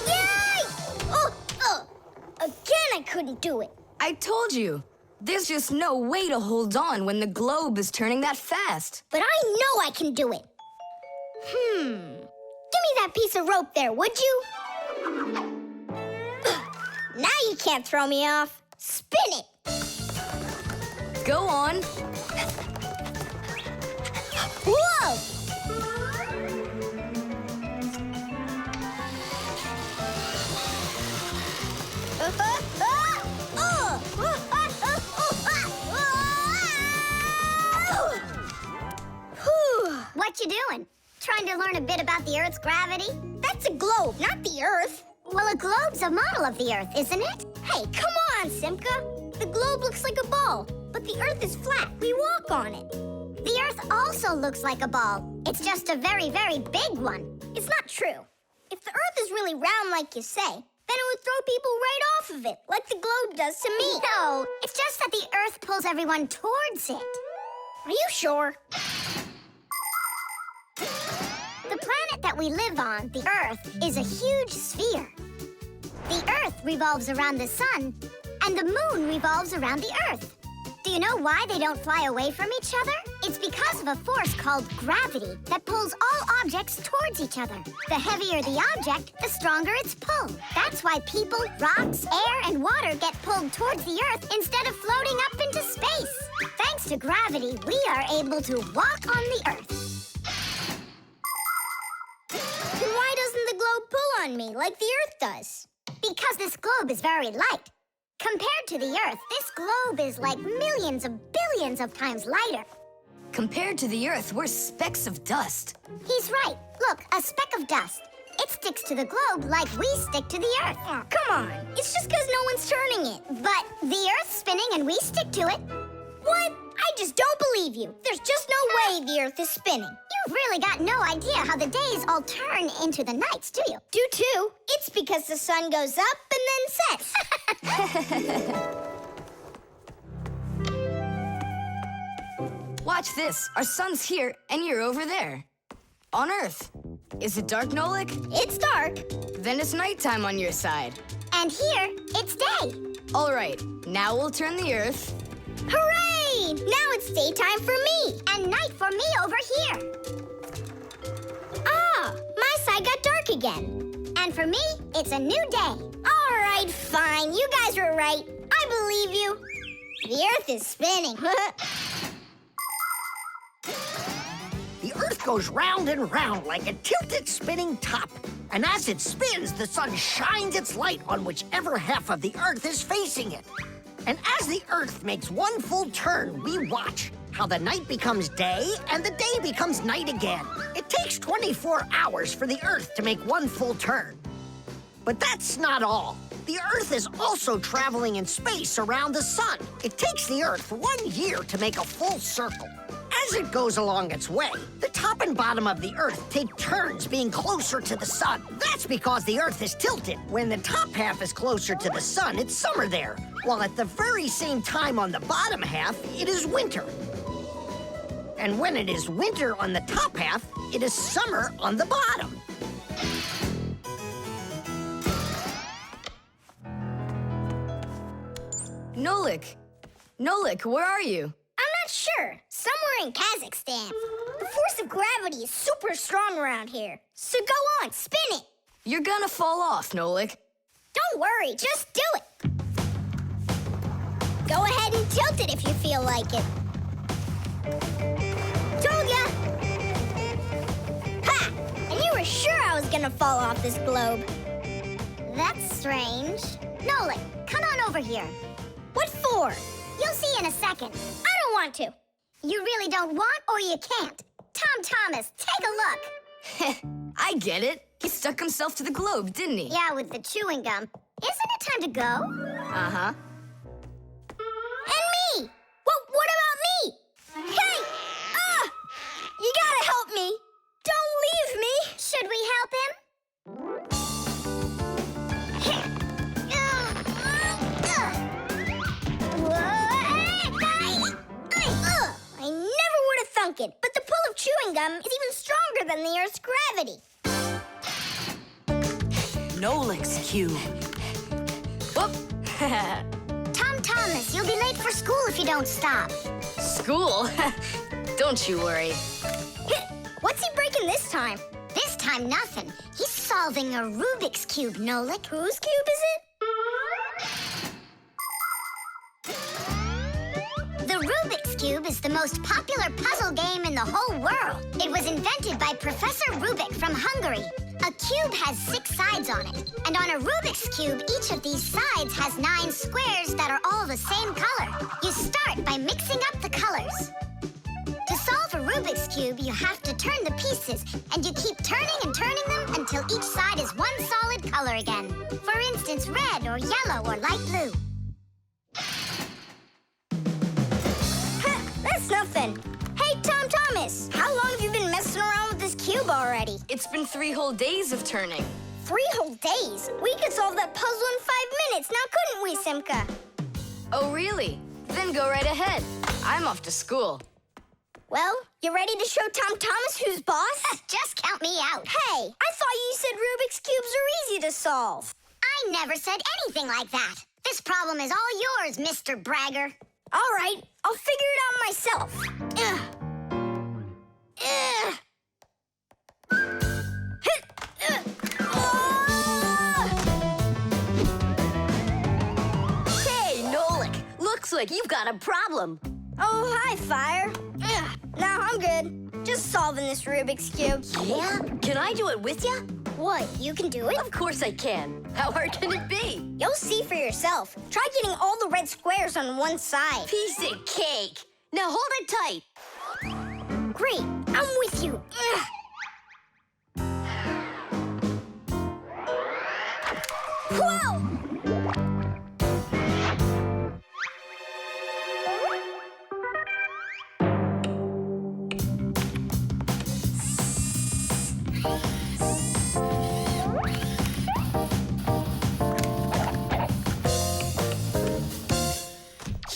Yay! Again, I couldn't do it. I told you. There's just no way to hold on when the globe is turning that fast. But I know I can do it. Give me that piece of rope there, would you? Now you can't throw me off. Spin it. Go on. Whoa! What you doing? Trying to learn a bit about the Earth's gravity? That's a globe, not the Earth. Well, a globe's a model of the Earth, isn't it? Hey, come on, Simka. The globe looks like a ball, but the Earth is flat. We walk on it. The Earth also looks like a ball. It's just a very, very big one. It's not true. If the Earth is really round like you say, then it would throw people right off of it, like the globe does to me. No, it's just that the Earth pulls everyone towards it. Are you sure? The planet that we live on, the Earth, is a huge sphere. The Earth revolves around the sun, and the moon revolves around the Earth. Do you know why they don't fly away from each other? It's because of a force called gravity that pulls all objects towards each other. The heavier the object, the stronger its pull. That's why people, rocks, air, and water get pulled towards the Earth instead of floating up into space. Thanks to gravity, we are able to walk on the Earth. Then why doesn't the globe pull on me like the Earth does? Because this globe is very light. Compared to the Earth, this globe is like millions of billions of times lighter. Compared to the Earth, we're specks of dust. He's right. Look, a speck of dust. It sticks to the globe like we stick to the Earth. Oh, come on. It's just because no one's turning it. But the Earth's spinning and we stick to it. What? I just don't believe you. There's just no way the Earth is spinning. You've really got no idea how the days all turn into the nights, do you? Do too. It's because the sun goes up and then sets. Watch this. Our sun's here, and you're over there. On Earth. Is it dark, Nolik? It's dark. Then it's nighttime on your side. And here, it's day. All right. Now we'll turn the Earth. Hooray! Now it's daytime for me. And night for me over here. Ah, my side got dark again. And for me, it's a new day. All right, fine. You guys were right. I believe you. The Earth is spinning. The Earth goes round and round like a tilted spinning top. And as it spins, the sun shines its light on whichever half of the Earth is facing it. And as the Earth makes one full turn, we watch how the night becomes day and the day becomes night again. It takes 24 hours for the Earth to make one full turn. But that's not all. The Earth is also traveling in space around the sun. It takes the Earth 1 year to make a full circle. As it goes along its way, the top and bottom of the Earth take turns being closer to the sun. That's because the Earth is tilted. When the top half is closer to the sun, it's summer there, while at the very same time on the bottom half, it is winter. And when it is winter on the top half, it is summer on the bottom. Nolik. Nolik, where are you? I'm not sure. Somewhere in Kazakhstan. The force of gravity is super strong around here. So go on, spin it. You're gonna fall off, Nolik. Don't worry, just do it. Go ahead and tilt it if you feel like it. Told ya! Ha! And you were sure I was gonna fall off this globe. That's strange. Nolik, come on over here. What for? You'll see in a second. I don't want to. You really don't want or you can't. Tom Thomas, take a look. I get it. He stuck himself to the globe, didn't he? Yeah, with the chewing gum. Isn't it time to go? Uh-huh. And me! What about me? Hey! You gotta help me! Don't leave me! Should we help him? I never would have thunk it, but the pull of chewing gum is even stronger than the Earth's gravity. Nolik's cube. Whoop! Tom Thomas, you'll be late for school if you don't stop. School? Don't you worry. What's he breaking this time? This time, nothing. He's solving a Rubik's Cube, Nolik. Whose cube is it? The Rubik's Cube is the most popular puzzle game in the whole world. It was invented by Professor Rubik from Hungary. A cube has 6 sides on it. And on a Rubik's Cube, each of these sides has 9 squares that are all the same color. You start by mixing up the colors. To solve a Rubik's Cube, you have to turn the pieces, and you keep turning and turning them until each side is one solid color again. For instance, red or yellow or light blue. That's nothing. Hey, Tom Thomas, how long have you been messing around with this cube already? It's been 3 whole days of turning. 3 whole days? We could solve that puzzle in 5 minutes, now couldn't we, Simka? Oh, really? Then go right ahead. I'm off to school. Well, you ready to show Tom Thomas who's boss? Just count me out. Hey, I thought you said Rubik's Cubes are easy to solve. I never said anything like that. This problem is all yours, Mr. Bragger. All right, I'll figure it out myself. Hey, Nolik, looks like you've got a problem. Oh, hi, Fire. No, I'm good. Just solving this Rubik's Cube. Yeah? Can I do it with you? What, you can do it? Of course I can. How hard can it be? You'll see for yourself. Try getting all the red squares on one side. Piece of cake. Now hold it tight. Great, I'm with you.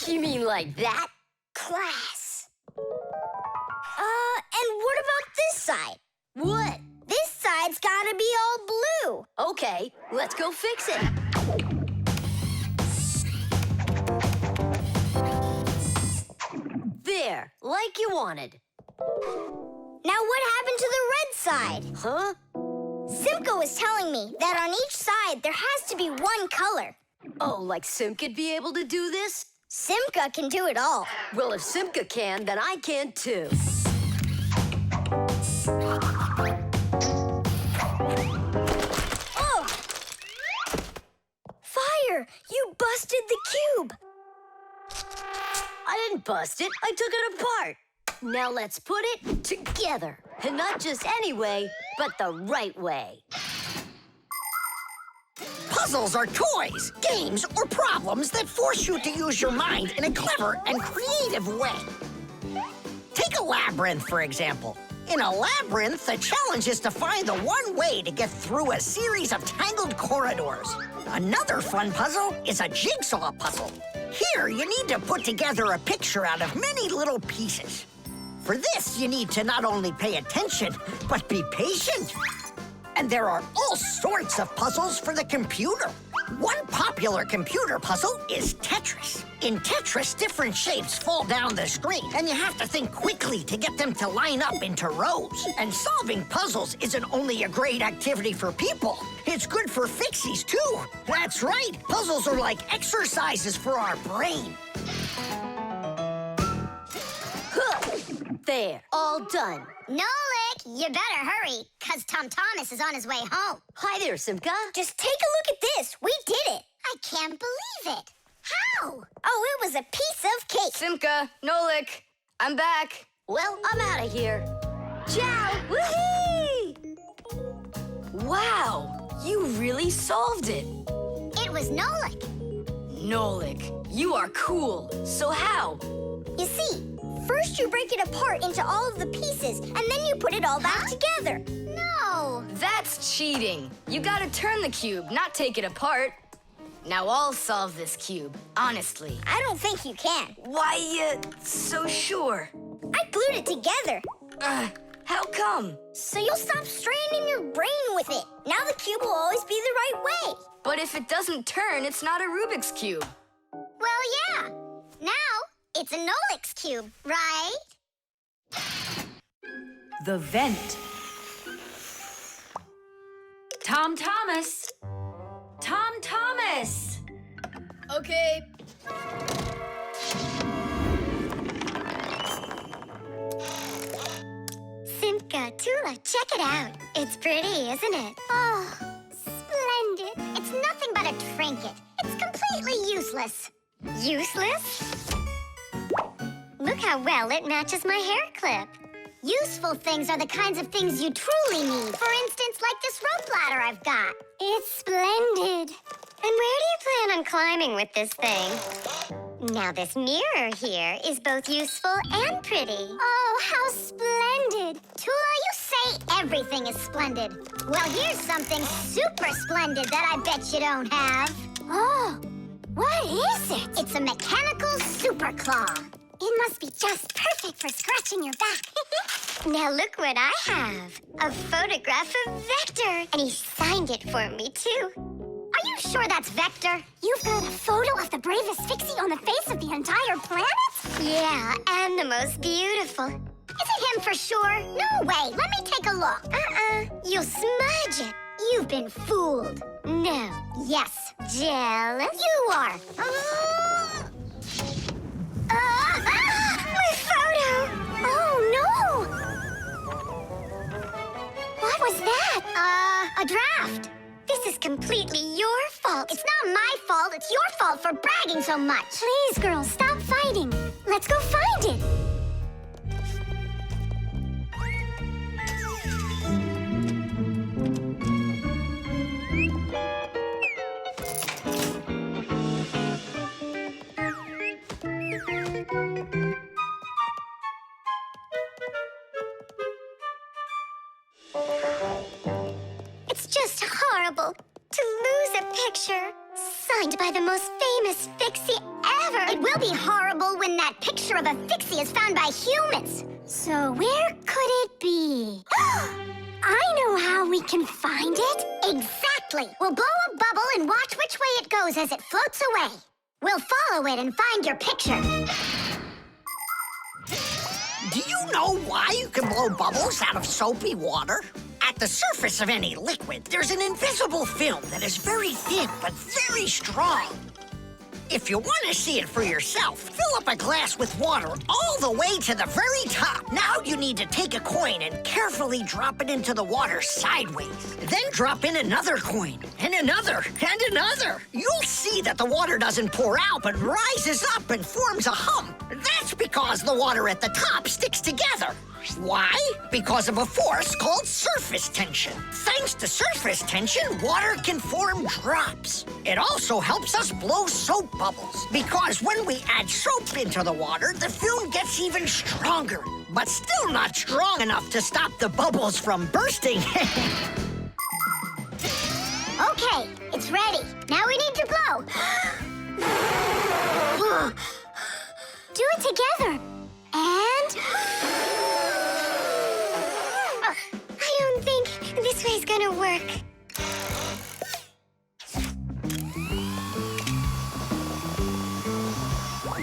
You mean like that? Class. And what about this side? What? This side's gotta be all blue. Okay, let's go fix it. There, like you wanted. Now what happened to the red side? Huh? Simka was telling me that on each side there has to be one color. Oh, like Simka'd be able to do this? Simka can do it all. Well, if Simka can, then I can too. Oh! Fire! You busted the cube! I didn't bust it. I took it apart. Now let's put it together. And not just any way, but the right way. Puzzles are toys, games, or problems that force you to use your mind in a clever and creative way. Take a labyrinth, for example. In a labyrinth, the challenge is to find the one way to get through a series of tangled corridors. Another fun puzzle is a jigsaw puzzle. Here, you need to put together a picture out of many little pieces. For this, you need to not only pay attention, but be patient. And there are all sorts of puzzles for the computer. One popular computer puzzle is Tetris. In Tetris, different shapes fall down the screen, and you have to think quickly to get them to line up into rows. And solving puzzles isn't only a great activity for people, it's good for Fixies, too. That's right, puzzles are like exercises for our brain. There, all done. Nolik, you better hurry, because Tom Thomas is on his way home. Hi there, Simka. Just take a look at this. We did it. I can't believe it. How? Oh, it was a piece of cake. Simka, Nolik, I'm back. Well, I'm out of here. Ciao! Woohoo! Wow, you really solved it. It was Nolik. Nolik, you are cool. So how? You see, first you break it apart into all of the pieces, and then you put it all back together. No. That's cheating. You gotta turn the cube, not take it apart. Now I'll solve this cube, honestly. I don't think you can. Why you so sure? I glued it together. How come? So you'll stop straining your brain with it. Now the cube will always be the right way. But if it doesn't turn, it's not a Rubik's Cube. Well, yeah. Now it's a Nolik's cube, right? The vent. Tom Thomas. Tom Thomas. Okay. Simka, Tula, check it out. It's pretty, isn't it? Oh, splendid. It's nothing but a trinket. It's completely useless. Useless? Look how well it matches my hair clip. Useful things are the kinds of things you truly need. For instance, like this rope ladder I've got. It's splendid. And where do you plan on climbing with this thing? Now, this mirror here is both useful and pretty. Oh, how splendid. Tula, you say everything is splendid. Well, here's something super splendid that I bet you don't have. Oh, what is it? It's a mechanical super claw. It must be just perfect for scratching your back. Now look what I have. A photograph of Vector. And he signed it for me, too. Are you sure that's Vector? You've got a photo of the bravest Fixie on the face of the entire planet? Yeah, and the most beautiful. Is it him for sure? No way. Let me take a look. You'll smudge it. You've been fooled. No. Yes. Jealous? You are. My photo! Oh, no! What was that? A draft. This is completely your fault. It's not my fault. It's your fault for bragging so much. Please, girls, stop fighting. Let's go find it. horrible to lose a picture signed by the most famous Fixie ever. It will be horrible when that picture of a Fixie is found by humans. So where could it be? I know how we can find it. Exactly. We'll blow a bubble and watch which way it goes as it floats away. We'll follow it and find your picture. Do you know why you can blow bubbles out of soapy water? At the surface of any liquid, there's an invisible film that is very thin but very strong. If you want to see it for yourself, fill up a glass with water all the way to the very top. Now you need to take a coin and carefully drop it into the water sideways. Then drop in another coin, and another, and another. You'll see that the water doesn't pour out, but rises up and forms a hump. That's because the water at the top sticks together. Why? Because of a force called surface tension. Thanks to surface tension, water can form drops. It also helps us blow soap bubbles, because when we add soap into the water, the film gets even stronger, but still not strong enough to stop the bubbles from bursting. Okay, it's ready. Now we need to blow. Do it together. And... I don't think this way's gonna work.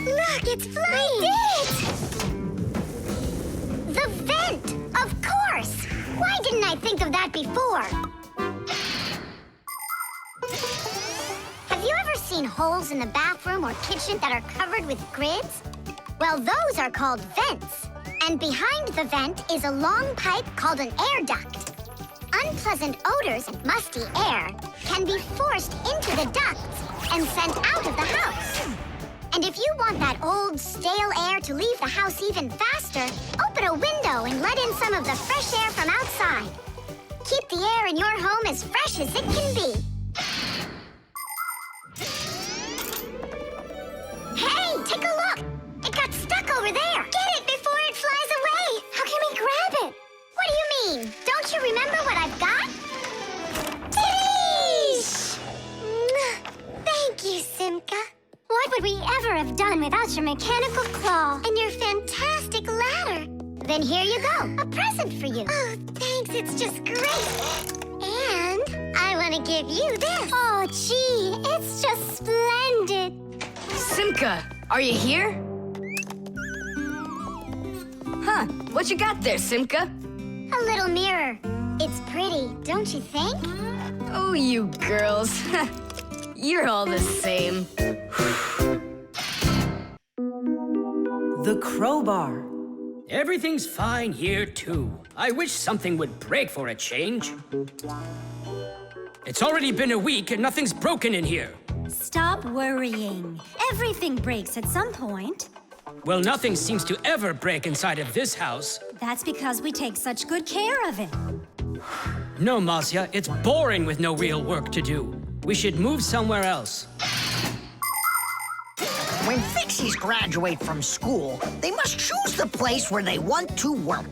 Look, it's flying! We did it! The vent! Of course! Why didn't I think of that before? Have you ever seen holes in the bathroom or kitchen that are covered with grids? Well, those are called vents. And behind the vent is a long pipe called an air duct. Unpleasant odors and musty air can be forced into the ducts and sent out of the house. And if you want that old, stale air to leave the house even faster, open a window and let in some of the fresh air from outside. Keep the air in your home as fresh as it can be. Hey, take a look! It got stuck over there! Get it before it flies away! How can we grab it? What do you mean? Don't you remember what I've got? Tidish! Thank you, Simka. What would we ever have done without your mechanical claw and your fantastic ladder? Then here you go, a present for you. Oh, thanks, it's just great. And I want to give you this. Oh, gee, it's just splendid. Simka, are you here? Huh, what you got there, Simka? A little mirror. It's pretty, don't you think? Oh, you girls. You're all the same. The crowbar. Everything's fine here, too. I wish something would break for a change. It's already been a week and nothing's broken in here. Stop worrying. Everything breaks at some point. Well, nothing seems to ever break inside of this house. That's because we take such good care of it. No, Marcia, it's boring with no real work to do. We should move somewhere else. When Fixies graduate from school, they must choose the place where they want to work.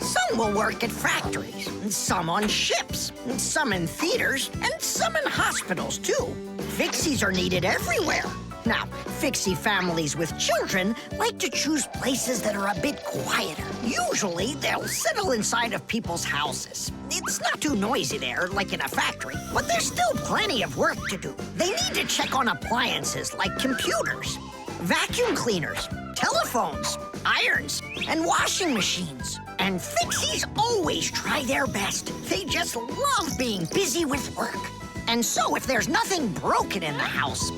Some will work at factories, and some on ships, and some in theaters, and some in hospitals, too. Fixies are needed everywhere. Now, Fixie families with children like to choose places that are a bit quieter. Usually, they'll settle inside of people's houses. It's not too noisy there, like in a factory, but there's still plenty of work to do. They need to check on appliances like computers, vacuum cleaners, telephones, irons, and washing machines. And Fixies always try their best. They just love being busy with work. And so if there's nothing broken in the house,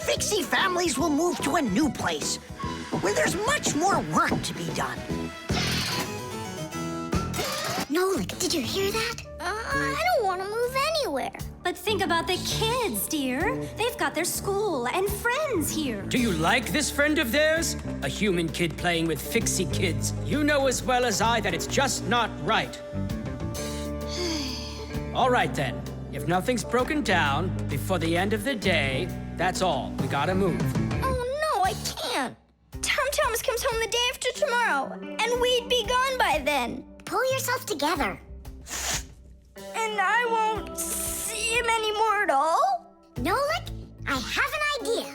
Fixie families will move to a new place where there's much more work to be done. Nolik, did you hear that? I don't want to move anywhere. But think about the kids, dear. They've got their school and friends here. Do you like this friend of theirs? A human kid playing with Fixie kids. You know as well as I that it's just not right. All right, then. If nothing's broken down before the end of the day, that's all. We gotta move. Oh, no, I can't. Tom Thomas comes home the day after tomorrow, and we'd be gone by then. Pull yourself together. And I won't see him anymore at all? Nolik, I have an idea.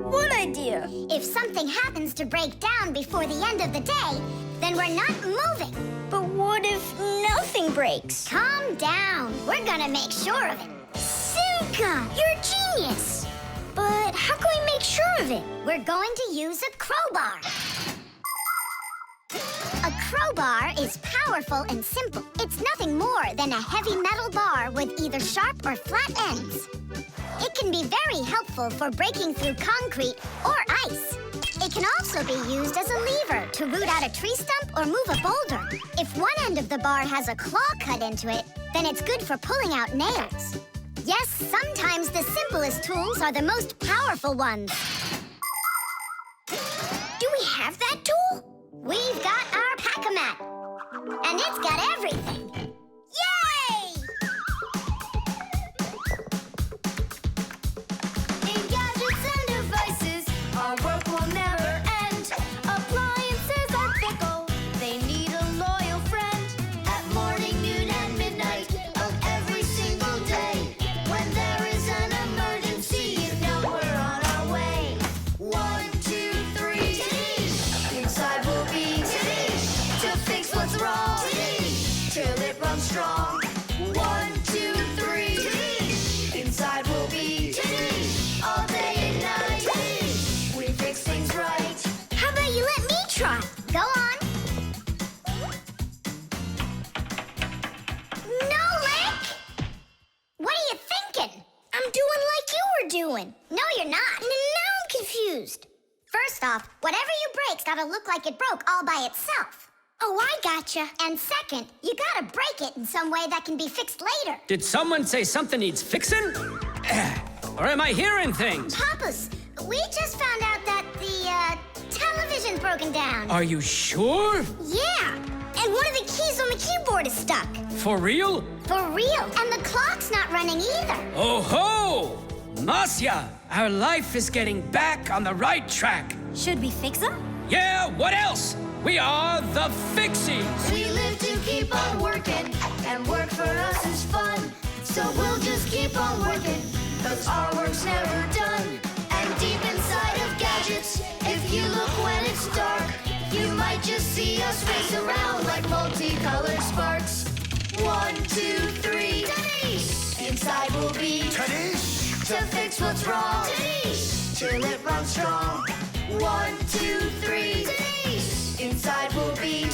What idea? If something happens to break down before the end of the day, then we're not moving. But what if nothing breaks? Calm down. We're gonna make sure of it. Simka, you're a genius. But how can we make sure of it? We're going to use a crowbar. A crowbar is powerful and simple. It's nothing more than a heavy metal bar with either sharp or flat ends. It can be very helpful for breaking through concrete or ice. It can also be used as a lever to root out a tree stump or move a boulder. If one end of the bar has a claw cut into it, then it's good for pulling out nails. Yes, sometimes the simplest tools are the most powerful ones. Do we have that tool? We've got our pack-a-mat, and it's got everything. Yay! In gadgets and devices, our work will never end. Appliances are fickle, they need a loyal friend. At morning, noon, and midnight of every single day. When there is an emergency, you know we're on our way. 1, 2, 3. Inside will be to fix what's wrong till it runs strong. 1, 2, 3. Inside will be all day and night. We fix things right. How about you let me try? Go on. Nolik! What are you thinking? I'm doing like you were doing. No, you're not. Now I'm confused. First off, whatever you break's gotta look like it broke all by itself. Oh, I gotcha. And second, you gotta break it in some way that can be fixed later. Did someone say something needs fixing? Or am I hearing things? Papas, we just found out that the television's broken down. Are you sure? Yeah. And one of the keys on the keyboard is stuck. For real? For real. And the clock's not running either. Oh ho! Masya, our life is getting back on the right track. Should we fix them? Yeah, what else? We are the Fixies. We live to keep on working, and work for us is fun. So we'll just keep on working, cause our work's never done. And deep inside of gadgets, if you look when it's dark, you might just see us race around like multicolored sparks. 1, 2, 3. Inside will be to fix what's wrong till it runs strong. 1, 2, 3. Inside will be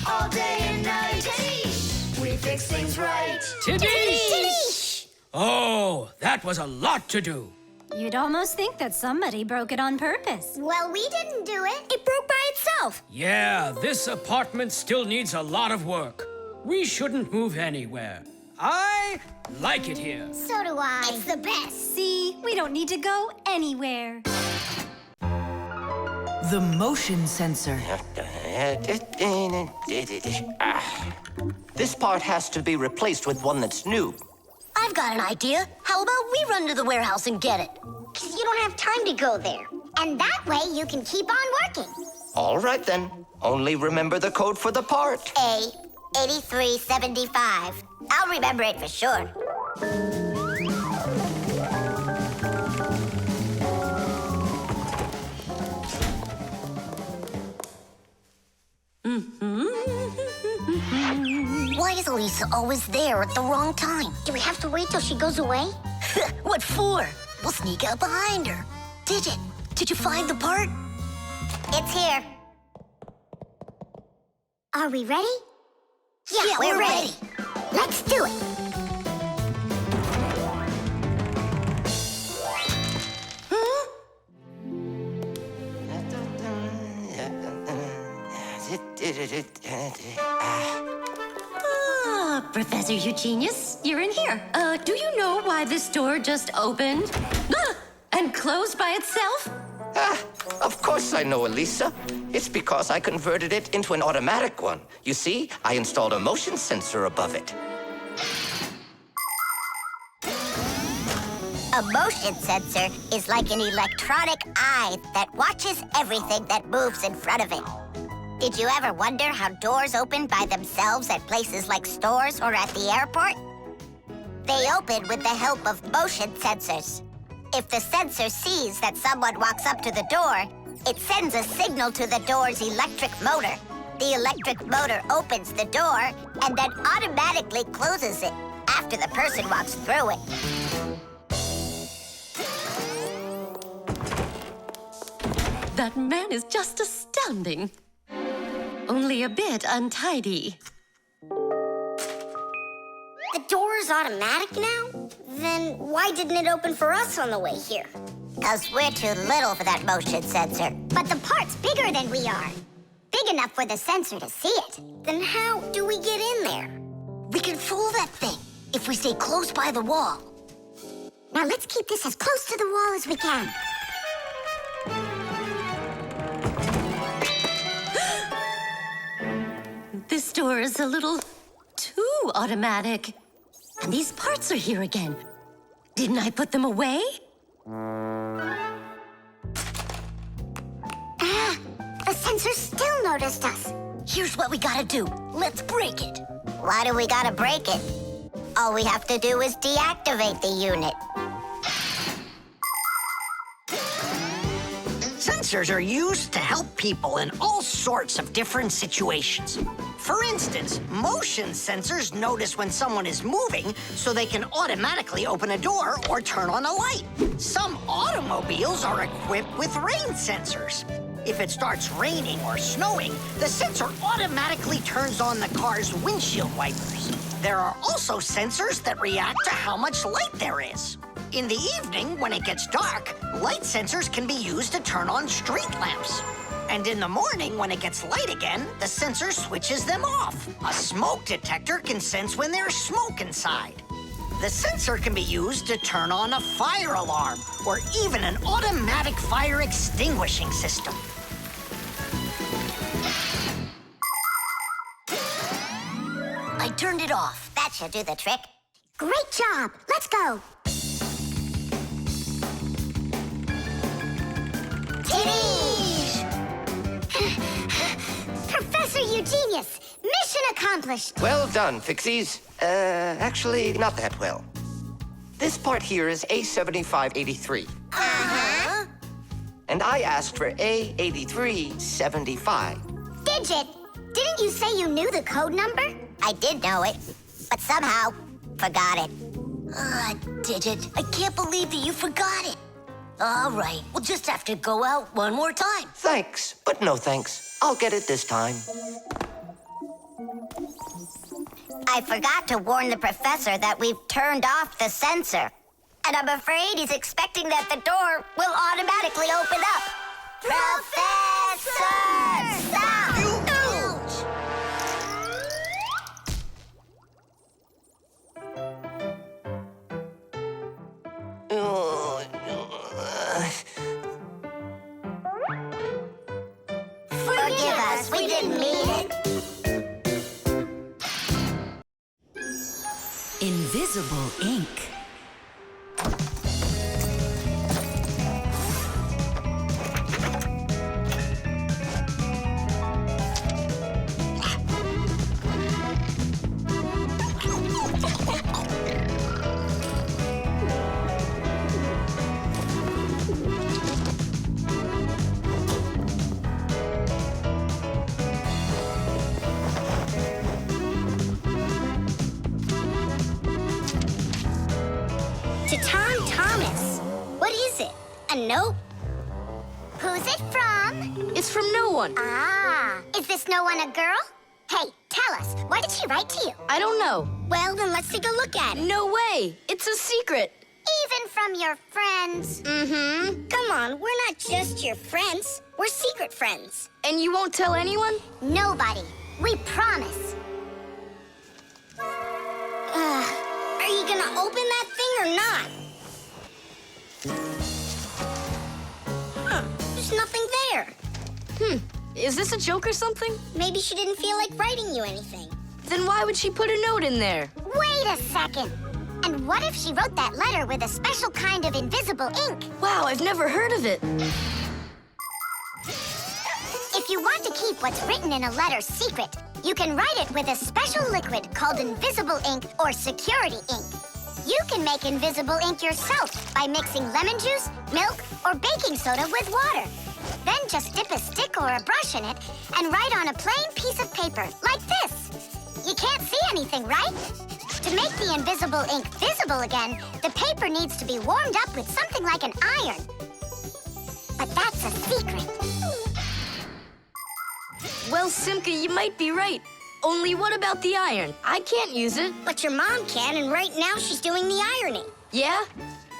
all day and night. We fix things right. Tidish! Oh, that was a lot to do. You'd almost think that somebody broke it on purpose. Well, we didn't do it. It broke by itself. Yeah, this apartment still needs a lot of work. We shouldn't move anywhere. I like it here. So do I. It's the best. See, we don't need to go anywhere. The motion sensor. This part has to be replaced with one that's new. I've got an idea. How about we run to the warehouse and get it? Because you don't have time to go there. And that way you can keep on working. All right, then. Only remember the code for the part. A8375. I'll remember it for sure. Why is Elisa always there at the wrong time? Do we have to wait till she goes away? What for? We'll sneak out behind her. Did you find the part? It's here. Are we ready? Yeah, we're ready. Let's do it. Professor Eugenius, you're in here. Do you know why this door just opened? And closed by itself? Of course I know, Elisa. It's because I converted it into an automatic one. You see, I installed a motion sensor above it. A motion sensor is like an electronic eye that watches everything that moves in front of it. Did you ever wonder how doors open by themselves at places like stores or at the airport? They open with the help of motion sensors. If the sensor sees that someone walks up to the door, it sends a signal to the door's electric motor. The electric motor opens the door and then automatically closes it after the person walks through it. That man is just astounding. Only a bit untidy. The door is automatic now? Then why didn't it open for us on the way here? 'Cause we're too little for that motion sensor. But the part's bigger than we are. Big enough for the sensor to see it. Then how do we get in there? We can fool that thing if we stay close by the wall. Now let's keep this as close to the wall as we can. This door is a little too automatic. And these parts are here again. Didn't I put them away? The sensor still noticed us. Here's what we gotta do. Let's break it. Why do we gotta break it? All we have to do is deactivate the unit. Sensors are used to help people in all sorts of different situations. For instance, motion sensors notice when someone is moving so they can automatically open a door or turn on a light. Some automobiles are equipped with rain sensors. If it starts raining or snowing, the sensor automatically turns on the car's windshield wipers. There are also sensors that react to how much light there is. In the evening, when it gets dark, light sensors can be used to turn on street lamps. And in the morning, when it gets light again, the sensor switches them off. A smoke detector can sense when there's smoke inside. The sensor can be used to turn on a fire alarm or even an automatic fire extinguishing system. I turned it off. That should do the trick. Great job. Let's go. Professor Eugenius, mission accomplished. Well done, Fixies. Actually, not that well. This part here is A7583. Uh-huh. And I asked for A8375. Digit, didn't you say you knew the code number? I did know it, but somehow forgot it. Digit, I can't believe that you forgot it. All right, we'll just have to go out one more time. Thanks, but no thanks. I'll get it this time. I forgot to warn the professor that we've turned off the sensor. And I'm afraid he's expecting that the door will automatically open up. Professor! Stop! Forgive us, we didn't mean it. Invisible ink. To Tom Thomas. What is it? A note? Who's it from? It's from no one. Ah, is this no one a girl? Hey, tell us, what did she write to you? I don't know. Well, then let's take a look at it. No way. It's a secret. Even from your friends? Mm-hmm. Come on, we're not just your friends. We're secret friends. And you won't tell anyone? Nobody. We promise. Are you gonna open that thing or not? There's nothing there. Is this a joke or something? Maybe she didn't feel like writing you anything. Then why would she put a note in there? Wait a second. And what if she wrote that letter with a special kind of invisible ink? Wow, I've never heard of it. If you want to keep what's written in a letter secret, you can write it with a special liquid called invisible ink or security ink. You can make invisible ink yourself by mixing lemon juice, milk, or baking soda with water. Then just dip a stick or a brush in it and write on a plain piece of paper, like this. You can't see anything, right? To make the invisible ink visible again, the paper needs to be warmed up with something like an iron. But that's a secret. Well, Simka, you might be right. Only what about the iron? I can't use it. But your mom can, and right now she's doing the ironing. Yeah?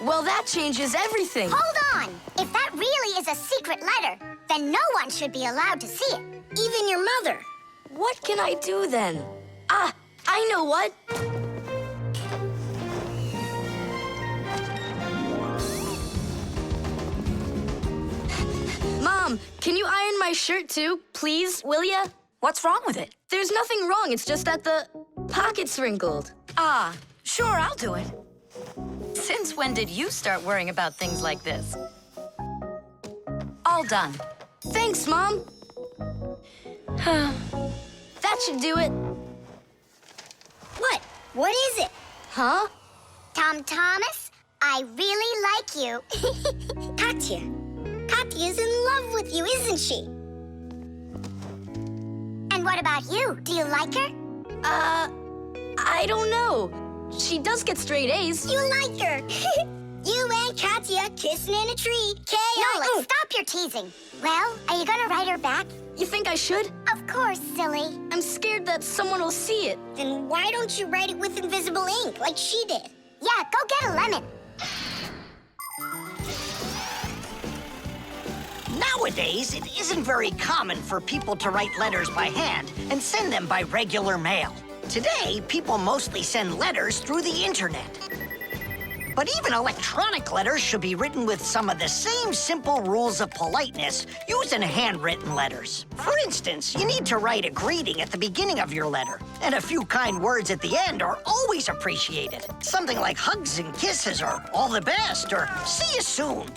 Well, that changes everything. Hold on! If that really is a secret letter, then no one should be allowed to see it. Even your mother. What can I do then? Ah, I know what. Mom, can you iron my shirt too, please, will ya? What's wrong with it? There's nothing wrong, it's just that the pocket's wrinkled. Ah, sure, I'll do it. Since when did you start worrying about things like this? All done. Thanks, Mom. That should do it. What? What is it? Huh? Tom Thomas, I really like you. Katya. Katya's in love with you, isn't she? And what about you? Do you like her? I don't know. She does get straight A's. You like her. You and Katya kissing in a tree. Nolik, stop your teasing. Well, are you gonna write her back? You think I should? Of course, silly. I'm scared that someone will see it. Then why don't you write it with invisible ink like she did? Yeah, go get a lemon. Nowadays, it isn't very common for people to write letters by hand and send them by regular mail. Today, people mostly send letters through the internet. But even electronic letters should be written with some of the same simple rules of politeness used in handwritten letters. For instance, you need to write a greeting at the beginning of your letter, and a few kind words at the end are always appreciated. Something like hugs and kisses, or all the best, or see you soon.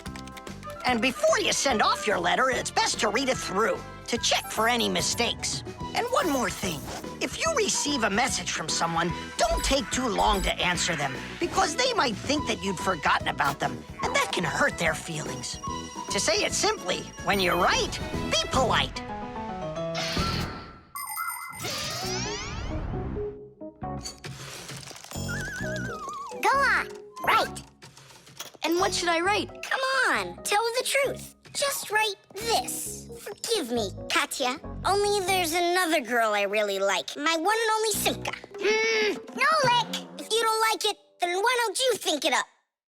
And before you send off your letter, it's best to read it through to check for any mistakes. And one more thing. If you receive a message from someone, don't take too long to answer them, because they might think that you'd forgotten about them, and that can hurt their feelings. To say it simply, when you write, be polite. Go on, write. And what should I write? Come on, tell the truth. Just write this. Forgive me, Katya. Only there's another girl I really like. My one and only Simka. Nolik! If you don't like it, then why don't you think it up?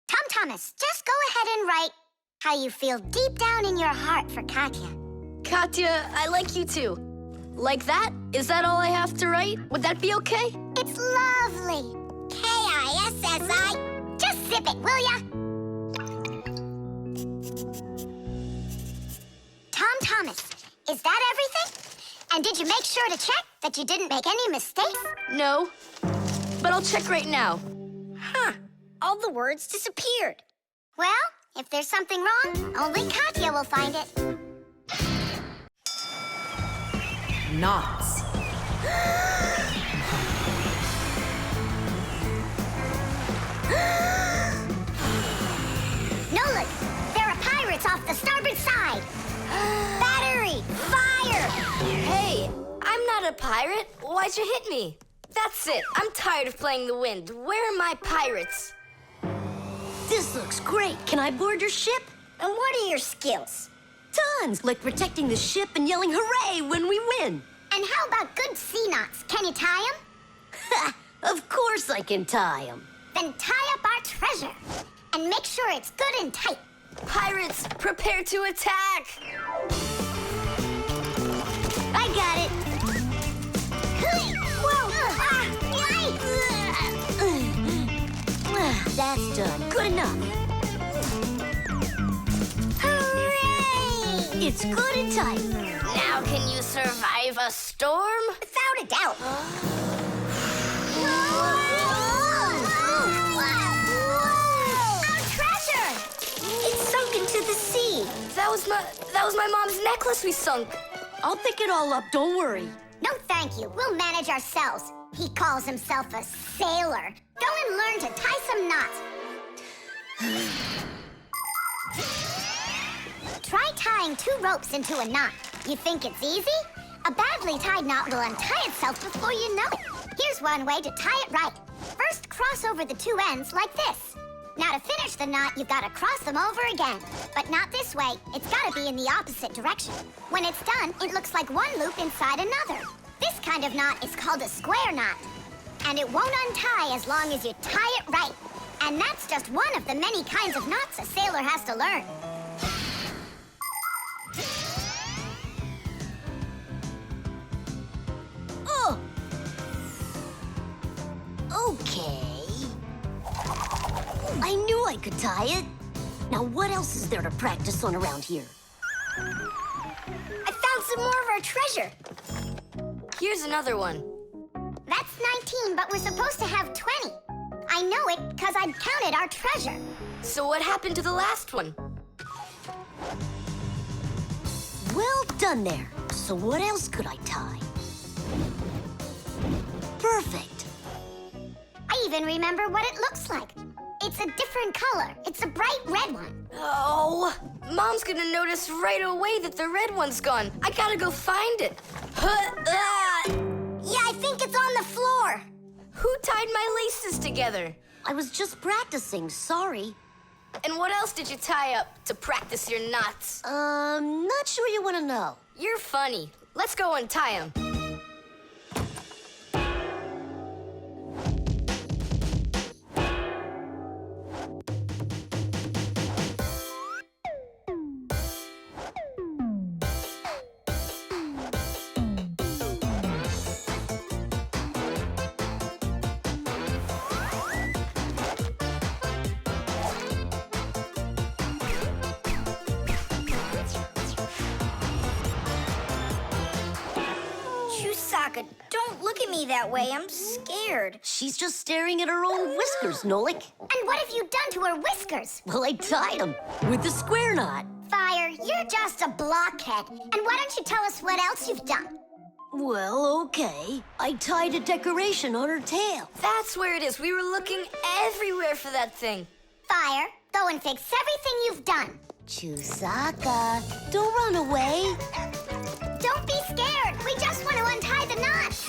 Tom Thomas, just go ahead and write how you feel deep down in your heart for Katya. Katya, I like you too. Like that? Is that all I have to write? Would that be okay? It's lovely. K-I-S-S-I. Just zip it, will ya? Tom Thomas, is that everything? And did you make sure to check that you didn't make any mistakes? No, but I'll check right now. Huh, all the words disappeared. Well, if there's something wrong, only Katya will find it. Knots. Nolik, there are pirates off the starboard side. Battery! Fire! Hey, I'm not a pirate. Why'd you hit me? That's it. I'm tired of playing the wind. Where are my pirates? This looks great. Can I board your ship? And what are your skills? Tons, like protecting the ship and yelling hooray when we win. And how about good sea knots? Can you tie them? Of course I can tie them. Then tie up our treasure. And make sure it's good and tight. Pirates, prepare to attack! I got it. Whoa! That's done. Good enough. Hooray! It's good and tight. Now can you survive a storm? Without a doubt. Our treasure! It's sunk into the sea. That was my mom's necklace we sunk. I'll pick it all up, don't worry. No, thank you. We'll manage ourselves. He calls himself a sailor. Go and learn to tie some knots. Try tying 2 ropes into a knot. You think it's easy? A badly tied knot will untie itself before you know it. Here's one way to tie it right. First, cross over the 2 ends like this. Now to finish the knot, you've got to cross them over again. But not this way. It's got to be in the opposite direction. When it's done, it looks like one loop inside another. This kind of knot is called a square knot. And it won't untie as long as you tie it right. And that's just one of the many kinds of knots a sailor has to learn. Oh! Okay. I knew I could tie it. Now what else is there to practice on around here? I found some more of our treasure. Here's another one. That's 19, but we're supposed to have 20. I know it because I counted our treasure. So what happened to the last one? Well done there. So what else could I tie? Perfect. I even remember what it looks like. It's a different color. It's a bright red one. Oh, Mom's gonna notice right away that the red one's gone. I gotta go find it. Yeah, I think it's on the floor. Who tied my laces together? I was just practicing, sorry. And what else did you tie up to practice your knots? Not sure you want to know. You're funny. Let's go untie them. Don't look at me that way. I'm scared. She's just staring at her own whiskers, Nolik. And what have you done to her whiskers? Well, I tied them with the square knot. Fire, you're just a blockhead. And why don't you tell us what else you've done? Well, okay. I tied a decoration on her tail. That's where it is. We were looking everywhere for that thing. Fire, go and fix everything you've done. Chusaka, don't run away. Don't be scared. We just want to untie the knots.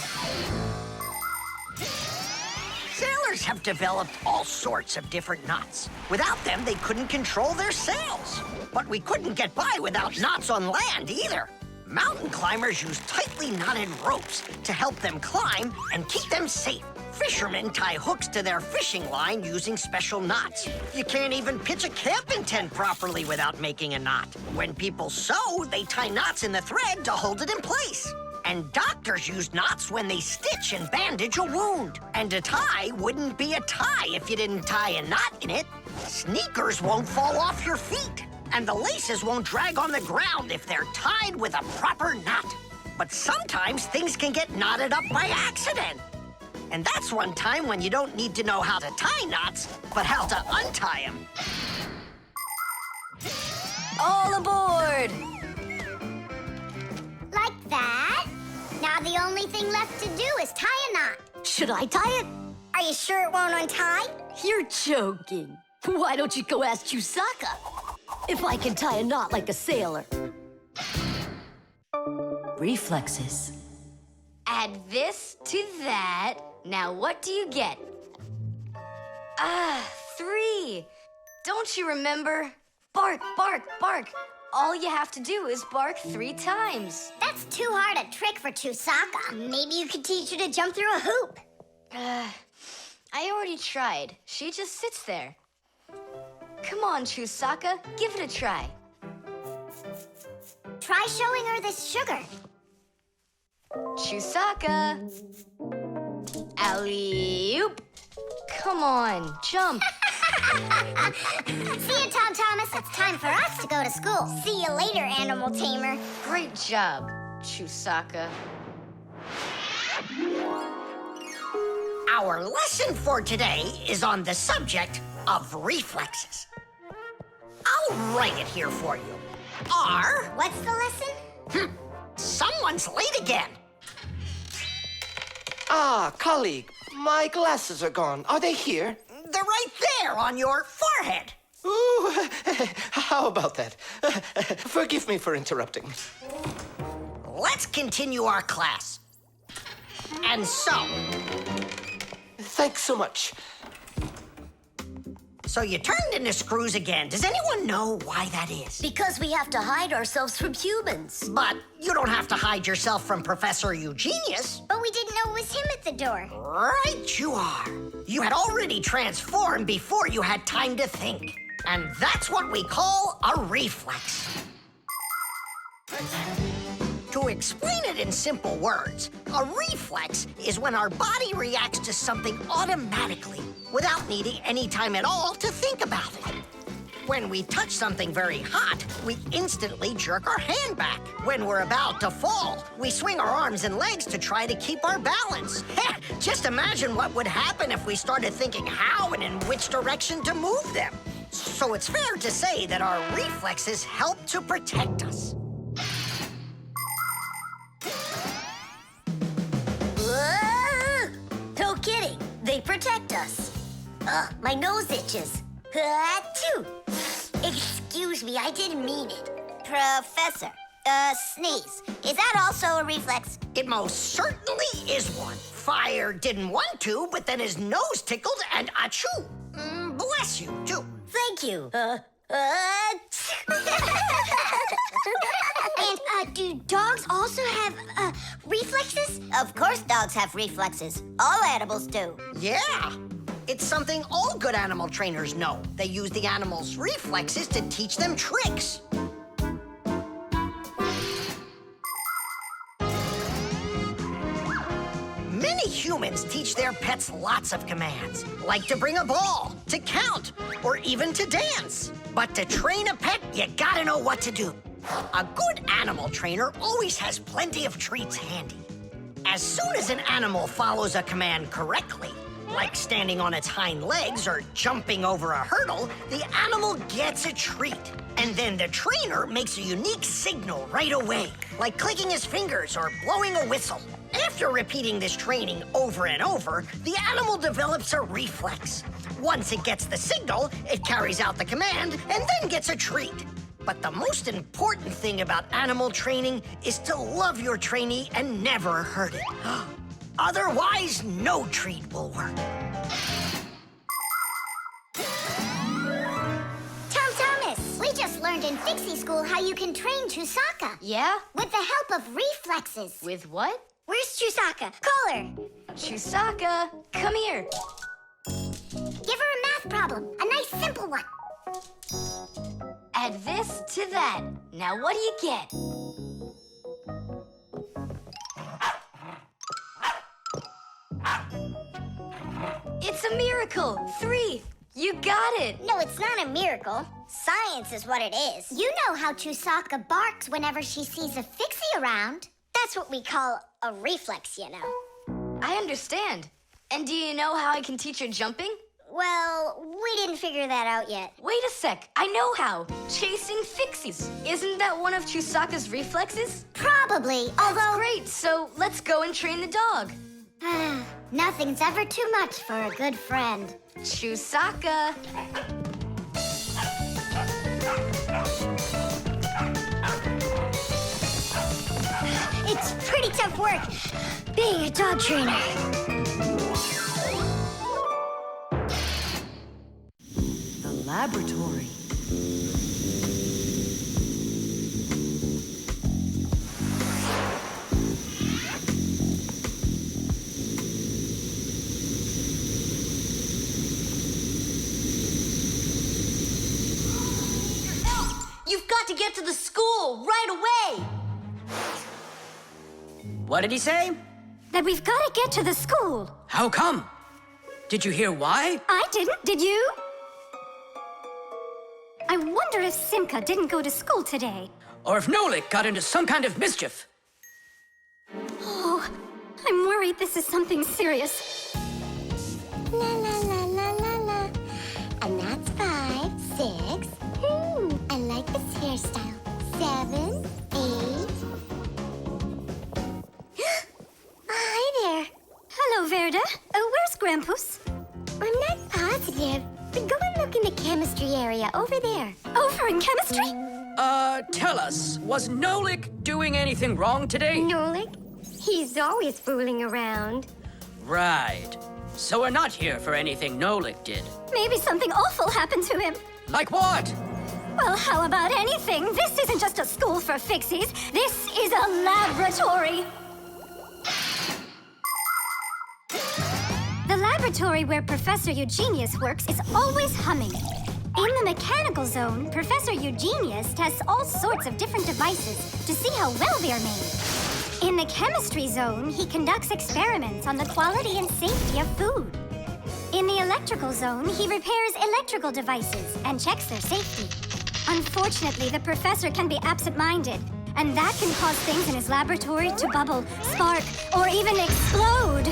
Sailors have developed all sorts of different knots. Without them, they couldn't control their sails. But we couldn't get by without knots on land either. Mountain climbers use tightly knotted ropes to help them climb and keep them safe. Fishermen tie hooks to their fishing line using special knots. You can't even pitch a camping tent properly without making a knot. When people sew, they tie knots in the thread to hold it in place. And doctors use knots when they stitch and bandage a wound. And a tie wouldn't be a tie if you didn't tie a knot in it. Sneakers won't fall off your feet. And the laces won't drag on the ground if they're tied with a proper knot. But sometimes things can get knotted up by accident. And that's one time when you don't need to know how to tie knots, but how to untie them. All aboard! Like that. Now the only thing left to do is tie a knot. Should I tie it? Are you sure it won't untie? You're joking. Why don't you go ask Chusaka if I can tie a knot like a sailor? Reflexes. Add this to that. Now what do you get? 3. Don't you remember? Bark, bark, bark. All you have to do is bark 3 times. That's too hard a trick for Chusaka. Maybe you could teach her to jump through a hoop. I already tried. She just sits there. Come on, Chusaka. Give it a try. Try showing her this sugar. Chusaka. Alley-oop. Come on, jump. See you, Tom Thomas. It's time for us to go to school. See you later, animal tamer. Great job, Chusaka. Our lesson for today is on the subject of reflexes. I'll write it here for you. R. What's the lesson? Someone's late again. Ah, colleague, my glasses are gone. Are they here? They're right there on your forehead. Ooh, how about that? Forgive me for interrupting. Let's continue our class. And so... Thanks so much. So you turned into screws again. Does anyone know why that is? Because we have to hide ourselves from humans. But you don't have to hide yourself from Professor Eugenius. But we didn't know it was him at the door. Right you are. You had already transformed before you had time to think. And that's what we call a reflex. To explain it in simple words, a reflex is when our body reacts to something automatically without needing any time at all to think about it. When we touch something very hot, we instantly jerk our hand back. When we're about to fall, we swing our arms and legs to try to keep our balance. Just imagine what would happen if we started thinking how and in which direction to move them. So it's fair to say that our reflexes help to protect us. No kidding. They protect us. My nose itches. Achoo. Excuse me, I didn't mean it. Professor, sneeze. Is that also a reflex? It most certainly is one. Fire didn't want to, but then his nose tickled and achoo. Bless you, too. Thank you. And do dogs also have reflexes? Of course dogs have reflexes. All animals do. Yeah. It's something all good animal trainers know. They use the animals' reflexes to teach them tricks. Many humans teach their pets lots of commands, like to bring a ball, to count, or even to dance. But to train a pet, you gotta know what to do. A good animal trainer always has plenty of treats handy. As soon as an animal follows a command correctly, like standing on its hind legs or jumping over a hurdle, the animal gets a treat. And then the trainer makes a unique signal right away, like clicking his fingers or blowing a whistle. After repeating this training over and over, the animal develops a reflex. Once it gets the signal, it carries out the command and then gets a treat. But the most important thing about animal training is to love your trainee and never hurt it. Otherwise, no treat will work. Tom Thomas, we just learned in Fixie School how you can train Chusaka. Yeah? With the help of reflexes. With what? Where's Chusaka? Call her. Chusaka, come here. Give her a math problem. A nice simple one. Add this to that. Now what do you get? It's a miracle! 3! You got it! No, it's not a miracle. Science is what it is. You know how Chusaka barks whenever she sees a Fixie around. That's what we call a reflex, you know. I understand. And do you know how I can teach her jumping? Well, we didn't figure that out yet. Wait a sec, I know how. Chasing Fixies. Isn't that one of Chusaka's reflexes? Probably, although... That's great, so let's go and train the dog. Nothing's ever too much for a good friend. Chusaka. It's pretty tough work being a dog trainer. The laboratory. You've got to get to the school right away. What did he say? That we've got to get to the school. How come? Did you hear why? I didn't, did you? I wonder if Simka didn't go to school today. Or if Nolik got into some kind of mischief. Oh, I'm worried this is something serious. La la la la la la. And that's 5, 6. I like this hairstyle. 7, 8. Gerda. Where's Grandpus? I'm not positive, but go and look in the chemistry area over there. Over in chemistry? Tell us, was Nolik doing anything wrong today? Nolik? He's always fooling around. Right. So we're not here for anything Nolik did. Maybe something awful happened to him. Like what? Well, how about anything? This isn't just a school for Fixies. This is a laboratory. The laboratory where Professor Eugenius works is always humming. In the mechanical zone, Professor Eugenius tests all sorts of different devices to see how well they are made. In the chemistry zone, he conducts experiments on the quality and safety of food. In the electrical zone, he repairs electrical devices and checks their safety. Unfortunately, the professor can be absent-minded, and that can cause things in his laboratory to bubble, spark, or even explode.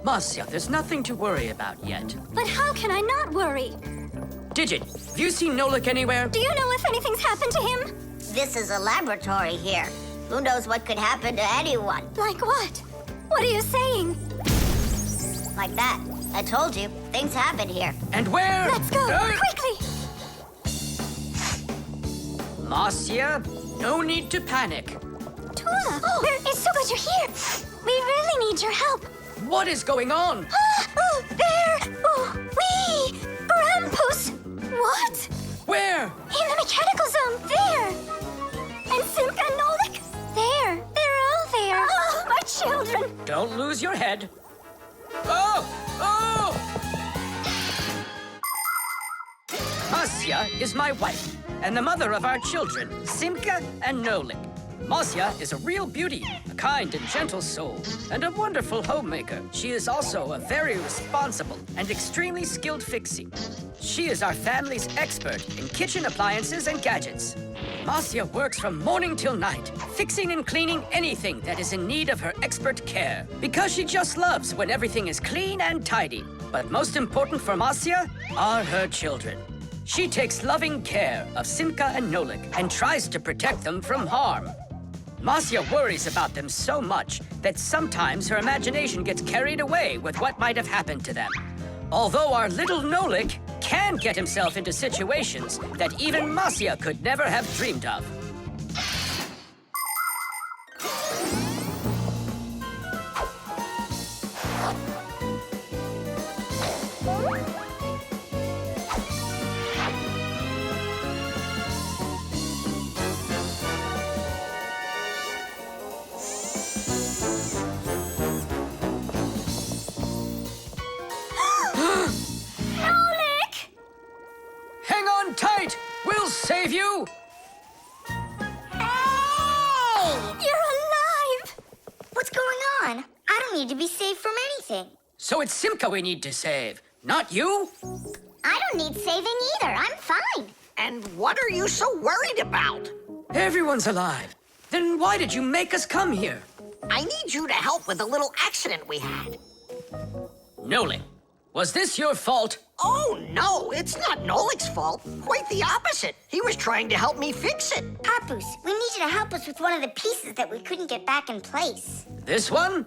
Marcia, there's nothing to worry about yet. But how can I not worry? Digit, have you seen Nolik anywhere? Do you know if anything's happened to him? This is a laboratory here. Who knows what could happen to anyone? Like what? What are you saying? Like that. I told you, things happen here. And where? Let's go, quickly! Marcia, no need to panic. Tula, it's so good you're here. We really need your help. What is going on? There! We! Grandpus! What? Where? In the mechanical zone, there! And Simka and Nolik, there! They're all there! Oh, my children! Don't lose your head. Oh! Oh! Marcia is my wife, and the mother of our children, Simka and Nolik. Marcia is a real beauty, a kind and gentle soul, and a wonderful homemaker. She is also a very responsible and extremely skilled fixie. She is our family's expert in kitchen appliances and gadgets. Marcia works from morning till night, fixing and cleaning anything that is in need of her expert care, because she just loves when everything is clean and tidy. But most important for Marcia are her children. She takes loving care of Simka and Nolik and tries to protect them from harm. Marcia worries about them so much that sometimes her imagination gets carried away with what might have happened to them. Although our little Nolik can get himself into situations that even Marcia could never have dreamed of. Tight! We'll save you! Hey! You're alive! What's going on? I don't need to be saved from anything. So it's Simka we need to save, not you? I don't need saving either. I'm fine. And what are you so worried about? Everyone's alive. Then why did you make us come here? I need you to help with a little accident we had. Nolik, was this your fault? Oh, no, it's not Nolik's fault. Quite the opposite. He was trying to help me fix it. Papus, we need you to help us with one of the pieces that we couldn't get back in place. This one?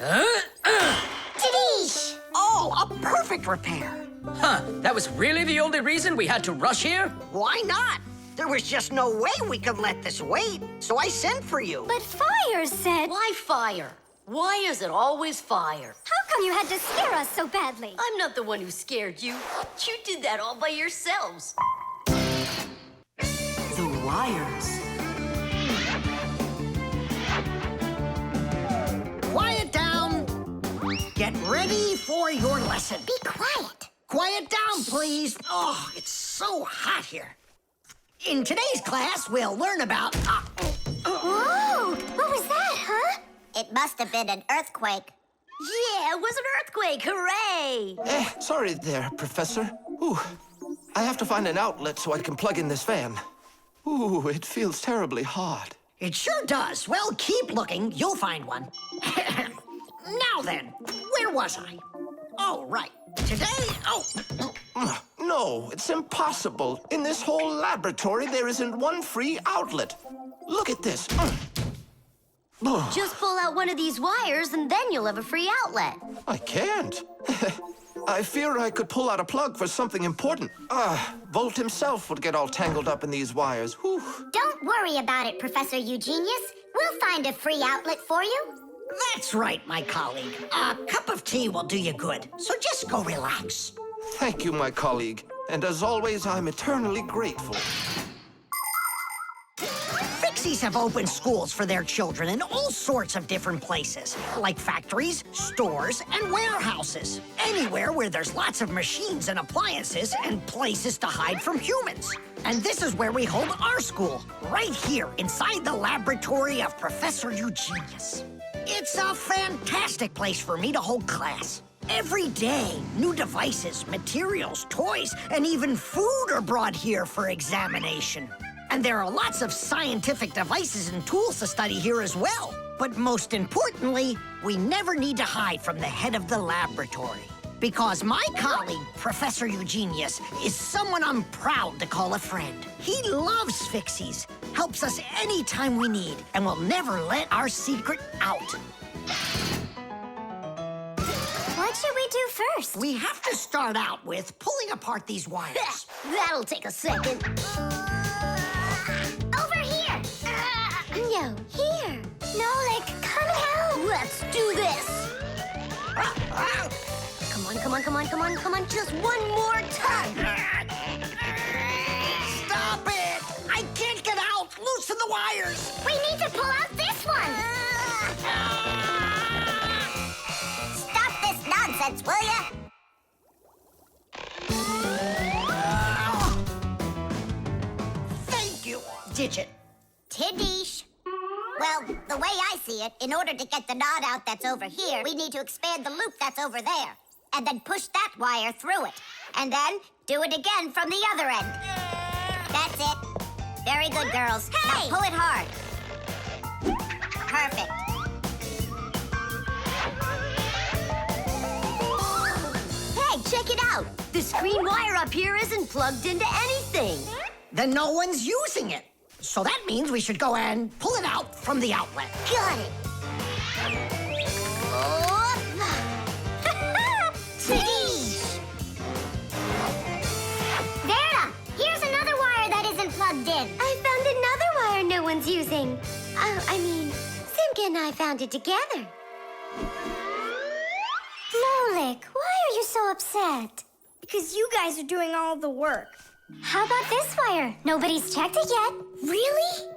Tadish! Oh, a perfect repair. Huh, that was really the only reason we had to rush here? Why not? There was just no way we could let this wait, so I sent for you. But Fire said... Why fire? Why is it always fire? How come you had to scare us so badly? I'm not the one who scared you. You did that all by yourselves. The wires. Quiet down. Get ready for your lesson. Be quiet. Quiet down, please. Oh, it's so hot here. In today's class, we'll learn about... Whoa! What was that, huh? It must have been an earthquake. Yeah, it was an earthquake. Hooray! Sorry there, Professor. Ooh, I have to find an outlet so I can plug in this fan. Ooh, it feels terribly hot. It sure does. Well, keep looking. You'll find one. Now then, where was I? Oh, right. Today... No, it's impossible. In this whole laboratory, there isn't one free outlet. Look at this. Just pull out one of these wires and then you'll have a free outlet. I can't. I fear I could pull out a plug for something important. Volt himself would get all tangled up in these wires. Whew. Don't worry about it, Professor Eugenius. We'll find a free outlet for you. That's right, my colleague. A cup of tea will do you good, so just go relax. Thank you, my colleague. And as always, I'm eternally grateful. Fixies have opened schools for their children in all sorts of different places, like factories, stores, and warehouses. Anywhere where there's lots of machines and appliances and places to hide from humans. And this is where we hold our school, right here inside the laboratory of Professor Eugenius. It's a fantastic place for me to hold class. Every day, new devices, materials, toys, and even food are brought here for examination. And there are lots of scientific devices and tools to study here as well. But most importantly, we never need to hide from the head of the laboratory. Because my colleague, Professor Eugenius, is someone I'm proud to call a friend. He loves Fixies, helps us anytime we need, and will never let our secret out. What should we do first? We have to start out with pulling apart these wires. That'll take a second. Over here! No, here. Nolik, come help! Let's do this. Come on, come on, come on, come on, come on. Just one more time. Stop it! I can't get out! Loosen the wires! We need to pull out this one! Stop this nonsense, will ya? Thank you, Digit. Tidish. Well, the way I see it, in order to get the knot out that's over here, we need to expand the loop that's over there. And then push that wire through it. And then do it again from the other end. That's it. Very good, girls. Hey! Now pull it hard. Perfect. Hey, check it out. This green wire up here isn't plugged into anything. Then no one's using it. So that means we should go and pull it out from the outlet. Got it. Tidish! Vera, here's another wire that isn't plugged in. I found another wire no one's using. Simka and I found it together. Nolik, why are you so upset? Because you guys are doing all the work. How about this wire? Nobody's checked it yet. Really?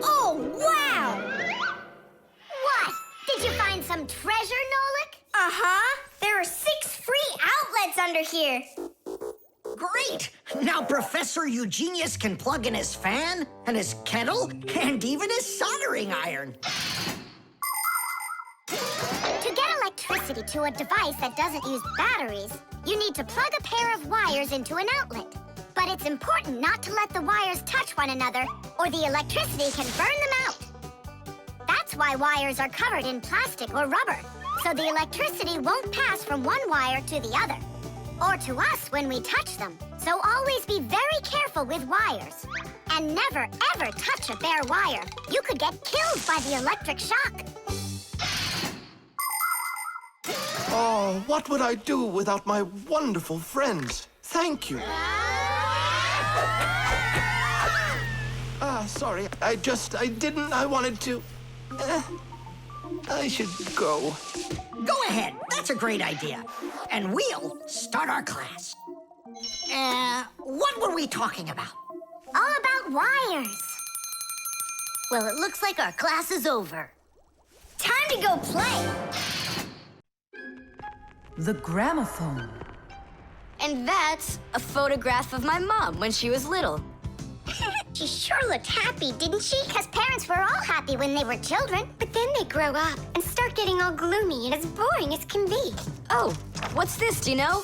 Oh, wow! What? Did you find some treasure, Nolik? Uh-huh. There are 6 free outlets under here. Great! Now Professor Eugenius can plug in his fan, and his kettle, and even his soldering iron. To get electricity to a device that doesn't use batteries, you need to plug a pair of wires into an outlet. But it's important not to let the wires touch one another, or the electricity can burn them out. That's why wires are covered in plastic or rubber, so the electricity won't pass from one wire to the other, or to us when we touch them. So always be very careful with wires. And never, ever touch a bare wire. You could get killed by the electric shock. Oh, what would I do without my wonderful friends? Thank you. Sorry. I wanted to. I should go. Go ahead. That's a great idea. And we'll start our class. What were we talking about? All about wires. Well, it looks like our class is over. Time to go play. The gramophone. And that's a photograph of my mom when she was little. She sure looked happy, didn't she? Because parents were all happy when they were children. But then they grow up and start getting all gloomy and as boring as can be. Oh, what's this, do you know?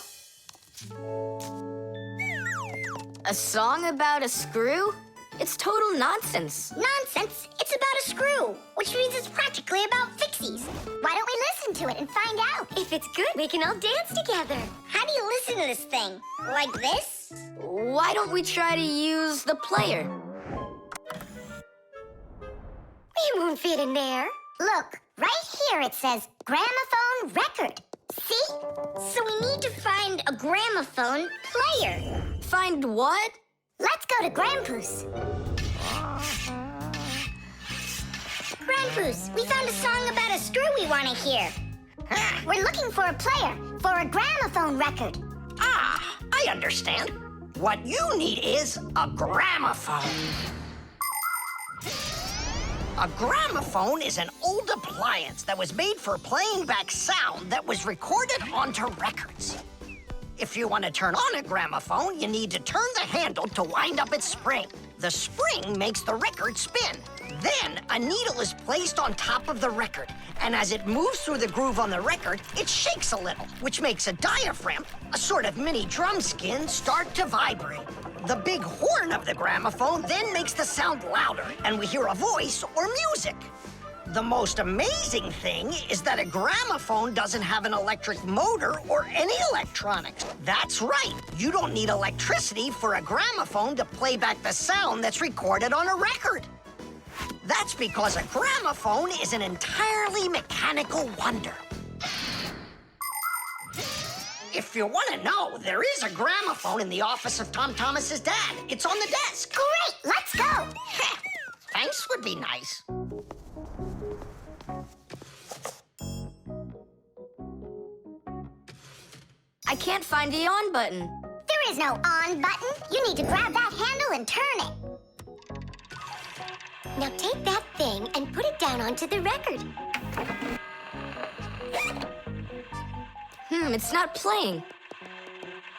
A song about a screw? It's total nonsense. Nonsense? It's about a screw, which means it's practically about Fixies. Why don't we listen to it and find out? If it's good, we can all dance together. How do you listen to this thing? Like this? Why don't we try to use the player? We won't fit in there. Look, right here it says Gramophone Record. See? So we need to find a gramophone player. Find what? Let's go to Grandpus. Grandpus, we found a song about a screw we want to hear. We're looking for a player for a gramophone record. Ah, I understand. What you need is a gramophone. A gramophone is an old appliance that was made for playing back sound that was recorded onto records. If you want to turn on a gramophone, you need to turn the handle to wind up its spring. The spring makes the record spin. Then a needle is placed on top of the record, and as it moves through the groove on the record, it shakes a little, which makes a diaphragm, a sort of mini drum skin, start to vibrate. The big horn of the gramophone then makes the sound louder, and we hear a voice or music. The most amazing thing is that a gramophone doesn't have an electric motor or any electronics. That's right. You don't need electricity for a gramophone to play back the sound that's recorded on a record. That's because a gramophone is an entirely mechanical wonder. If you want to know, there is a gramophone in the office of Tom Thomas's dad. It's on the desk. Great, let's go. Thanks would be nice. I can't find the on button. There is no on button. You need to grab that handle and turn it. Now take that thing and put it down onto the record. It's not playing.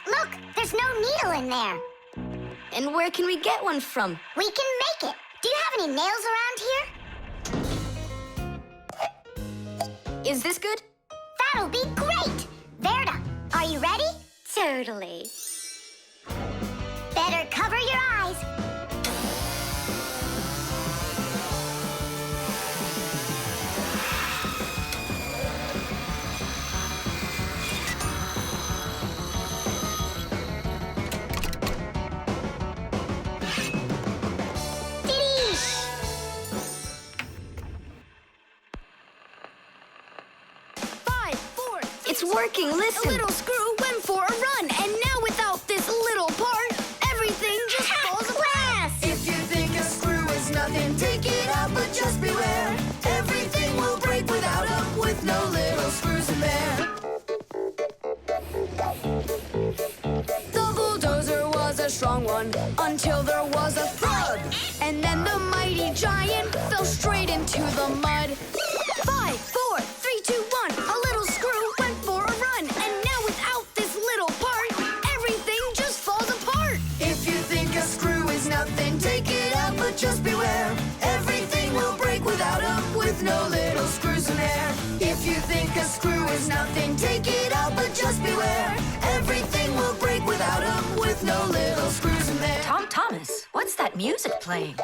Look, there's no needle in there. And where can we get one from? We can make it. Do you have any nails around here? Is this good? That'll be great. Verda, are you ready? Totally. Better cover your eyes. It's working, listen. A little screw went for a run, and now without this little part, everything just falls apart. If you think a screw is nothing, take it out, but just beware. Everything will break without them, with no little screws in there. The bulldozer was a strong one, until there was a thud. And then the mighty giant fell straight into the mud. 5, 4, 3, 2, 1, a little screw went for a run, and now without this little part, everything just falls apart. If you think a screw is nothing, take it out, but just beware. Everything will break without them, with no little screws in there. If you think a screw is nothing, take it out, but just beware. Everything will break without them, with no little screws in there. Tom Thomas, what's that music playing?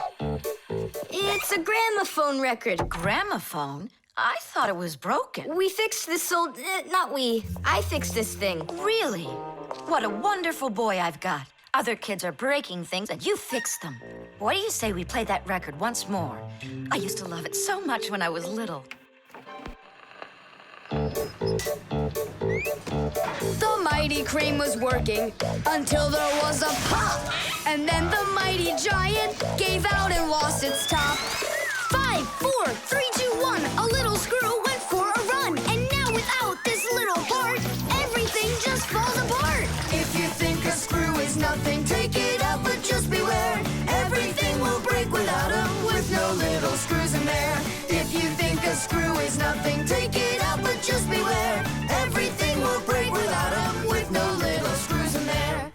It's a gramophone record. Gramophone? I thought it was broken. We fixed this old... not we. I fixed this thing. Really? What a wonderful boy I've got. Other kids are breaking things, and you fixed them. What do you say we play that record once more? I used to love it so much when I was little. The mighty crane was working until there was a pop. And then the mighty giant gave out and lost its top. 5, 4, 3, 2, 1, a little screw went for a run. And now without this little part, everything just falls apart. If you think a screw is nothing, take it out, but just beware. Everything will break without them, with no little screws in there. If you think a screw is nothing, take it out, but just beware. Everything will break without them, with no little screws in there.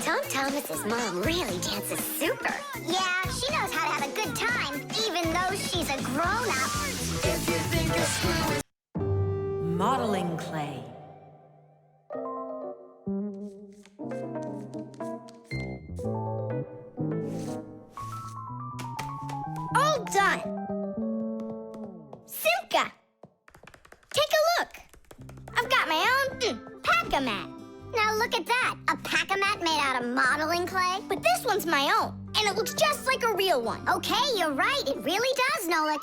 Tom Thomas's mom really dances super. Yeah, she knows how to have a good time, even though she's a grown-up. If you think a screw is... Modeling clay. done. Simka! Take a look. I've got my own pack-a-mat. Now look at that. A pack-a-mat made out of modeling clay? But this one's my own, and it looks just like a real one. Okay, you're right. It really does, Nolik.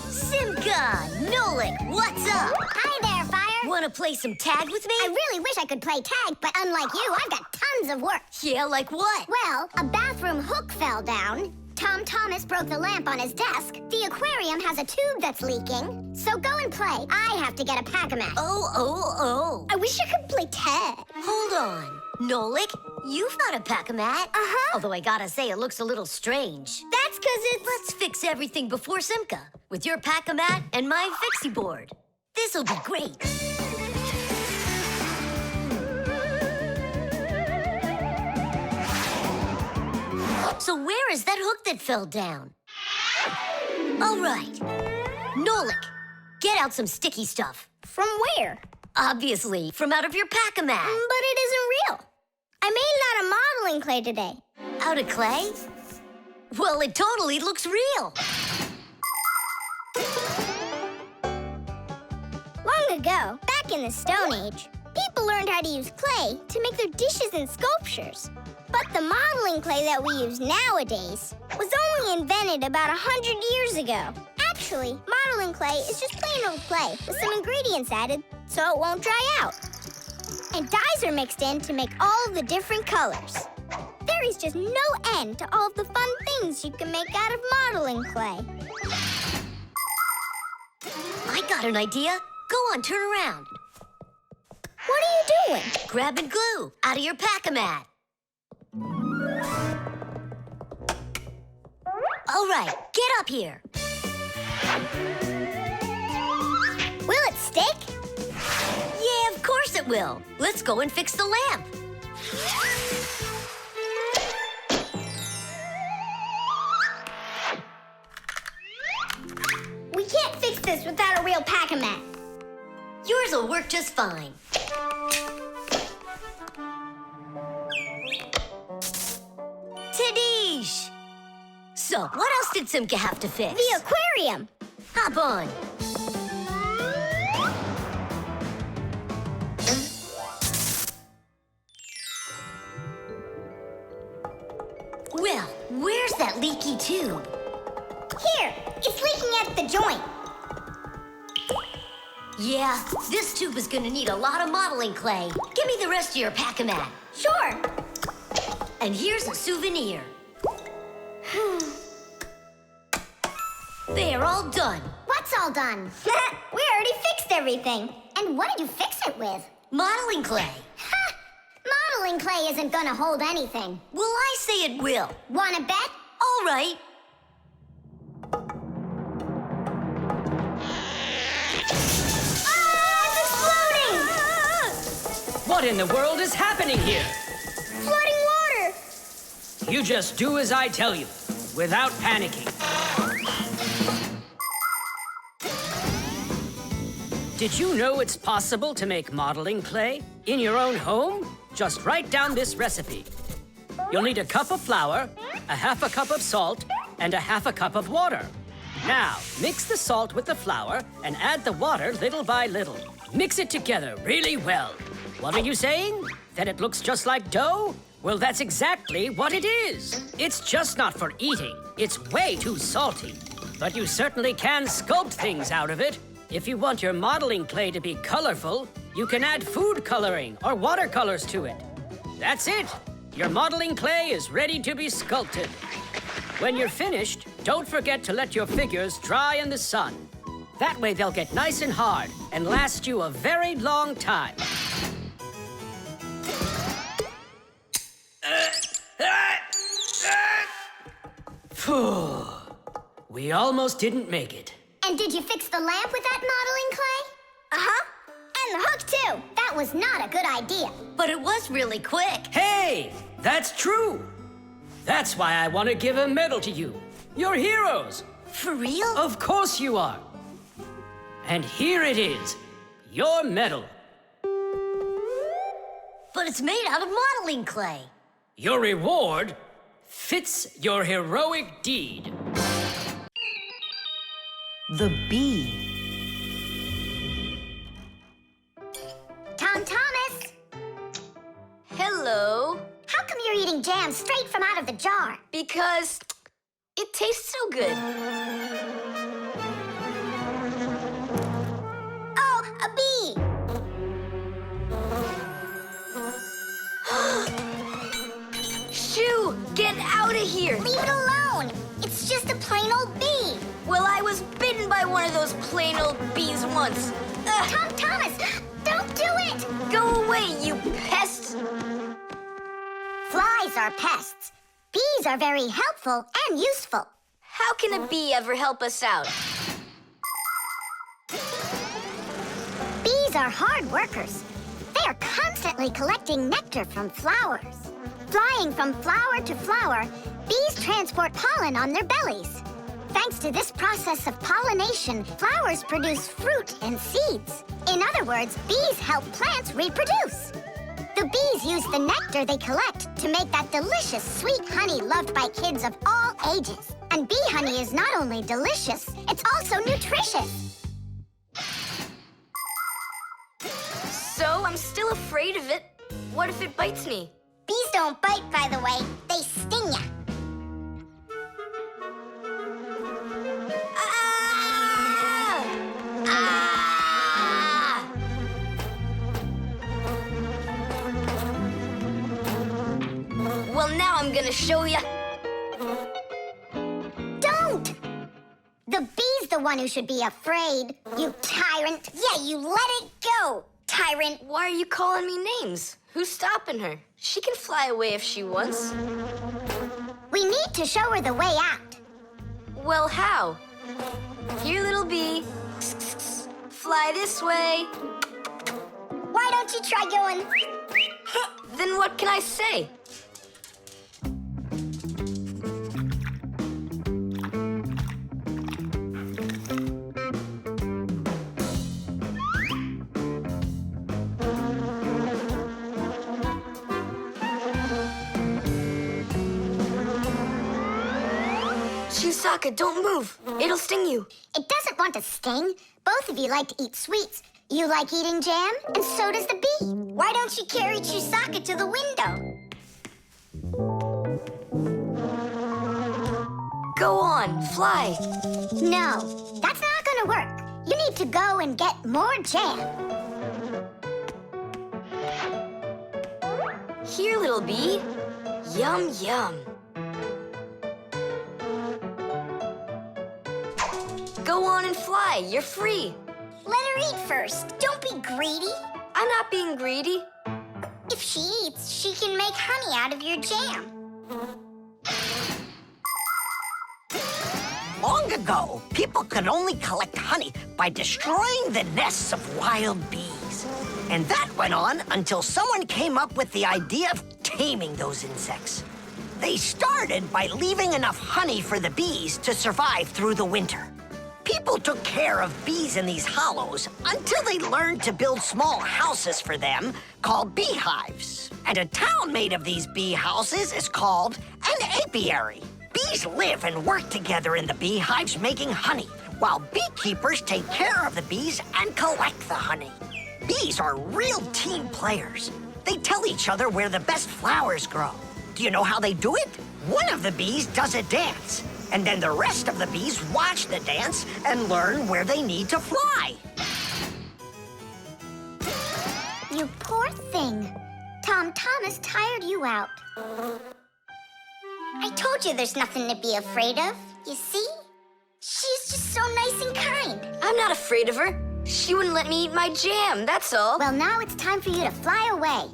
Simka! Nolik, what's up? Hi there, Fire. Want to play some tag with me? I really wish I could play tag, but unlike you, I've got tons of work. Yeah, like what? Well, a bathroom hook fell down. Tom Thomas broke the lamp on his desk. The aquarium has a tube that's leaking. So go and play. I have to get a pack-a-mat. Oh. I wish I could play tag. Hold on. Nolik, you've got a pack-a-mat. Uh-huh. Although I gotta say, it looks a little strange. That's because it's... Let's fix everything before Simka with your pack-a-mat and my fixie board. This'll be great. So where is that hook that fell down? All right. Nolik, get out some sticky stuff. From where? Obviously, from out of your pack-a-mat. But it isn't real. I made it out of modeling clay today. Out of clay? Well, it totally looks real. Long ago, back in the Stone Age, people learned how to use clay to make their dishes and sculptures. But the modeling clay that we use nowadays was only invented about 100 years ago. Actually, modeling clay is just plain old clay with some ingredients added so it won't dry out. And dyes are mixed in to make all the different colors. There is just no end to all of the fun things you can make out of modeling clay. I got an idea. Go on, turn around. What are you doing? Grabbing glue out of your pack-a-mat. All right, get up here. Will it stick? Yeah, of course it will. Let's go and fix the lamp. We can't fix this without a real pack-a-mat. Yours will work just fine. Tadish! So, what else did Simka have to fix? The aquarium. Hop on. Well, where's that leaky tube? Here, it's leaking at the joint. Yeah, this tube is gonna need a lot of modeling clay. Give me the rest of your pack-a-mat. Sure. And here's a souvenir. They're all done. What's all done? We already fixed everything. And what did you fix it with? Modeling clay. Ha! Modeling clay isn't gonna hold anything. Well, I say it will. Wanna bet? All right. What in the world is happening here? Flooding water! You just do as I tell you, without panicking. Did you know it's possible to make modeling clay in your own home? Just write down this recipe. You'll need a cup of flour, a half a cup of salt, and a half a cup of water. Now, mix the salt with the flour and add the water little by little. Mix it together really well. What are you saying? That it looks just like dough? Well, that's exactly what it is. It's just not for eating. It's way too salty. But you certainly can sculpt things out of it. If you want your modeling clay to be colorful, you can add food coloring or watercolors to it. That's it. Your modeling clay is ready to be sculpted. When you're finished, don't forget to let your figures dry in the sun. That way they'll get nice and hard and last you a very long time. Phew. We almost didn't make it. And did you fix the lamp with that modeling clay? Uh-huh. And the hook, too. That was not a good idea. But it was really quick. Hey, that's true. That's why I want to give a medal to you. You're heroes. For real? Of course you are. And here it is, your medal. But it's made out of modeling clay. Your reward fits your heroic deed. The bee. Tom Thomas! Hello. How come you're eating jam straight from out of the jar? Because it tastes so good. Oh, a bee! Shoo! Get out of here! Leave it alone! It's just a plain old bee! Well, I was bitten by one of those plain old bees once. Tom Thomas, don't do it! Go away, you pest! Flies are pests. Bees are very helpful and useful. How can a bee ever help us out? Bees are hard workers. They are constantly collecting nectar from flowers. Flying from flower to flower, bees transport pollen on their bellies. Thanks to this process of pollination, flowers produce fruit and seeds. In other words, bees help plants reproduce. The bees use the nectar they collect to make that delicious sweet honey loved by kids of all ages. And bee honey is not only delicious, it's also nutritious. So I'm still afraid of it. What if it bites me? Bees don't bite, by the way. They sting ya. Ah! Ah! Well, now I'm gonna show ya. Don't! The bee's the one who should be afraid, you tyrant. Yeah, you let it go, tyrant. Why are you calling me names? Who's stopping her? She can fly away if she wants. We need to show her the way out. Well, how? Here, little bee. Fly this way. Why don't you try going? Then what can I say? Chusaka, don't move. It'll sting you. It doesn't want to sting. Both of you like to eat sweets. You like eating jam, and so does the bee. Why don't you carry Chusaka to the window? Go on, fly. No, that's not gonna work. You need to go and get more jam. Here, little bee. Yum, yum. Go on and fly. You're free. Let her eat first. Don't be greedy. I'm not being greedy. If she eats, she can make honey out of your jam. Long ago, people could only collect honey by destroying the nests of wild bees. And that went on until someone came up with the idea of taming those insects. They started by leaving enough honey for the bees to survive through the winter. People took care of bees in these hollows until they learned to build small houses for them called beehives. And a town made of these bee houses is called an apiary. Bees live and work together in the beehives making honey, while beekeepers take care of the bees and collect the honey. Bees are real team players. They tell each other where the best flowers grow. Do you know how they do it? One of the bees does a dance, and then the rest of the bees watch the dance and learn where they need to fly. You poor thing. Tom Thomas tired you out. I told you there's nothing to be afraid of. You see? She's just so nice and kind. I'm not afraid of her. She wouldn't let me eat my jam, that's all. Well, now it's time for you to fly away.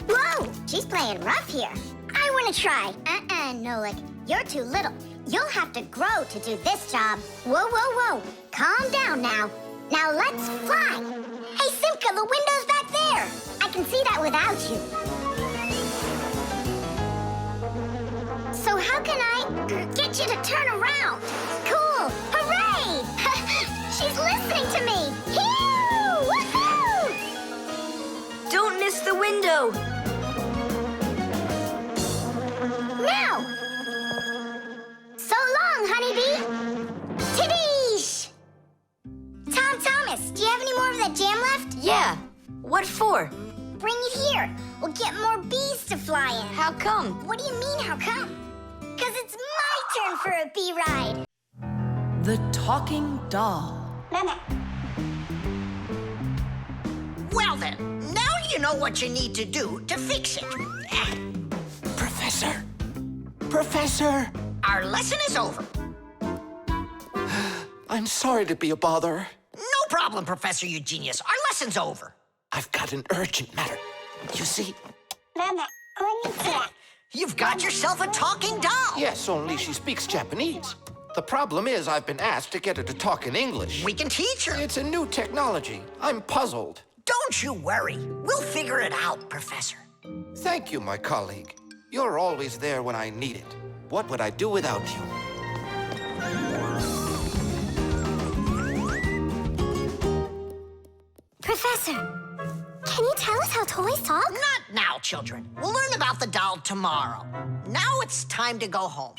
Whoa! She's playing rough here. I want to try. Nolik. You're too little. You'll have to grow to do this job. Whoa, whoa, whoa. Calm down now. Now let's fly. Hey, Simka, the window's back there. I can see that without you. So how can I get you to turn around? Cool! Hooray! She's listening to me! Phew! Woohoo! Don't miss the window! Now! So long, honeybee! Tidish! What for? Bring it here. We'll get more bees to fly in. How come? What do you mean, how come? Because it's my turn for a bee ride. The talking doll. Well then, now you know what you need to do to fix it. Professor! Professor! Our lesson is over. I'm sorry to be a bother. No problem, Professor Eugenius. Our lesson's over. I've got an urgent matter. You see? You've got yourself a talking doll. Yes, only she speaks Japanese. The problem is I've been asked to get her to talk in English. We can teach her. It's a new technology. I'm puzzled. Don't you worry. We'll figure it out, Professor. Thank you, my colleague. You're always there when I need it. What would I do without you? Professor, can you tell us how toys talk? Not now, children. We'll learn about the doll tomorrow. Now it's time to go home.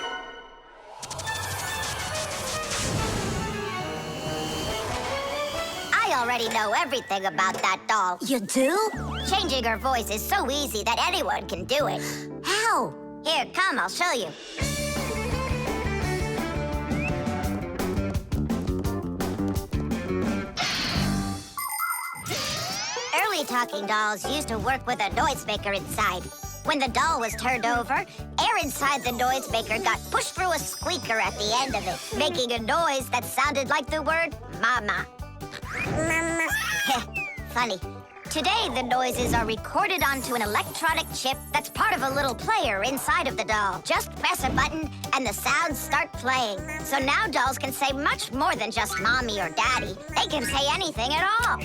I already know everything about that doll. You do? Changing her voice is so easy that anyone can do it. How? Here, come, I'll show you. Early talking dolls used to work with a noisemaker inside. When the doll was turned over, air inside the noisemaker got pushed through a squeaker at the end of it, making a noise that sounded like the word mama. Mama. Funny. Today, the noises are recorded onto an electronic chip that's part of a little player inside of the doll. Just press a button and the sounds start playing. So now dolls can say much more than just mommy or daddy. They can say anything at all.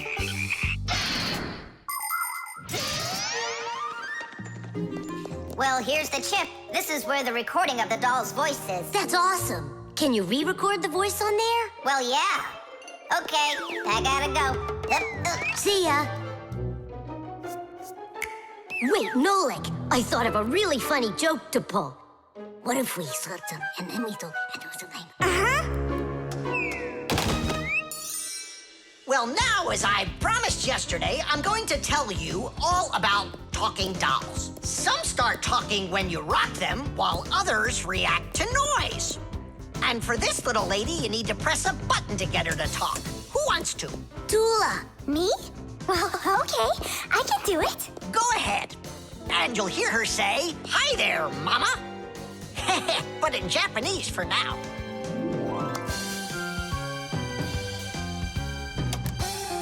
Well, here's the chip. This is where the recording of the doll's voice is. That's awesome. Can you re-record the voice on there? Well, yeah. Okay, I gotta go. See ya. Wait, Nolik, I thought of a really funny joke to pull. What if we slipped them and then we do something? Well, now, as I promised yesterday, I'm going to tell you all about talking dolls. Some start talking when you rock them, while others react to noise. And for this little lady, you need to press a button to get her to talk. Who wants to? Tula. Me? Well, okay. I can do it. Go ahead. And you'll hear her say, "Hi there, Mama." But in Japanese for now.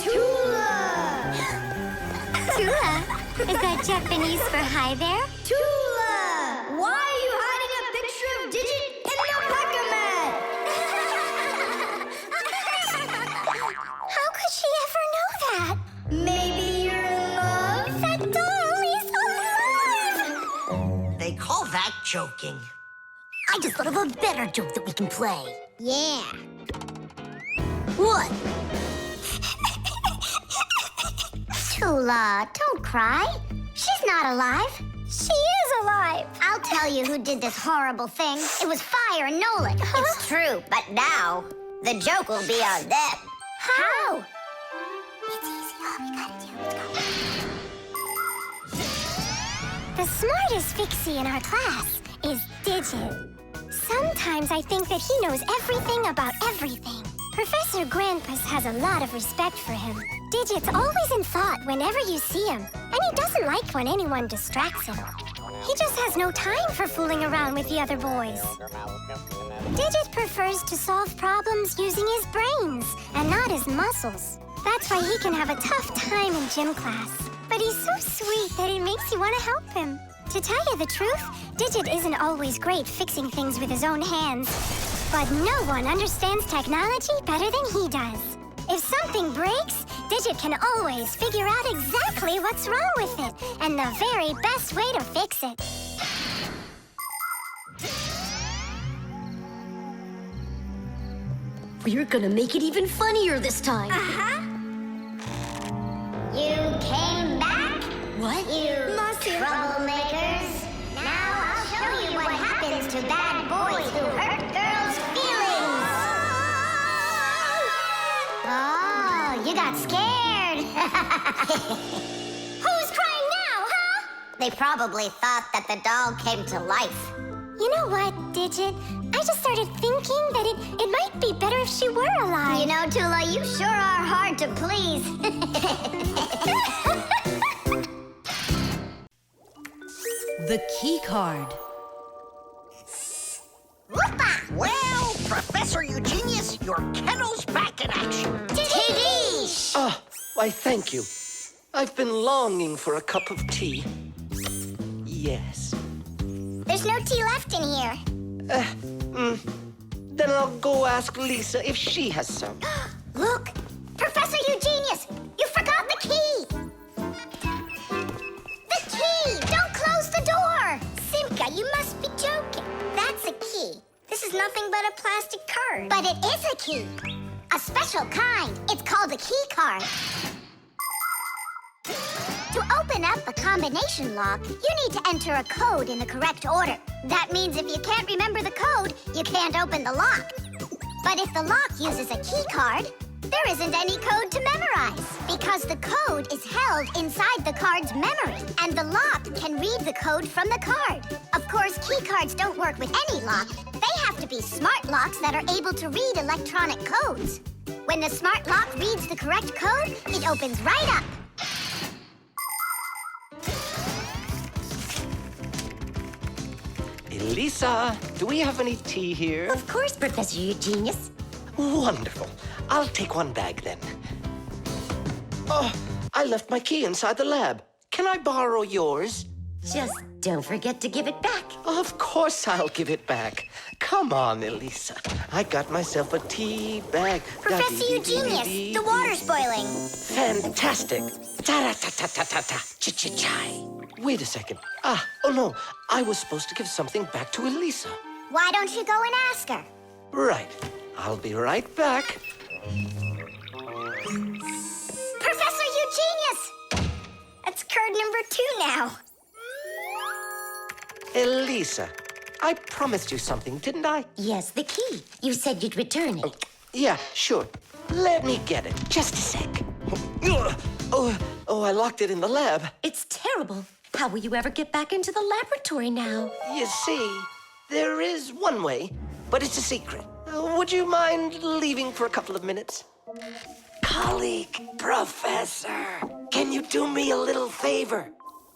Tula! Tula? Is that Japanese for hi there? Tula! Why are you hiding a picture of Digit in the Pac-Man? How could she ever know that? Maybe you're in love? That doll is alive! They call that joking. I just thought of a better joke that we can play. Yeah. What? Tula, don't cry. She's not alive. She is alive. I'll tell you who did this horrible thing. It was Fire and Nolik. It's true, but now the joke will be on them. How? It's easy. All we gotta do is go. The smartest Fixie in our class is Digit. Sometimes I think that he knows everything about everything. Professor Grandpus has a lot of respect for him. Digit's always in thought whenever you see him, and he doesn't like when anyone distracts him. He just has no time for fooling around with the other boys. Digit prefers to solve problems using his brains and not his muscles. That's why he can have a tough time in gym class. But he's so sweet that it makes you want to help him. To tell you the truth, Digit isn't always great fixing things with his own hands. But no one understands technology better than he does. If something breaks, Digit can always figure out exactly what's wrong with it and the very best way to fix it. We're gonna make it even funnier this time. You came back? What? You troublemakers. Now I'll show you what happens to bad boys who hurt girls' feelings. Oh, you got scared. Who's crying now, huh? They probably thought that the doll came to life. You know what, Digit? I just started thinking that it might be better if she were alive. You know, Tula, you sure are hard to please. The Keycard. Well, Professor Eugenius, your kennel's back in action. Ah, why, thank you. I've been longing for a cup of tea. Yes. There's no tea left in here. Then I'll go ask Lisa if she has some. Look, Professor Eugenius, you forgot the key. The key! Don't close the door! Simka, you must be joking. That's a key. This is nothing but a plastic card. But it is a key. A special kind. It's called a Keycard. To open up a combination lock, you need to enter a code in the correct order. That means if you can't remember the code, you can't open the lock. But if the lock uses a key card, there isn't any code to memorize, because the code is held inside the card's memory, and the lock can read the code from the card. Of course, key cards don't work with any lock. They have to be smart locks that are able to read electronic codes. When the smart lock reads the correct code, it opens right up. Lisa, do we have any tea here? Of course, Professor Eugenius. Wonderful. I'll take one bag then. Oh, I left my key inside the lab. Can I borrow yours? Just don't forget to give it back. Of course I'll give it back. Come on, Elisa. I got myself a tea bag. Professor Eugenius, the water's boiling. Fantastic. Ta-ra-ta-ta-ta-ta-ta. Ch-ch-chai. Wait a second. Oh no. I was supposed to give something back to Elisa. Why don't you go and ask her? Right. I'll be right back. Professor Eugenius! That's card number 2 now. Elisa, I promised you something, didn't I? Yes, the key. You said you'd return it. Yeah, sure. Let me get it. Just a sec. Oh, I locked it in the lab. It's terrible. How will you ever get back into the laboratory now? You see, there is one way, but it's a secret. Would you mind leaving for a couple of minutes? Colleague, Professor, can you do me a little favor?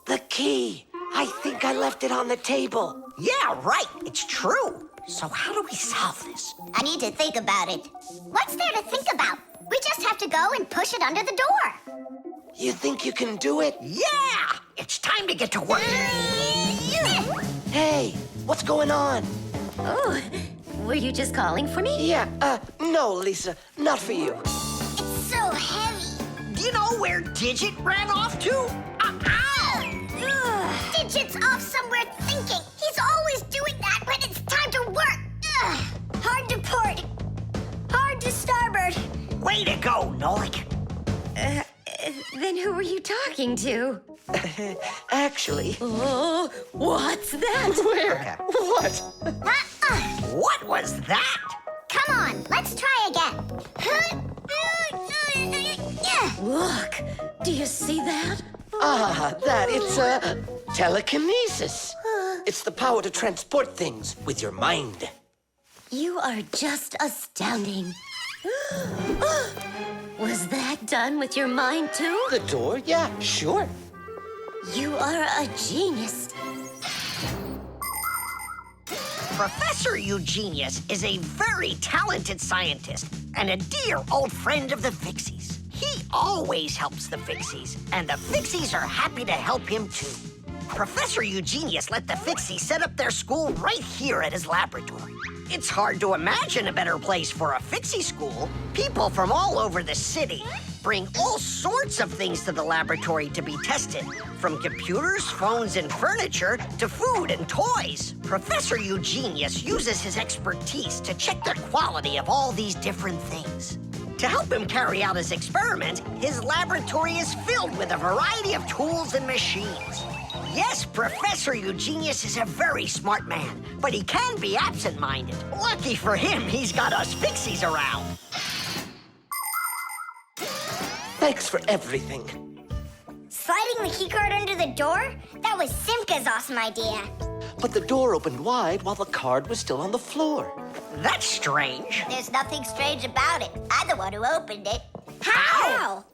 The key. I think I left it on the table. Yeah, right. It's true. So how do we solve this? I need to think about it. What's there to think about? We just have to go and push it under the door. You think you can do it? Yeah! It's time to get to work. Hey, what's going on? Oh, were you just calling for me? Yeah, no, Lisa, not for you. It's so heavy. Do you know where Digit ran off to? Ow! Digit's off somewhere thinking. He's always doing that when it's time to work. Hard to port. Hard to starboard. Way to go, Nolik. Then who were you talking to? Actually... Oh, what's that? Where? What? What was that? Come on, let's try again. Look, do you see that? It's telekinesis. It's the power to transport things with your mind. You are just astounding. Was that done with your mind, too? The door? Yeah, sure. You are a genius. Professor Eugenius is a very talented scientist and a dear old friend of the Fixies. He always helps the Fixies, and the Fixies are happy to help him, too. Professor Eugenius let the Fixies set up their school right here at his laboratory. It's hard to imagine a better place for a Fixie school. People from all over the city bring all sorts of things to the laboratory to be tested, from computers, phones, and furniture to food and toys. Professor Eugenius uses his expertise to check the quality of all these different things. To help him carry out his experiment, his laboratory is filled with a variety of tools and machines. Yes, Professor Eugenius is a very smart man, but he can be absent-minded. Lucky for him, he's got us Fixies around. Thanks for everything. Sliding the keycard under the door? That was Simka's awesome idea. But the door opened wide while the card was still on the floor. That's strange. There's nothing strange about it. I'm the one who opened it. How?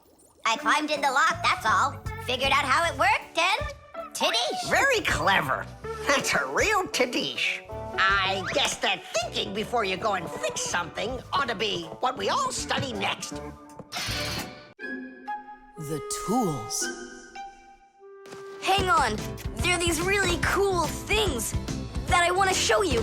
I climbed in the lock, that's all. Figured out how it worked, and Tadish. Very clever. That's a real Tadish. I guess that thinking before you go and fix something ought to be what we all study next. The tools. Hang on. There are these really cool things that I want to show you.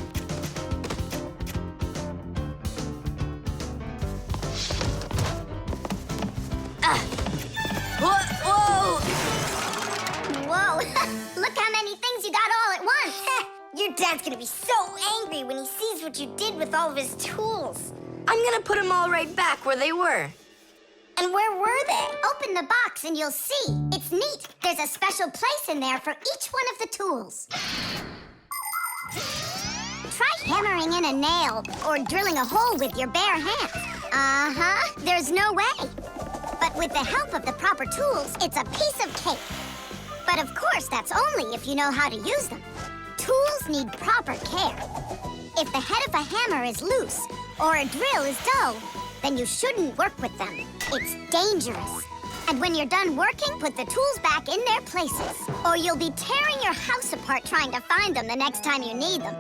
Whoa! Whoa! Look how many things you got all at once. Your dad's gonna be so angry when he sees what you did with all of his tools. I'm gonna put them all right back where they were. And where were they? Open the box and you'll see. It's neat. There's a special place in there for each one of the tools. Try hammering in a nail or drilling a hole with your bare hands. Uh-huh. There's no way. But with the help of the proper tools, it's a piece of cake. But of course, that's only if you know how to use them. Tools need proper care. If the head of a hammer is loose or a drill is dull, then you shouldn't work with them. It's dangerous. And when you're done working, put the tools back in their places, or you'll be tearing your house apart trying to find them the next time you need them.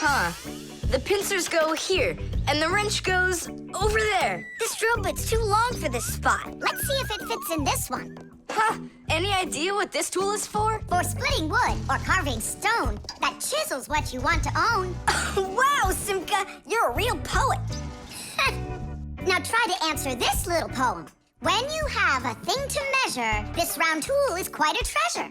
Huh. The pincers go here, and the wrench goes over there. This drill bit's too long for this spot. Let's see if it fits in this one. Huh. Any idea what this tool is for? For splitting wood or carving stone that chisels what you want to own. Wow, Simka, you're a real poet. Now try to answer this little poem. When you have a thing to measure, this round tool is quite a treasure.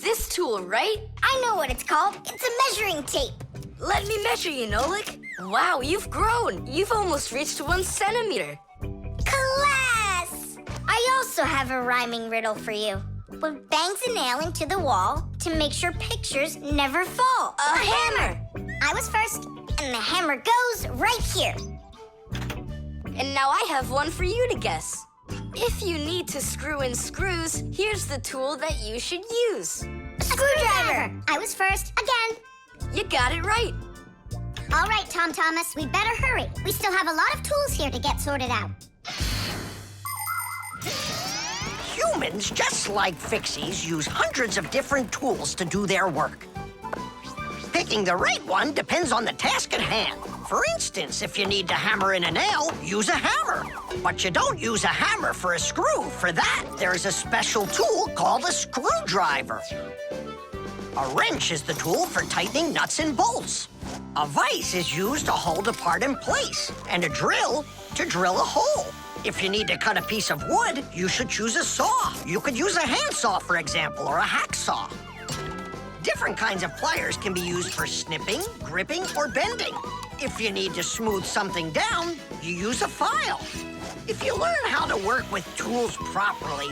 This tool, right? I know what it's called. It's a measuring tape. Let me measure you, Nolik. Wow, you've grown. You've almost reached 1 centimeter. Class! I also have a rhyming riddle for you. What bangs a nail into the wall to make sure pictures never fall? A hammer! I was first, and the hammer goes right here. And now I have one for you to guess. If you need to screw in screws, here's the tool that you should use. A screwdriver! I was first, again. You got it right. All right, Tom Thomas, we better hurry. We still have a lot of tools here to get sorted out. Humans, just like Fixies, use hundreds of different tools to do their work. Picking the right one depends on the task at hand. For instance, if you need to hammer in a nail, use a hammer. But you don't use a hammer for a screw. For that, there's a special tool called a screwdriver. A wrench is the tool for tightening nuts and bolts. A vise is used to hold a part in place, and a drill to drill a hole. If you need to cut a piece of wood, you should choose a saw. You could use a handsaw, for example, or a hacksaw. Different kinds of pliers can be used for snipping, gripping, or bending. If you need to smooth something down, you use a file. If you learn how to work with tools properly,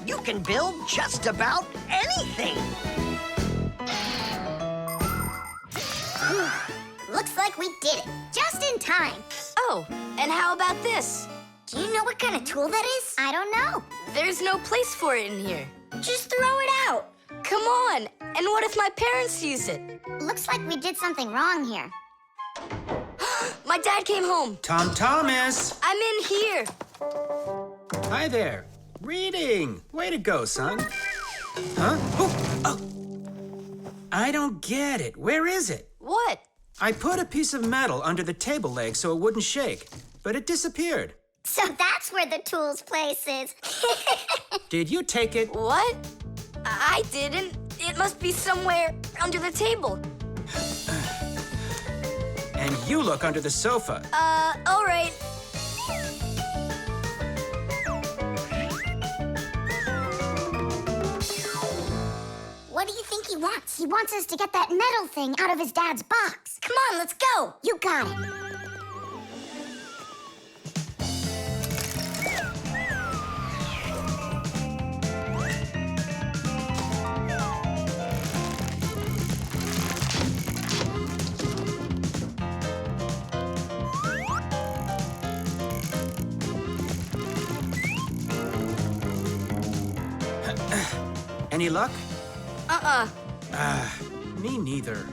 you can build just about anything. Looks like we did it, just in time. Oh, and how about this? Do you know what kind of tool that is? I don't know. There's no place for it in here. Just throw it out. Come on, and what if my parents use it? Looks like we did something wrong here. My dad came home. Tom Thomas! I'm in here. Hi there. Reading. Way to go, son. Huh? Oh. I don't get it. Where is it? What? I put a piece of metal under the table leg so it wouldn't shake, but it disappeared. So that's where the tools place is. Did you take it? What? I didn't. It must be somewhere under the table. And you look under the sofa. All right. What do you think he wants? He wants us to get that metal thing out of his dad's box. Come on, let's go. You got it. Any luck? Uh-uh. Me neither.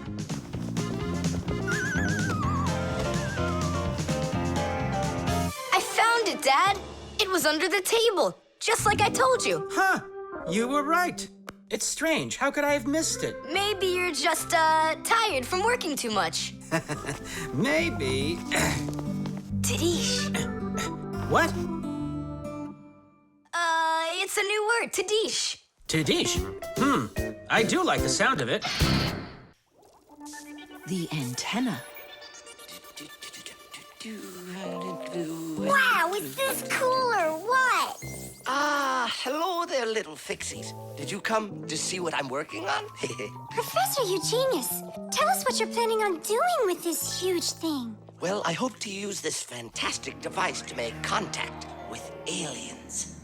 I found it, Dad. It was under the table, just like I told you. Huh. You were right. It's strange. How could I have missed it? Maybe you're just, tired from working too much. Maybe. Tadish. What? It's a new word, Tadish. Tadish. I do like the sound of it. The antenna. Wow, is this cool or what? Hello there, little Fixies. Did you come to see what I'm working on? Professor Eugenius, tell us what you're planning on doing with this huge thing. Well, I hope to use this fantastic device to make contact with aliens.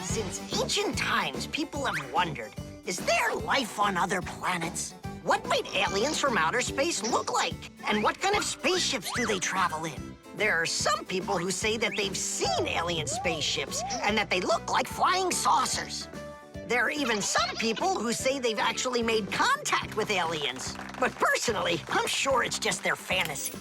Since ancient times, people have wondered, is there life on other planets? What might aliens from outer space look like? And what kind of spaceships do they travel in? There are some people who say that they've seen alien spaceships and that they look like flying saucers. There are even some people who say they've actually made contact with aliens. But personally, I'm sure it's just their fantasy.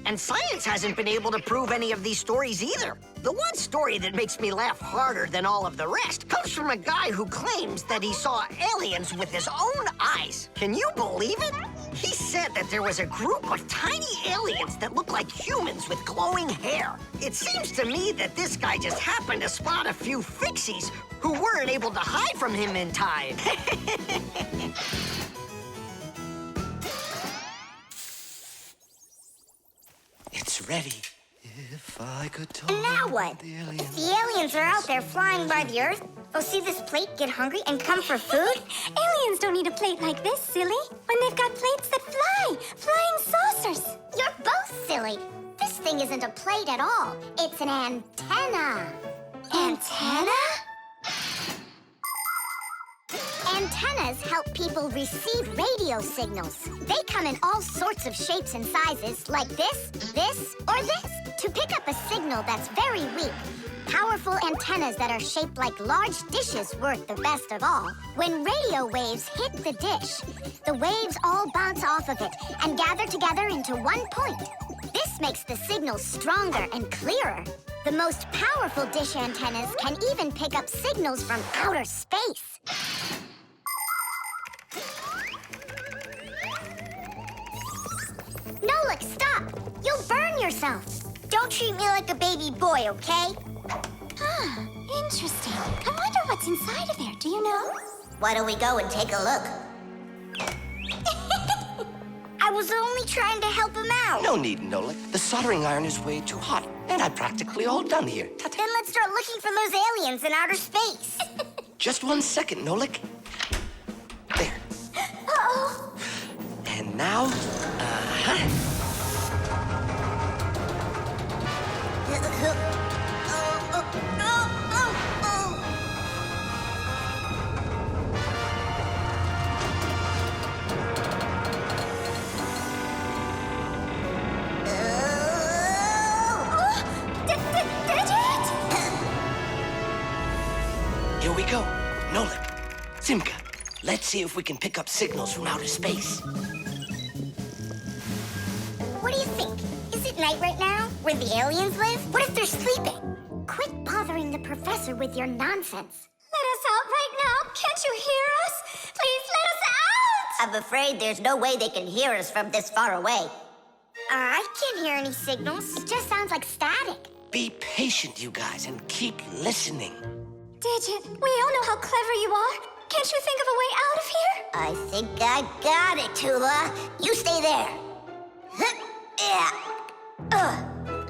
And science hasn't been able to prove any of these stories either. The one story that makes me laugh harder than all of the rest comes from a guy who claims that he saw aliens with his own eyes. Can you believe it? He said that there was a group of tiny aliens that looked like humans with glowing hair. It seems to me that this guy just happened to spot a few Fixies who weren't able to hide from him in time. It's ready. If I could talk. And now what? If the aliens are out there flying by the Earth, they'll see this plate, get hungry, and come for food? Aliens don't need a plate like this, silly. When they've got plates that fly, flying saucers. You're both silly. This thing isn't a plate at all. It's an antenna. Antenna? Antennas help people receive radio signals. They come in all sorts of shapes and sizes, like this, or this. To pick up a signal that's very weak, powerful antennas that are shaped like large dishes work the best of all. When radio waves hit the dish, the waves all bounce off of it and gather together into one point. This makes the signal stronger and clearer. The most powerful dish antennas can even pick up signals from outer space. Nolik, stop! You'll burn yourself. Don't treat me like a baby boy, okay? Interesting. I wonder what's inside of there. Do you know? Why don't we go and take a look? I was only trying to help him out. No need, Nolik. The soldering iron is way too hot, and I'm practically all done here. Then let's start looking for those aliens in outer space. Just 1 second, Nolik. There. Uh-oh. And now, Here we go. Nolik, Simka, let's see if we can pick up signals from outer space. What do you think? Is it night right now, where the aliens live? What if they're sleeping? Quit bothering the professor with your nonsense. Let us out right now. Can't you hear us? Please let us out! I'm afraid there's no way they can hear us from this far away. I can't hear any signals. It just sounds like static. Be patient, you guys, and keep listening. Digit, we all know how clever you are. Can't you think of a way out of here? I think I got it, Tula. You stay there. Yeah.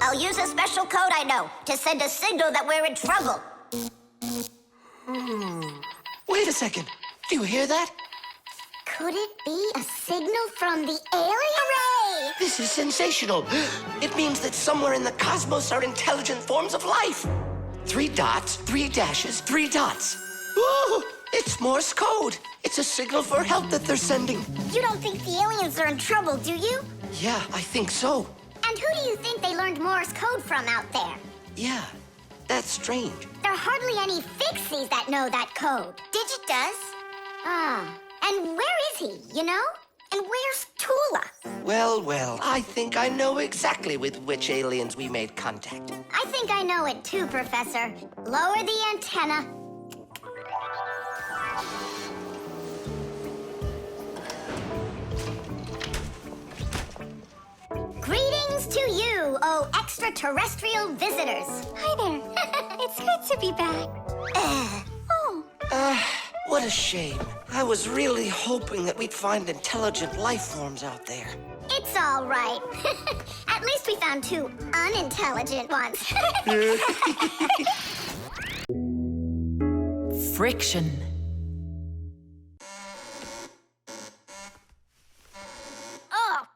I'll use a special code I know to send a signal that we're in trouble. Wait a second. Do you hear that? Could it be a signal from the aliens? Hooray! This is sensational. It means that somewhere in the cosmos are intelligent forms of life. 3 dots, 3 dashes, 3 dots. Ooh, it's Morse code. It's a signal for help that they're sending. You don't think the aliens are in trouble, do you? Yeah, I think so. And who do you think they learned Morse code from out there? Yeah, That's strange. There are hardly any Fixies that know that code. Digit does. Ah, and where is he, you know? And where's Tula? Well, I think I know exactly with which aliens we made contact. I think I know it too, Professor. Lower the antenna. Greetings to you, oh extraterrestrial visitors. Hi there. It's good to be back. What a shame. I was really hoping that we'd find intelligent life forms out there. It's all right. At least we found two unintelligent ones. Friction. Oh,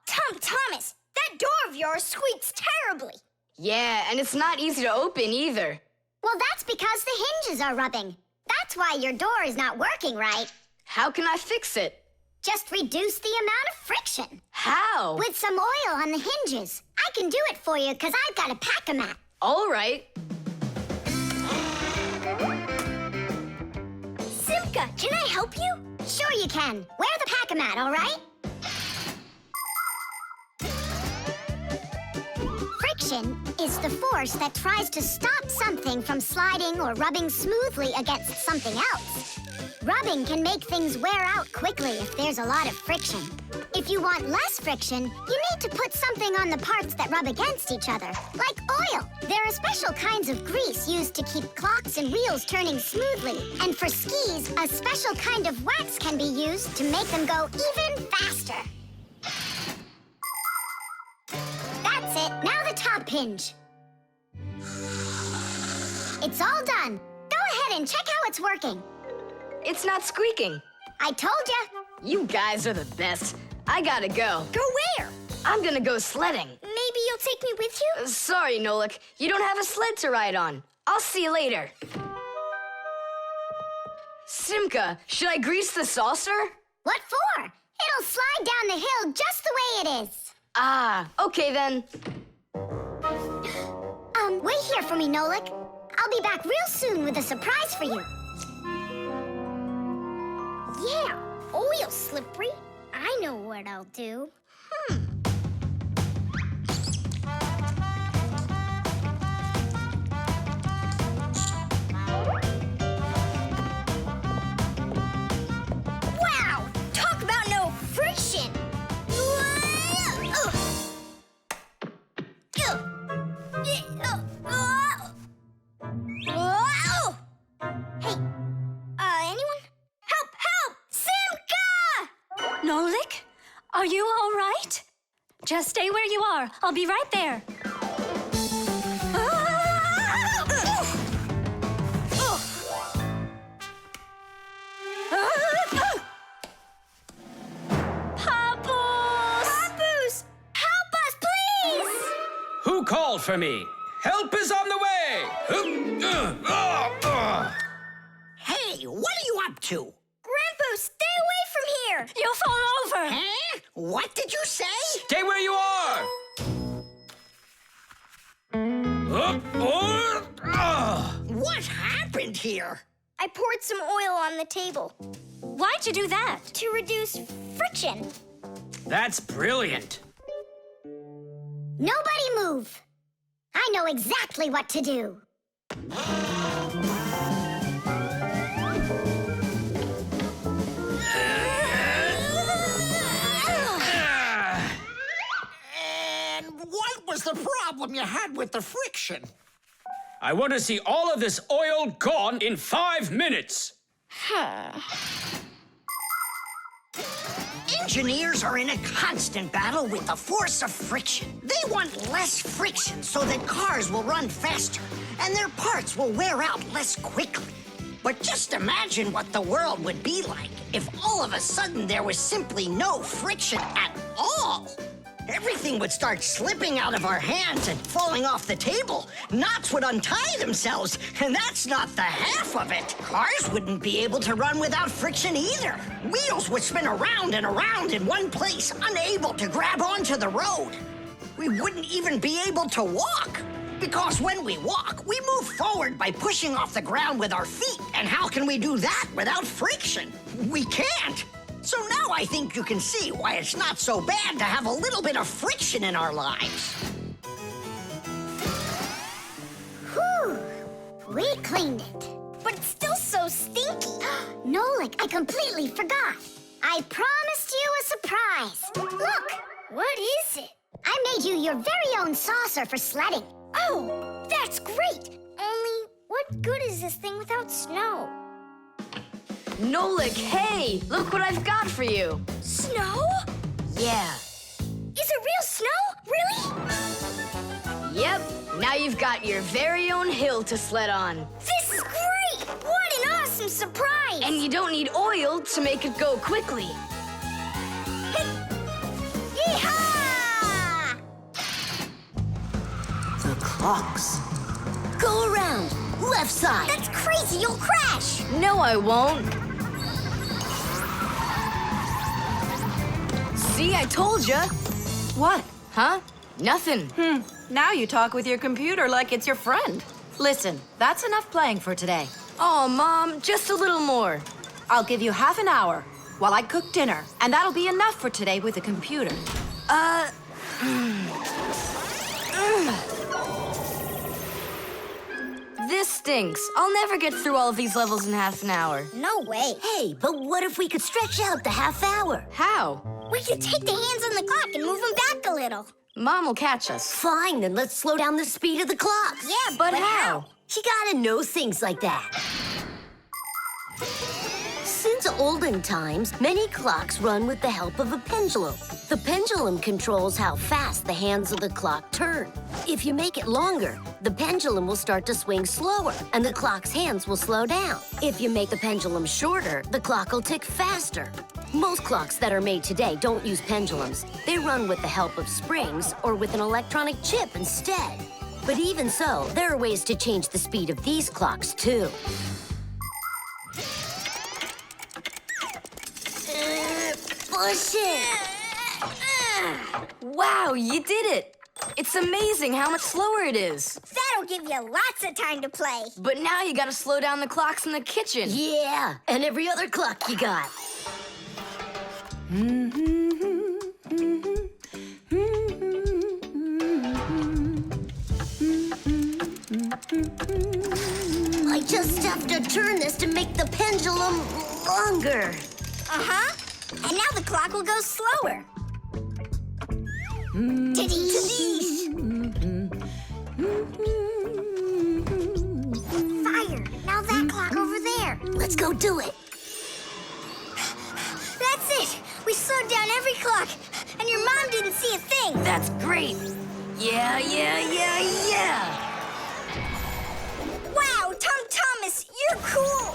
Thomas, that door of yours squeaks terribly. Yeah, and it's not easy to open either. Well, that's because the hinges are rubbing. That's why your door is not working right. How can I fix it? Just reduce the amount of friction. How? With some oil on the hinges. I can do it for you because I've got a pack-a-mat. All right. Simka, can I help you? Sure you can. Wear the pack-a-mat, all right? Friction is the force that tries to stop something from sliding or rubbing smoothly against something else. Rubbing can make things wear out quickly if there's a lot of friction. If you want less friction, you need to put something on the parts that rub against each other, like oil. There are special kinds of grease used to keep clocks and wheels turning smoothly. And for skis, a special kind of wax can be used to make them go even faster. That's it. Now the top hinge. It's all done. Go ahead and check how it's working. It's not squeaking. I told ya. You guys are the best. I gotta go. Go where? I'm gonna go sledding. Maybe you'll take me with you? Sorry, Nolik. You don't have a sled to ride on. I'll see you later. Simka, should I grease the saucer? What for? It'll slide down the hill just the way it is. Ah, okay then. Wait here for me, Nolik. I'll be back real soon with a surprise for you. Yeah, oil slippery. I know what I'll do. Wow! Talk about no friction! Hey, anyone? Help! Simka! Nolik, are you all right? Just stay where you are. I'll be right there. Papoose! Help us, please! Who called for me? Help is on the way! Hey, what are you up to? Grandpus, stay away from here! You'll fall over. Huh? What did you say? Stay where you are! What happened here? I poured some oil on the table Why'd you do that? to reduce friction. That's brilliant. Nobody move. I know exactly what to do. And what was the problem you had with the friction? I want to see all of this oil gone in 5 minutes. Engineers are in a constant battle with the force of friction. They want less friction so that cars will run faster and their parts will wear out less quickly. But just imagine what the world would be like if all of a sudden there was simply no friction at all. Everything would start slipping out of our hands and falling off the table. Knots would untie themselves, and that's not the half of it. Cars wouldn't be able to run without friction either. Wheels would spin around and around in one place, unable to grab onto the road. We wouldn't even be able to walk. Because when we walk, we move forward by pushing off the ground with our feet. And how can we do that without friction? We can't. So now I think you can see why it's not so bad to have a little bit of friction in our lives. Whew. We cleaned it. But it's still so stinky. Nolik, I completely forgot. I promised you a surprise. Look, what is it? I made you your very own saucer for sledding. Oh, that's great. Only, what good is this thing without snow? Nolik, hey, look what I've got for you. Snow? Yeah. Is it real snow? Really? Yep, now you've got your very own hill to sled on. This is great! What an awesome surprise! And you don't need oil to make it go quickly. Yeehaw! The clocks. Go around. Left side. That's crazy, you'll crash! No, I won't. See, I told ya. What? Huh? Nothing. Now you talk with your computer like it's your friend. Listen, that's enough playing for today. Oh, Mom, just a little more. I'll give you half an hour while I cook dinner, and that'll be enough for today with the computer. This stinks. I'll never get through all of these levels in half an hour. No way. Hey, but what if we could stretch out the half hour? How? We could take the hands on the clock and move them back a little. Mom will catch us. Fine, then let's slow down the speed of the clocks. Yeah, But how? You gotta know things like that. Since olden times, many clocks run with the help of a pendulum. The pendulum controls how fast the hands of the clock turn. If you make it longer, the pendulum will start to swing slower, and the clock's hands will slow down. If you make the pendulum shorter, the clock will tick faster. Most clocks that are made today don't use pendulums. They run with the help of springs or with an electronic chip instead. But even so, there are ways to change the speed of these clocks, too. Push it! Wow, you did it! It's amazing how much slower it is. That'll give you lots of time to play. But now you gotta slow down the clocks in the kitchen. Yeah, and every other clock you got. I just have to turn this to make the pendulum longer. Uh-huh. And now the clock will go slower. Tadee! Fire! Now that clock over there. Let's go do it. That's it! We slowed down every clock, and your mom didn't see a thing. That's great. Yeah. Wow, Tom Thomas, you're cool!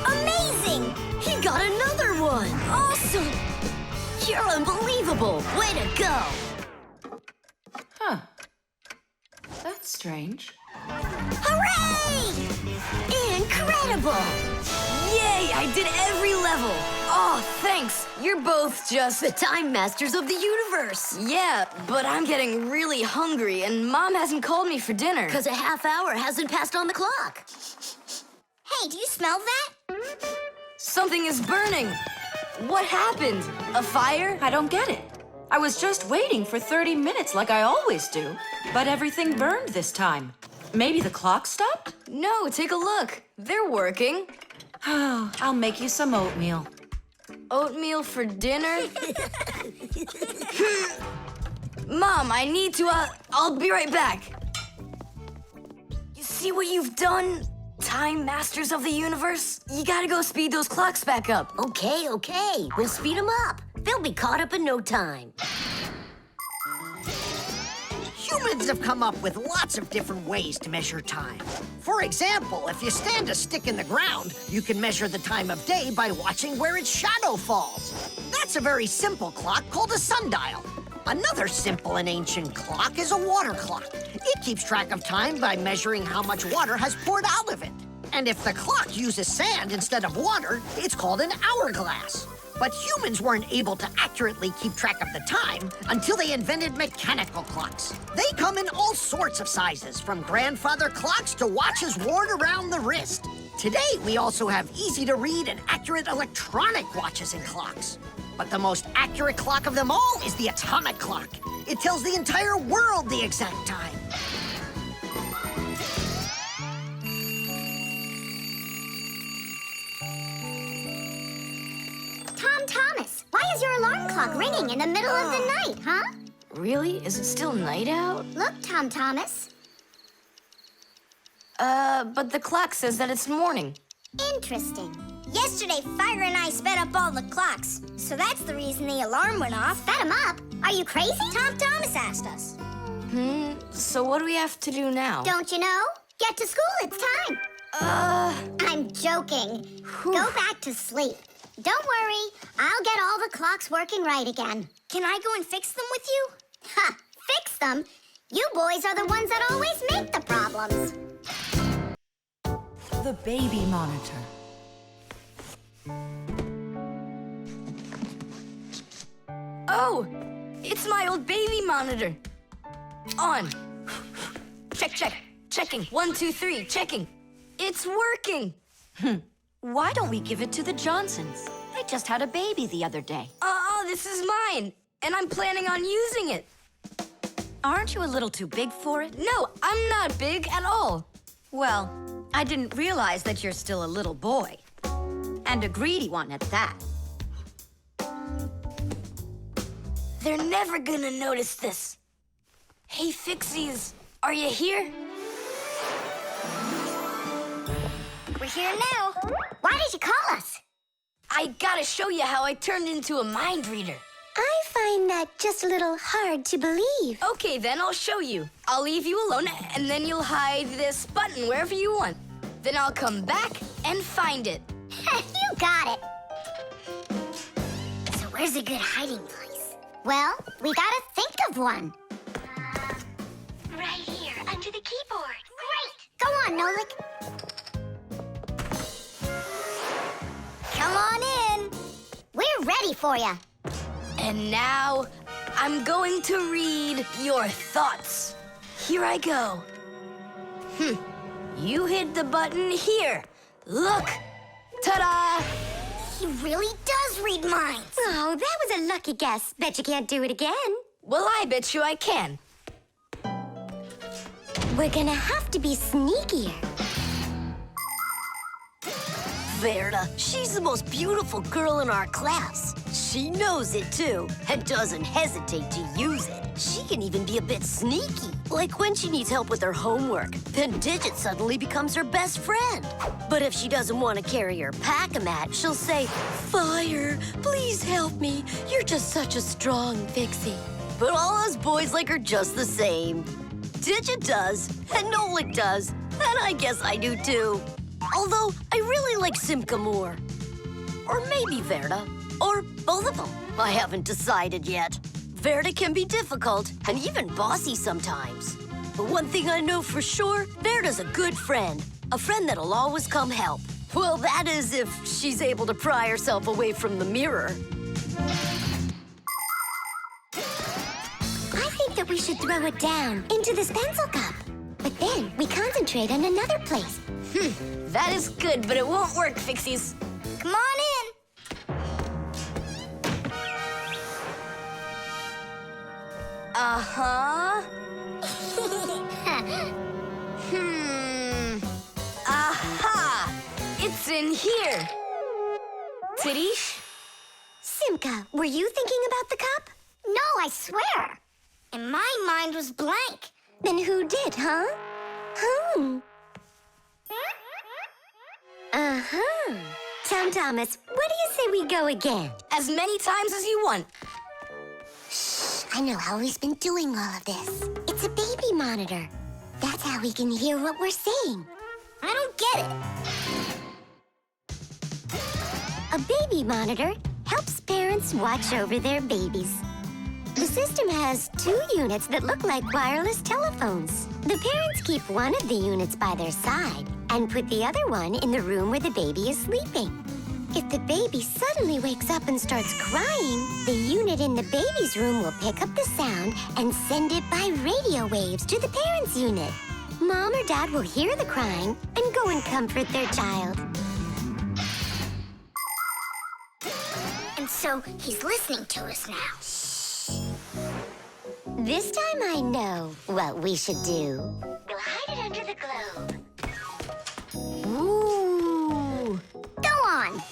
Amazing! He got another one! Awesome! You're unbelievable! Way to go! Huh. That's strange. Hooray! Incredible! Yay, I did every level. Oh, thanks. You're both just... The time masters of the universe! Yeah, but I'm getting really hungry, and Mom hasn't called me for dinner. Because a half hour hasn't passed on the clock. Hey, do you smell that? Something is burning. What happened? A fire? I don't get it. I was just waiting for 30 minutes like I always do, but everything burned this time. Maybe the clock stopped? No, take a look. They're working. Oh, I'll make you some oatmeal. Oatmeal for dinner? Mom, I need to, I'll be right back. You see what you've done? Time Masters of the Universe? You gotta go speed those clocks back up. Okay. We'll speed them up. They'll be caught up in no time. Humans have come up with lots of different ways to measure time. For example, if you stand a stick in the ground, you can measure the time of day by watching where its shadow falls. That's a very simple clock called a sundial. Another simple and ancient clock is a water clock. It keeps track of time by measuring how much water has poured out of it. And if the clock uses sand instead of water, it's called an hourglass. But humans weren't able to accurately keep track of the time until they invented mechanical clocks. They come in all sorts of sizes, from grandfather clocks to watches worn around the wrist. Today, we also have easy-to-read and accurate electronic watches and clocks. But the most accurate clock of them all is the atomic clock. It tells the entire world the exact time. Tom Thomas, why is your alarm clock ringing in the middle of the night, huh? Really? Is it still night out? Look, Tom Thomas. But the clock says that it's morning. Interesting. Yesterday, Fire and I sped up all the clocks, so that's the reason the alarm went off. Sped him up? Are you crazy? Tom Thomas asked us. So what do we have to do now? Don't you know? Get to school, it's time. I'm joking. Go back to sleep. Don't worry, I'll get all the clocks working right again. Can I go and fix them with you? Ha! Fix them? You boys are the ones that always make the problems. The baby monitor. Oh, it's my old baby monitor. On. Check. Checking. 1, 2, 3. Checking. It's working. Why don't we give it to the Johnsons? They just had a baby the other day. This is mine, and I'm planning on using it. Aren't you a little too big for it? No, I'm not big at all. Well, I didn't realize that you're still a little boy. And a greedy one at that. They're never gonna notice this. Hey, Fixies, are you here? We're here now. Why did you call us? I gotta show you how I turned into a mind reader. I find that just a little hard to believe. Okay, then I'll show you. I'll leave you alone, and then you'll hide this button wherever you want. Then I'll come back and find it. You got it. So where's a good hiding place? Well, we gotta think of one. Right here, under the keyboard. Great! Go on, Nolik. Come on in. We're ready for you. And now, I'm going to read your thoughts. Here I go. You hit the button here. Look. Ta-da! He really does read minds. Oh, that was a lucky guess. Bet you can't do it again. Well, I bet you I can. We're gonna have to be sneakier. Verda, she's the most beautiful girl in our class. She knows it, too, and doesn't hesitate to use it. She can even be a bit sneaky, like when she needs help with her homework. Then Digit suddenly becomes her best friend. But if she doesn't want to carry her pack-a-mat, she'll say, "Fire, please help me. You're just such a strong Fixie." But all us boys like her just the same. Digit does, and Nolik does, and I guess I do, too. Although, I really like Simca more. Or maybe Verda. Or both of them. I haven't decided yet. Verda can be difficult and even bossy sometimes. But one thing I know for sure, Verda's a good friend. A friend that'll always come help. Well, that is if she's able to pry herself away from the mirror. I think that we should throw it down into this pencil cup. But then we concentrate on another place. That is good, but it won't work, Fixies. Come on in. Uh-huh. Aha! It's in here. Tadish? Simca, were you thinking about the cup? No, I swear. And my mind was blank. Then who did, huh? Uh-huh. Tom Thomas, what do you say we go again? As many times as you want. Shh, I know how he's been doing all of this. It's a baby monitor. That's how we can hear what we're saying. I don't get it. A baby monitor helps parents watch over their babies. The system has 2 units that look like wireless telephones. The parents keep one of the units by their side, and put the other one in the room where the baby is sleeping. If the baby suddenly wakes up and starts crying, the unit in the baby's room will pick up the sound and send it by radio waves to the parents' unit. Mom or Dad will hear the crying and go and comfort their child. And so he's listening to us now. This time I know what we should do. We'll hide it under the globe. Ooh. Go on.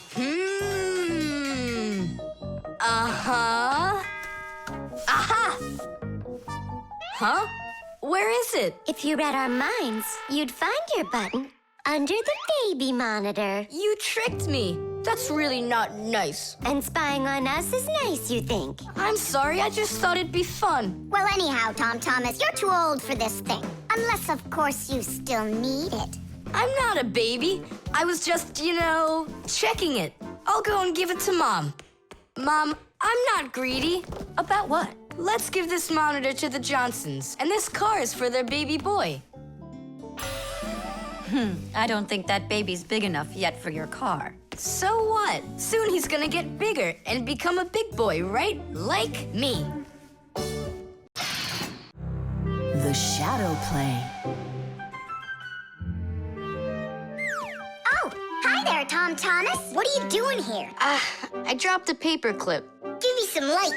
Uh-huh. Aha! Huh? Where is it? If you read our minds, you'd find your button under the baby monitor. You tricked me. That's really not nice. And spying on us is nice, you think? I'm sorry, I just thought it'd be fun. Well, anyhow, Tom Thomas, you're too old for this thing. Unless, of course, you still need it. I'm not a baby. I was just, checking it. I'll go and give it to Mom. Mom, I'm not greedy. About what? Let's give this monitor to the Johnsons, and this car is for their baby boy. I don't think that baby's big enough yet for your car. So what? Soon he's gonna get bigger and become a big boy, right? Like me. The Shadow Play. Oh, hi there, Tom Thomas. What are you doing here? I dropped a paper clip. Give me some light.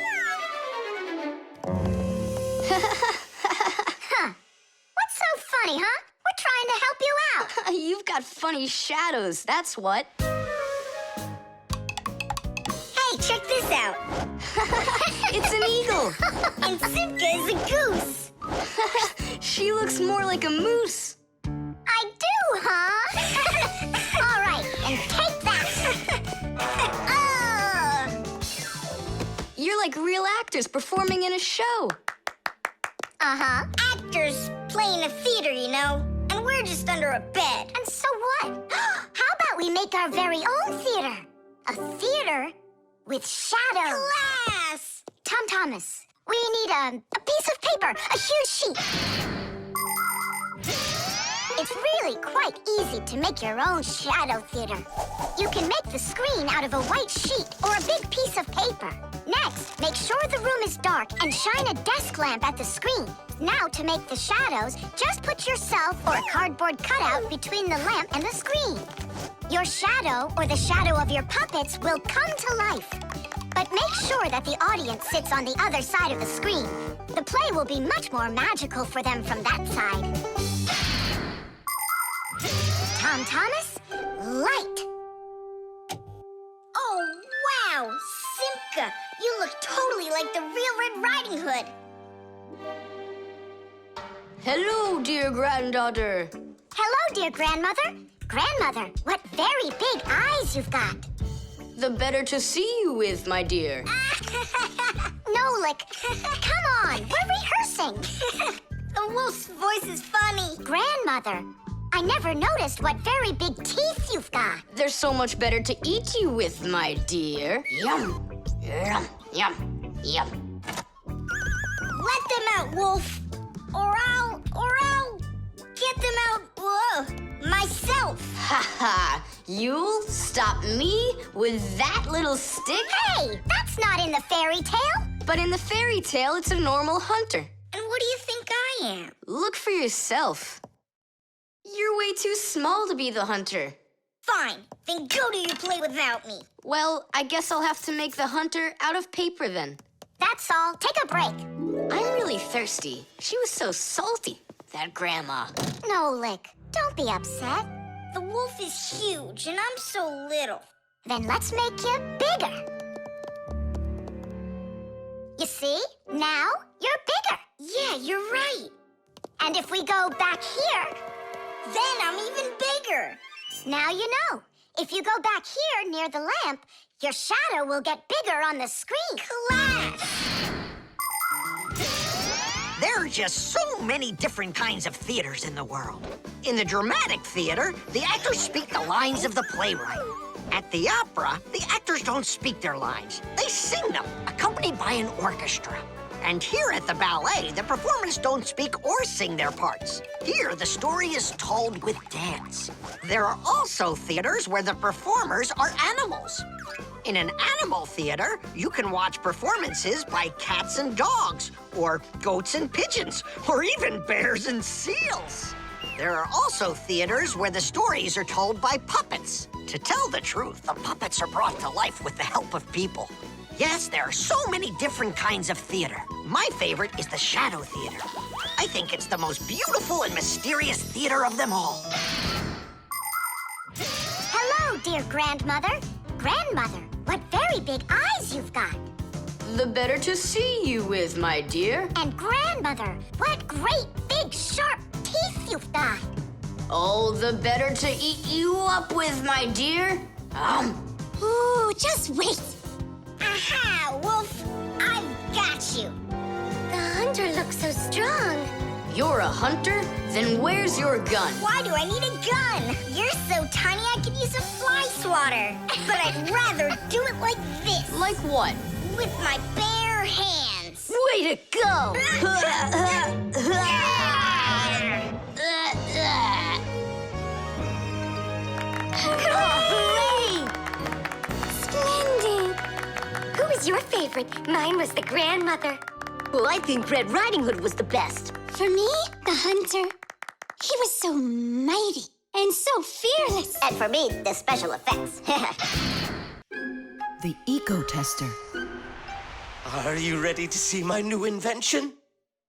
Huh. What's so funny, huh? We're trying to help you out. You've got funny shadows, that's what. Hey, check this out. It's an eagle. And Simka is a goose. She looks more like a moose. I do, huh? All right, and take that. You're like real actors performing in a show. Uh-huh. Actors playing a theater, and we're just under a bed. And so what? How about we make our very own theater? A theater with shadows. Class! Tom Thomas, we need a piece of paper, a huge sheet. It's really quite easy to make your own shadow theater. You can make the screen out of a white sheet or a big piece of paper. Next, make sure the room is dark and shine a desk lamp at the screen. Now, to make the shadows, just put yourself or a cardboard cutout between the lamp and the screen. Your shadow or the shadow of your puppets will come to life. But make sure that the audience sits on the other side of the screen. The play will be much more magical for them from that side. Tom Thomas, light. Oh, wow, Simka, you look totally like the real Red Riding Hood. Hello, dear granddaughter. Hello, dear grandmother. Grandmother, what very big eyes you've got. The better to see you with, my dear. Nolik, come on, we're rehearsing. The wolf's voice is funny. Grandmother, I never noticed what very big teeth you've got. They're so much better to eat you with, my dear. Yum, yum, yum, yum. Let them out, wolf. Or I'll get them out, myself. Ha ha, you'll stop me with that little stick? Hey, that's not in the fairy tale. But in the fairy tale, it's a normal hunter. And what do you think I am? Look for yourself. You're way too small to be the hunter. Fine, then go do your play without me. Well, I guess I'll have to make the hunter out of paper then. That's all. Take a break. I'm really thirsty. She was so salty, that grandma. Nolik, don't be upset. The wolf is huge and I'm so little. Then let's make you bigger. You see? Now you're bigger. Yeah, you're right. And if we go back here, then I'm even bigger. Now you know. If you go back here near the lamp, your shadow will get bigger on the screen. Class! There are just so many different kinds of theaters in the world. In the dramatic theater, the actors speak the lines of the playwright. At the opera, the actors don't speak their lines. They sing them, accompanied by an orchestra. And here at the ballet, the performers don't speak or sing their parts. Here, the story is told with dance. There are also theaters where the performers are animals. In an animal theater, you can watch performances by cats and dogs, or goats and pigeons, or even bears and seals. There are also theaters where the stories are told by puppets. To tell the truth, the puppets are brought to life with the help of people. Yes, there are so many different kinds of theater. My favorite is the Shadow Theater. I think it's the most beautiful and mysterious theater of them all. Hello, dear grandmother. Grandmother, what very big eyes you've got. The better to see you with, my dear. And grandmother, what great big sharp teeth you've got. Oh, the better to eat you up with, my dear. Ooh, just wait. Aha, Wolf, I've got you. The hunter looks so strong. You're a hunter? Then where's your gun? Why do I need a gun? You're so tiny I could use a fly swatter. But I'd rather do it like this. Like what? With my bare hands. Way to go! Hooray! Splendid. Who was your favorite? Mine was the grandmother. Well, I think Red Riding Hood was the best. For me, the hunter. He was so mighty and so fearless. And for me, the special effects. The Ecotester. Are you ready to see my new invention?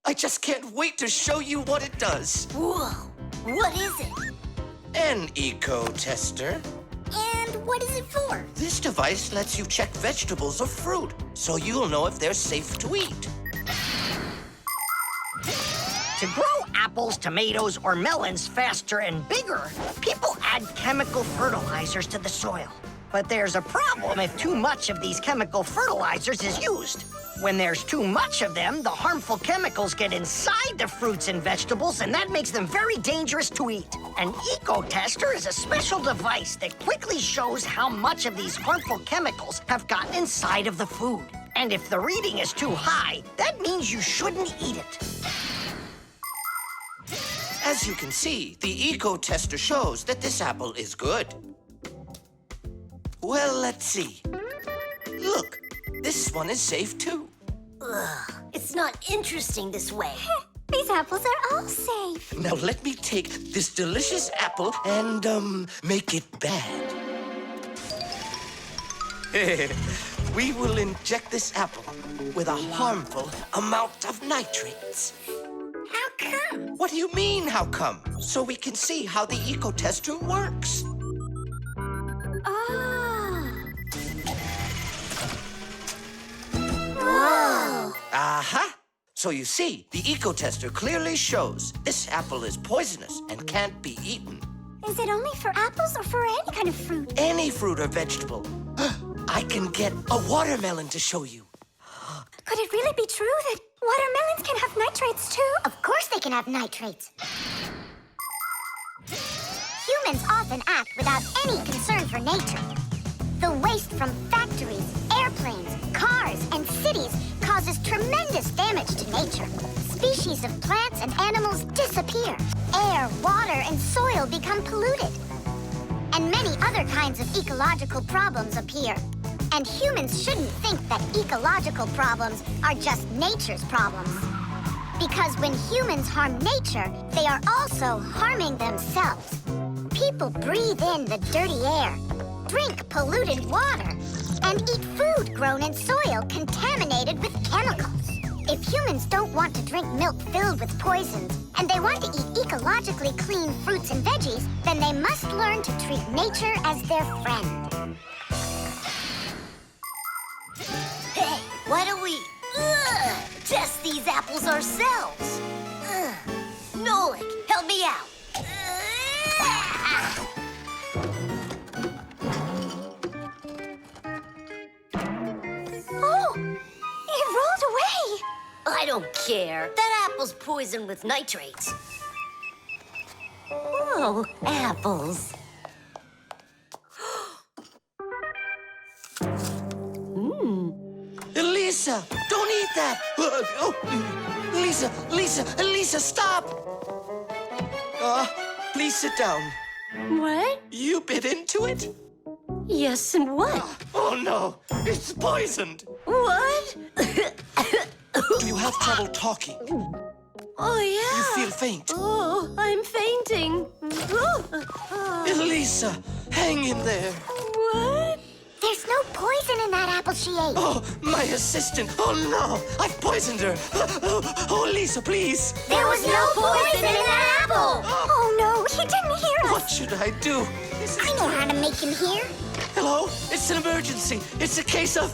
I just can't wait to show you what it does. Whoa, what is it? An Ecotester. And what is it for? This device lets you check vegetables or fruit, so you'll know if they're safe to eat. To grow apples, tomatoes, or melons faster and bigger, people add chemical fertilizers to the soil. But there's a problem if too much of these chemical fertilizers is used. When there's too much of them, the harmful chemicals get inside the fruits and vegetables, and that makes them very dangerous to eat. An Ecotester is a special device that quickly shows how much of these harmful chemicals have gotten inside of the food. And if the reading is too high, that means you shouldn't eat it. As you can see, the Ecotester shows that this apple is good. Well, let's see. Look, this one is safe too. Ugh, it's not interesting this way. These apples are all safe. Now let me take this delicious apple and, make it bad. We will inject this apple with a harmful amount of nitrates. How come? What do you mean, how come? So we can see how the Ecotester works. Whoa! Aha! So you see, the Ecotester clearly shows this apple is poisonous and can't be eaten. Is it only for apples or for any kind of fruit? Any fruit or vegetable. I can get a watermelon to show you. Could it really be true that watermelons can have nitrates too? Of course they can have nitrates. Humans often act without any concern for nature. The waste from factories, airplanes, cars, and cities causes tremendous damage to nature. Species of plants and animals disappear. Air, water, and soil become polluted. And many other kinds of ecological problems appear. And humans shouldn't think that ecological problems are just nature's problems. Because when humans harm nature, they are also harming themselves. People breathe in the dirty air, drink polluted water, and eat food grown in soil contaminated with chemicals. If humans don't want to drink milk filled with poisons, and they want to eat ecologically clean fruits and veggies, then they must learn to treat nature as their friend. Hey, why don't we test these apples ourselves? Nolik, help me out. Oh, it rolled away. I don't care. That apple's poisoned with nitrates. Oh, apples. Elisa, don't eat that! Lisa, stop! Please sit down. What? You bit into it? Yes, and what? Oh no, it's poisoned. What? Do you have trouble talking? Oh, yeah. You feel faint? Oh, I'm fainting. Lisa, hang in there. What? There's no poison in that apple she ate. Oh, my assistant. Oh no, I've poisoned her. Oh, Lisa, please. There was no poison in that apple. Oh no, he didn't hear us. What should I do? I know how to make him hear. Hello? It's an emergency. It's a case of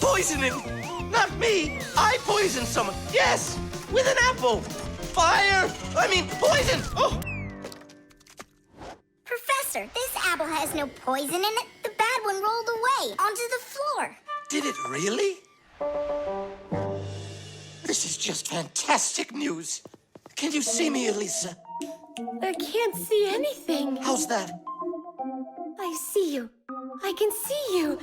poisoning. Not me. I poisoned someone. Yes, with an apple. Fire. Poison. Oh. Professor, this apple has no poison in it. The bad one rolled away onto the floor. Did it really? This is just fantastic news. Can you see me, Elisa? I can't see anything. How's that? I see you. I can see you.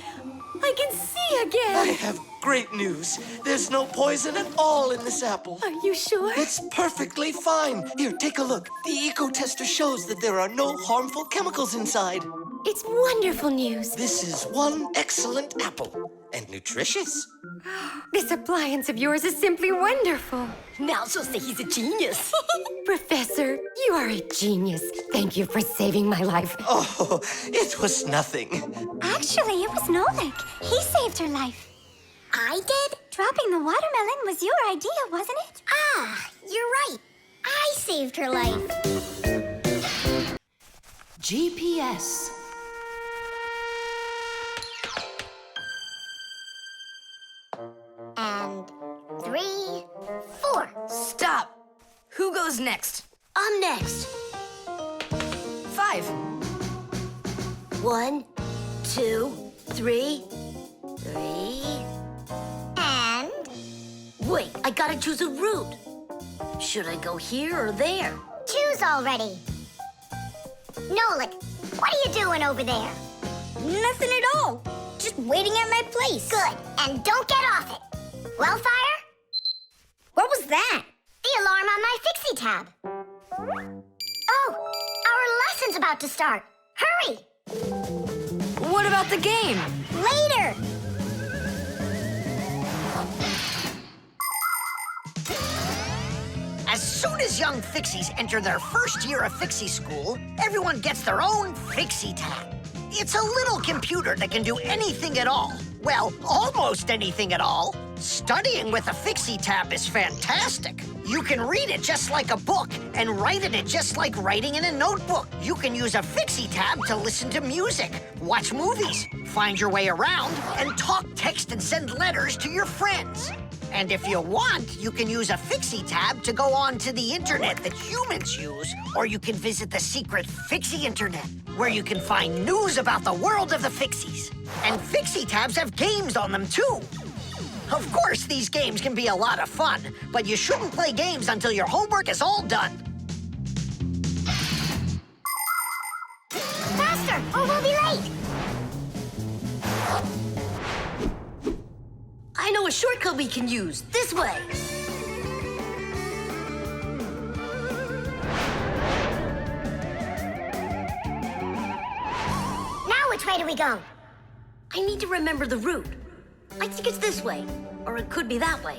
I can see again. I have great news. There's no poison at all in this apple. Are you sure? It's perfectly fine. Here, take a look. The Ecotester shows that there are no harmful chemicals inside. It's wonderful news. This is one excellent apple. And nutritious. This appliance of yours is simply wonderful. Now she'll say he's a genius. Professor, you are a genius. Thank you for saving my life. Oh, it was nothing. Actually, it was Nolik. He saved her life. I did? Dropping the watermelon was your idea, wasn't it? Ah, you're right. I saved her life. GPS. And 3, 4. Stop. Who goes next? I'm next. 5. 1, 2, 3. 3. And... Wait, I gotta choose a route. Should I go here or there? choose already. Nolik, what are you doing over there? Nothing at all. Just waiting at my place. Good, and don't get off it. Wellfire? What was that? The alarm on my Fixie tab. Oh, our lesson's about to start. Hurry! What about the game? Later! As soon as young Fixies enter their first year of Fixie school, everyone gets their own Fixie tab. It's a little computer that can do anything at all. Well, almost anything at all. Studying with a Fixie tab is fantastic. You can read it just like a book and write in it just like writing in a notebook. You can use a Fixie tab to listen to music, watch movies, find your way around, and talk, text, and send letters to your friends. And if you want, you can use a Fixie tab to go on to the internet that humans use, or you can visit the secret Fixie internet, where you can find news about the world of the Fixies. And Fixie tabs have games on them, too. Of course, these games can be a lot of fun, but you shouldn't play games until your homework is all done. Faster, or we'll be late. I know a shortcut we can use. This way. Now which way do we go? I need to remember the route. I think it's this way, or it could be that way.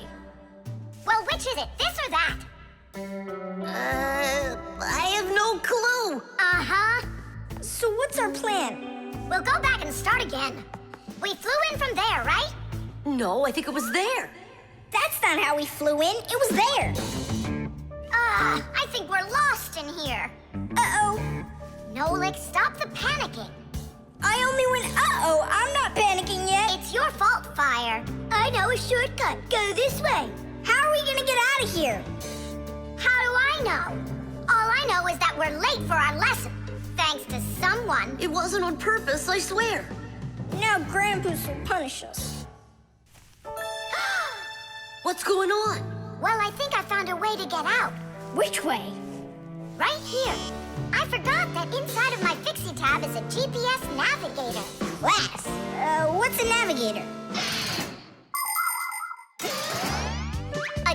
Well, which is it, this or that? I have no clue. Uh-huh. So what's our plan? We'll go back and start again. We flew in from there, right? No, I think it was there. That's not how we flew in. It was there. I think we're lost in here. Uh-oh. Nolik, stop the panicking. I only went uh-oh. I'm not panicking yet. It's your fault, Fire. I know a shortcut. Go this way. How are we gonna get out of here? How do I know? All I know is that we're late for our lesson. Thanks to someone. It wasn't on purpose, I swear. Now Grandpus will punish us. What's going on? Well, I think I found a way to get out. Which way? Right here. I forgot that inside of my Fixie tab is a GPS navigator. Class. What's a navigator?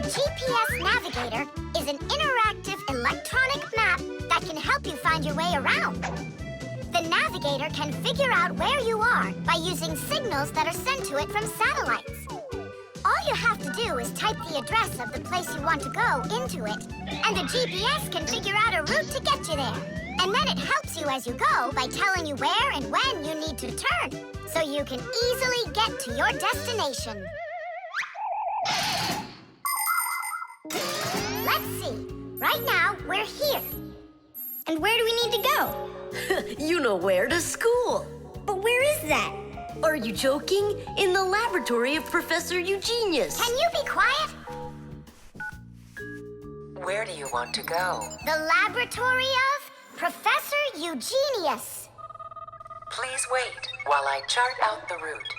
GPS navigator is an interactive electronic map that can help you find your way around. The navigator can figure out where you are by using signals that are sent to it from satellites. All you have to do is type the address of the place you want to go into it, and the GPS can figure out a route to get you there. And then it helps you as you go by telling you where and when you need to turn, so you can easily get to your destination. Let's see. Right now, we're here. And where do we need to go? You know where, to school. But where is that? Are you joking? In the laboratory of Professor Eugenius. Can you be quiet? Where do you want to go? The laboratory of Professor Eugenius. Please wait while I chart out the route.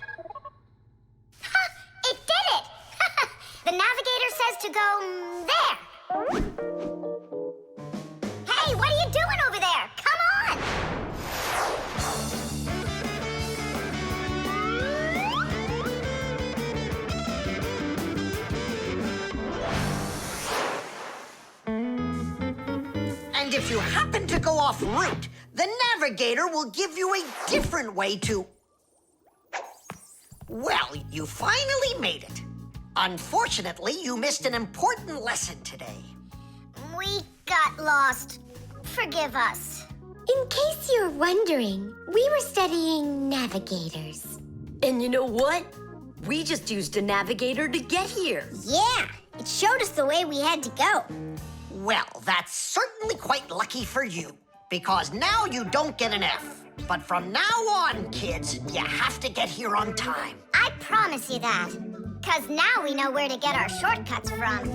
Ha! It did it! The navigator says to go there. Hey, what are you doing over there? Come on! And if you happen to go off route, the navigator will give you a different way to... Well, you finally made it. Unfortunately, you missed an important lesson today. We got lost. Forgive us. In case you're wondering, we were studying navigators. And you know what? We just used a navigator to get here. Yeah, it showed us the way we had to go. Well, that's certainly quite lucky for you, because now you don't get an F. But from now on, kids, you have to get here on time. I promise you that. 'Cause now we know where to get our shortcuts from.